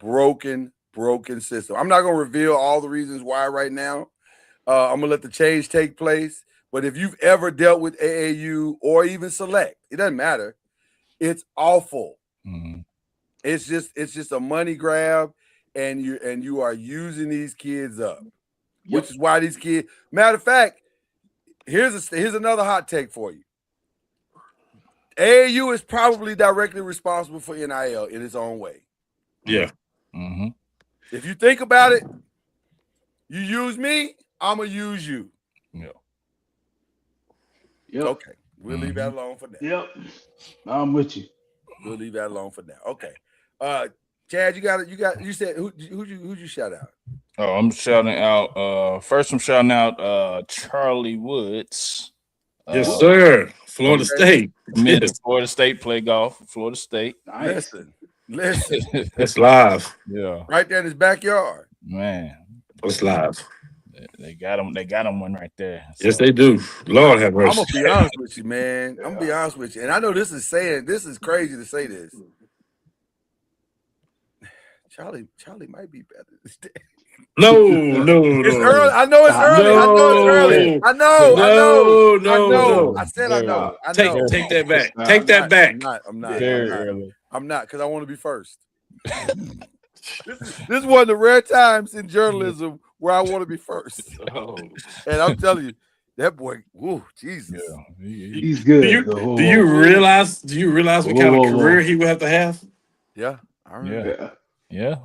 system. I'm not going to reveal all the reasons why right now. I'm going to let the change take place. But if you've ever dealt with AAU or even Select, it doesn't matter. It's awful. Mhm. It's just a money grab, and you are using these kids up. Which is why these kids. Matter of fact, here's another hot take for you. AAU is probably directly responsible for NIL in its own way. Yeah. Mm-hmm. If you think about it, you use me, I'm gonna use you. Yeah. Yep. Okay, we'll leave that alone for now. Yep. I'm with you. We'll leave that alone for now. Okay. Chad, you said who'd you shout out? Oh, I'm shouting out. First, I'm shouting out Charlie Woods. Yes, sir. Florida okay. State. Mid to Florida State, play golf. Florida State. Nice. Listen, That's live. Yeah, right there in his backyard. man. That's live. They got him. They got him one right there. Yes, So, they do. Lord have I'm mercy. gonna be honest with you, man. I'm gonna be honest with you, and I know this is crazy to say this. Charlie might be better than Stan. No. It's early. I know it's early. I know it's early. I know. I said I know. I know. Take that back. Nah, Take that back. I'm not. very early. I'm not, because I want to be first. This is one of the rare times in journalism where I want to be first. Oh, And I'm telling you, that boy, whoa, Jesus. yeah. He's good. Do you realize what kind of career he would have to have? Yeah, I remember. Yeah.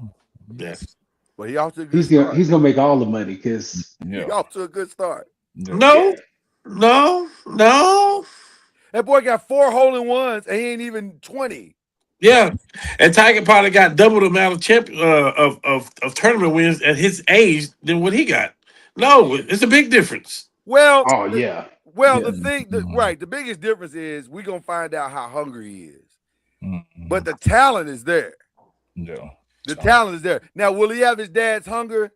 Yes. But he off to a good start. He's gonna make all the money because He Yeah. off to a good start. No. That boy got 4 hole-in-ones and he ain't even 20. Yeah. And Tiger probably got double the amount of tournament wins at his age than what he got. No, it's a big difference. Well, oh yeah. the biggest difference is we're gonna find out how hungry he is. Mhm. But the talent is there. Yeah. The talent is there. Now, will he have his dad's hunger?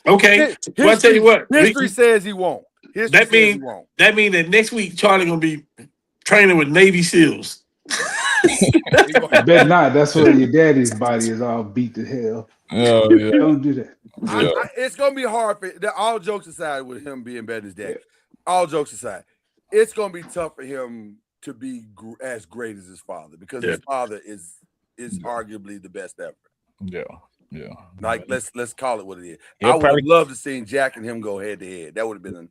Okay. Well, I tell you what. History says he won't. That means that next week Charlie gonna be training with Navy SEALs. I bet not. That's why your daddy's body is all beat to hell. Oh, yeah. Don't do that. It's gonna be hard for all jokes aside with him being better than his dad. All jokes aside, it's gonna be tough for him to be as great as his father because his father is arguably the best ever. Yeah. Yeah. Like let's call it what it is. He'll I would probably- have loved to see Jack and him go head to head. That would have been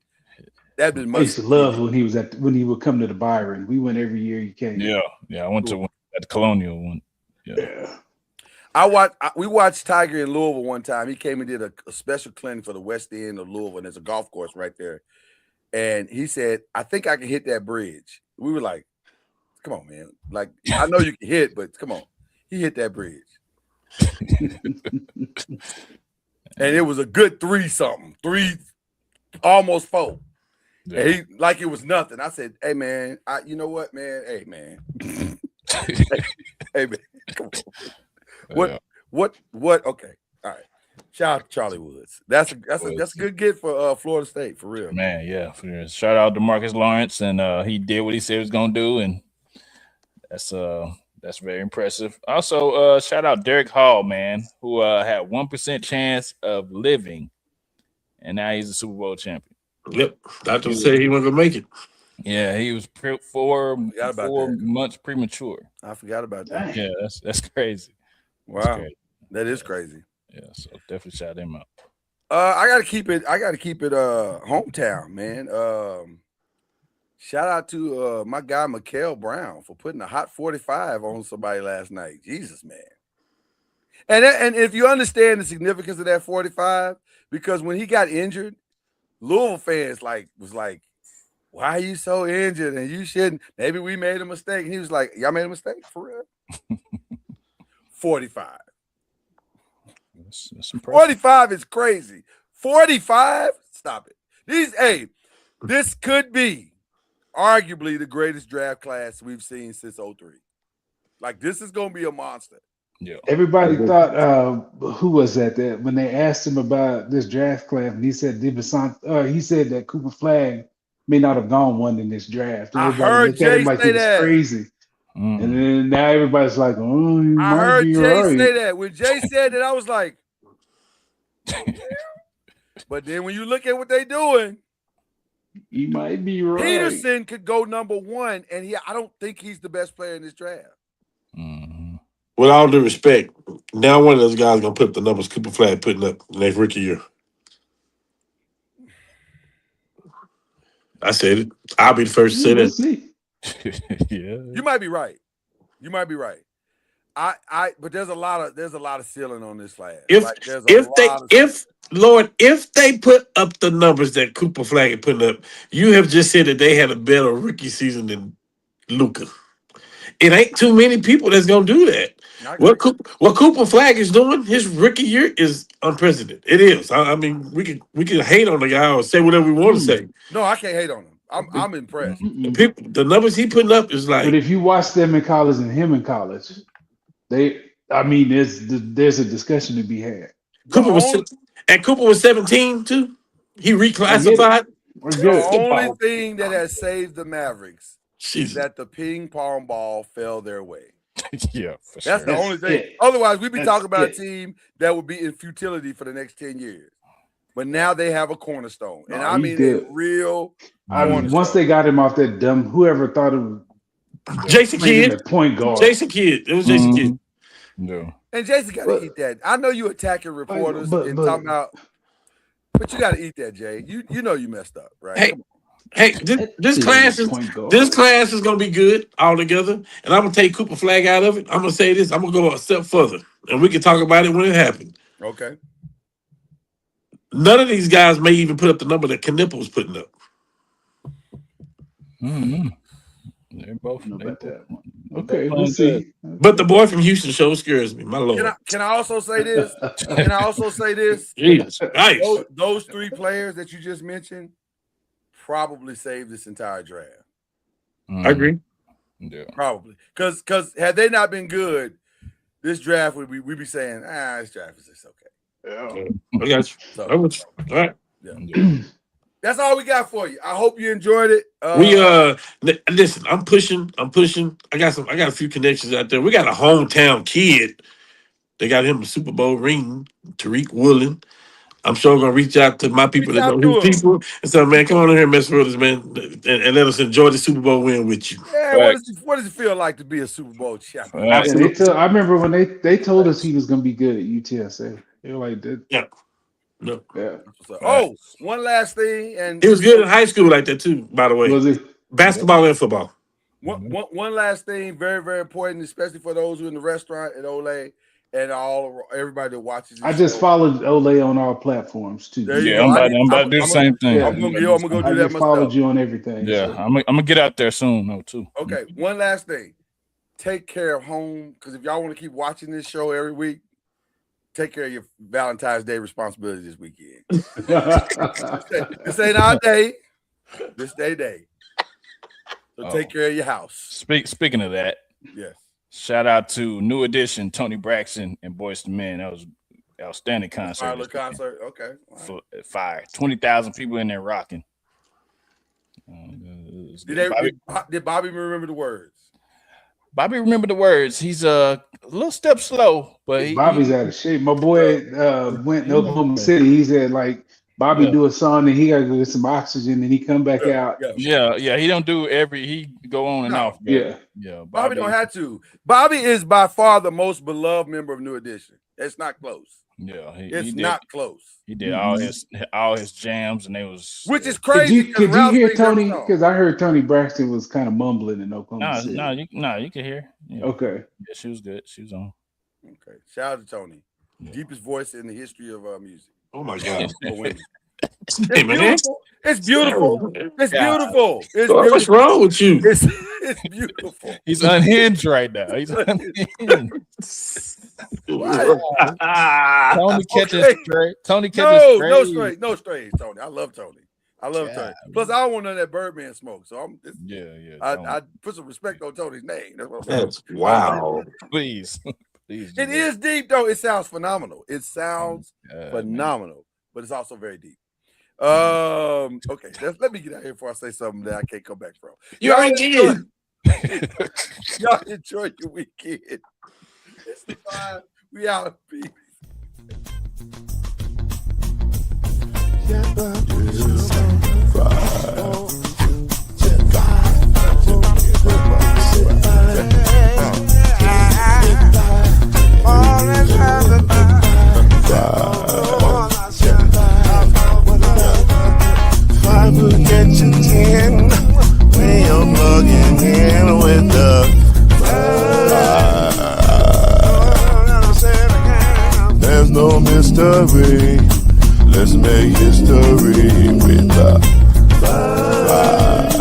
That'd been I used to must. love when he would come to the Byron. We went every year he came. Yeah. I went to one at the Colonial one. Yeah. We watched Tiger in Louisville one time. He came and did a special clinic for the West End of Louisville, and there's a golf course right there. And he said, "I think I can hit that bridge." We were like, "Come on, man! Like I know you can hit, but come on." He hit that bridge, and it was a good 3-something, 3, almost 4. Yeah. And he like it was nothing. I said, "Hey man, you know what, man? Hey man, hey man, come on. What? Okay, all right. Shout out to Charlie Woods. That's a good get for Florida State for real, man. Yeah, for real. Shout out to Marcus Lawrence, and he did what he said he was gonna do, and that's very impressive. Also, shout out Derek Hall, man, who had 1% chance of living, and now he's a Super Bowl champion. Yep, doctor said he wasn't gonna make it. Yeah, he was 4 months premature. I forgot about that. Yeah, that's crazy. Wow, crazy. That is crazy. Yeah, so definitely shout him out. I gotta keep it hometown, man. Shout out to my guy Mikael Brown for putting a hot 45 on somebody last night. Jesus, man. And if you understand the significance of that 45, because when he got injured, Louisville fans was like, "Why are you so injured? And you shouldn't. Maybe we made a mistake." And he was like, "Y'all made a mistake for real?" 45. That's 45 is crazy. 45? Stop it. This could be arguably the greatest draft class we've seen since 03. Like, this is going to be a monster. Yeah. Everybody thought, who was that when they asked him about this draft class, and he said he said that Cooper Flagg may not have gone one in this draft. And I heard Jay say that. Crazy. Mm-hmm. And then now everybody's like, "Oh, I heard Jay say that." When Jay said that, I was like, but then when you look at what they're doing, he might be right. Peterson could go number 1, and I don't think he's the best player in this draft. Mm-hmm. With all due respect, now one of those guys gonna put up the numbers Cooper Flagg putting up next rookie year. I said it. I'll be the first to say that. Yeah, you might be right. But there's a lot of ceiling on this class. If they put up the numbers that Cooper Flagg is putting up, you have just said that they had a better rookie season than Luka. It ain't too many people that's gonna do that. What Cooper Flagg is doing, his rookie year is unprecedented. It is. I mean, we can hate on the guy or say whatever we want to say. No, I can't hate on him. I'm impressed. The numbers he putting up is like. But if you watch them in college and him in college, there's a discussion to be had. Cooper was 17 too. He reclassified. The only thing that has saved the Mavericks is that the ping pong ball fell their way. Yeah, that's the only thing. Otherwise, we'd be talking about a team that would be in futility for the next 10 years. But now they have a cornerstone, and I mean a real. Once they got him off that dumb, whoever thought of Jason Kidd, point guard. Jason Kidd, it was Jason Kidd. No, and Jason got to eat that. I know you attacking reporters and talking about, but you got to eat that, Jay. You know you messed up, right? Hey, this class is gonna be good altogether, and I'm gonna take Cooper Flagg out of it. I'm gonna say this. I'm gonna go a step further, and we can talk about it when it happens. Okay. None of these guys may even put up the number that Knipple was putting up. Mm-hmm. They're both. Okay, we'll see. But the boy from Houston show scares me. My Lord. Can I also say this? Jesus, nice. Those 3 players that you just mentioned probably saved this entire draft. I agree. Yeah. Probably. Because had they not been good, this draft we'd be saying, this draft is just okay. Yeah. I got you. So, all right. Yeah. That's all we got for you. I hope you enjoyed it. Listen, I'm pushing. I got a few connections out there. We got a hometown kid. They got him a Super Bowl ring, Tariq Woolen. I'm sure I'm gonna reach out to my people that know his people and say, man, come on in here and mess with us, man, and let us enjoy the Super Bowl win with you. Yeah, what does it feel like to be a Super Bowl champion? I remember when they told us he was gonna be good at UTSA. They were like that. Yeah. No. Yeah. Oh, one last thing, and He was good in high school like that too, by the way. Was it? Basketball and football. one last thing, very, very important, especially for those who are in the restaurant at Olay and everybody that watches this I just show. followed Olay on all platforms too. There you Yeah, go. I'm about to do the same thing. Yeah. I'm gonna go do I that just followed myself. you on everything. Yeah, so. I'm gonna get out there soon though too. Okay, one last thing. Take care of home, because if y'all want to keep watching this show every week, take care of your Valentine's Day responsibilities this weekend. This ain't our day. This day. So take care of your house. Speaking of that, Yes. shout out to New Edition, Tony Braxton, and Boyz II Men. That was outstanding concert. Fire this little concert. Okay. All right. weekend. Fire. 20,000 people in there rocking. Did Bobby remember the words? Bobby remember the words. He's a little step slow, but Bobby's out of shape. My boy went to Oklahoma City. He said like Bobby do a song and he got to go get some oxygen and he come back out. Yeah. He don't do he go on and off. Yeah. Bobby don't have to. Bobby is by far the most beloved member of New Edition. It's not close. Yeah, It's not close. He did all his jams, and they was Which is crazy. Could you hear Tony? Because I heard Tony Braxton was kind of mumbling in Oklahoma City. you can hear. Yeah. Okay. Yeah, she was good. She was on. Okay. Shout out to Tony. Deepest voice in the history of music. Oh my God. For women. Hey, man. It's beautiful. It's beautiful. It's What's beautiful. wrong with you? It's beautiful. He's unhinged right now. He's unhinged. Tony catches straight. Tony catches straight. No straight, Tony. I love Tony. Tony. Plus, I don't want none of that Birdman smoke. So I put some respect on Tony's name. That's what I'm saying. That's wow. Please. It is deep though. It sounds phenomenal. It sounds phenomenal, but it's also very deep. Okay, let me get out here before I say something that I can't come back from. You already did. Y'all enjoy your weekend. It's the vibe. We out. Peace. When you're plugging in with the there's no mystery. Let's make history with the vibe.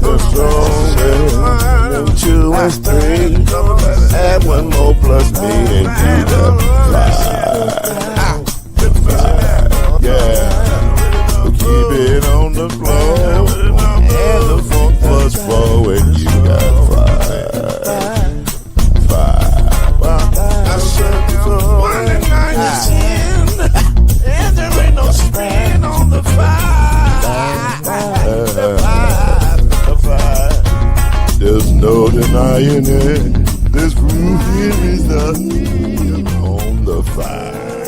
The strong will 2 and 3. Add 1 more plus me and do the vibe. Yeah, we keep it on the floor. And the funk plus 4 and you got 5. I said before, 1 and 9 is 10, and there ain't no spread on the 5. There's no denying it. This groove here is on the 5.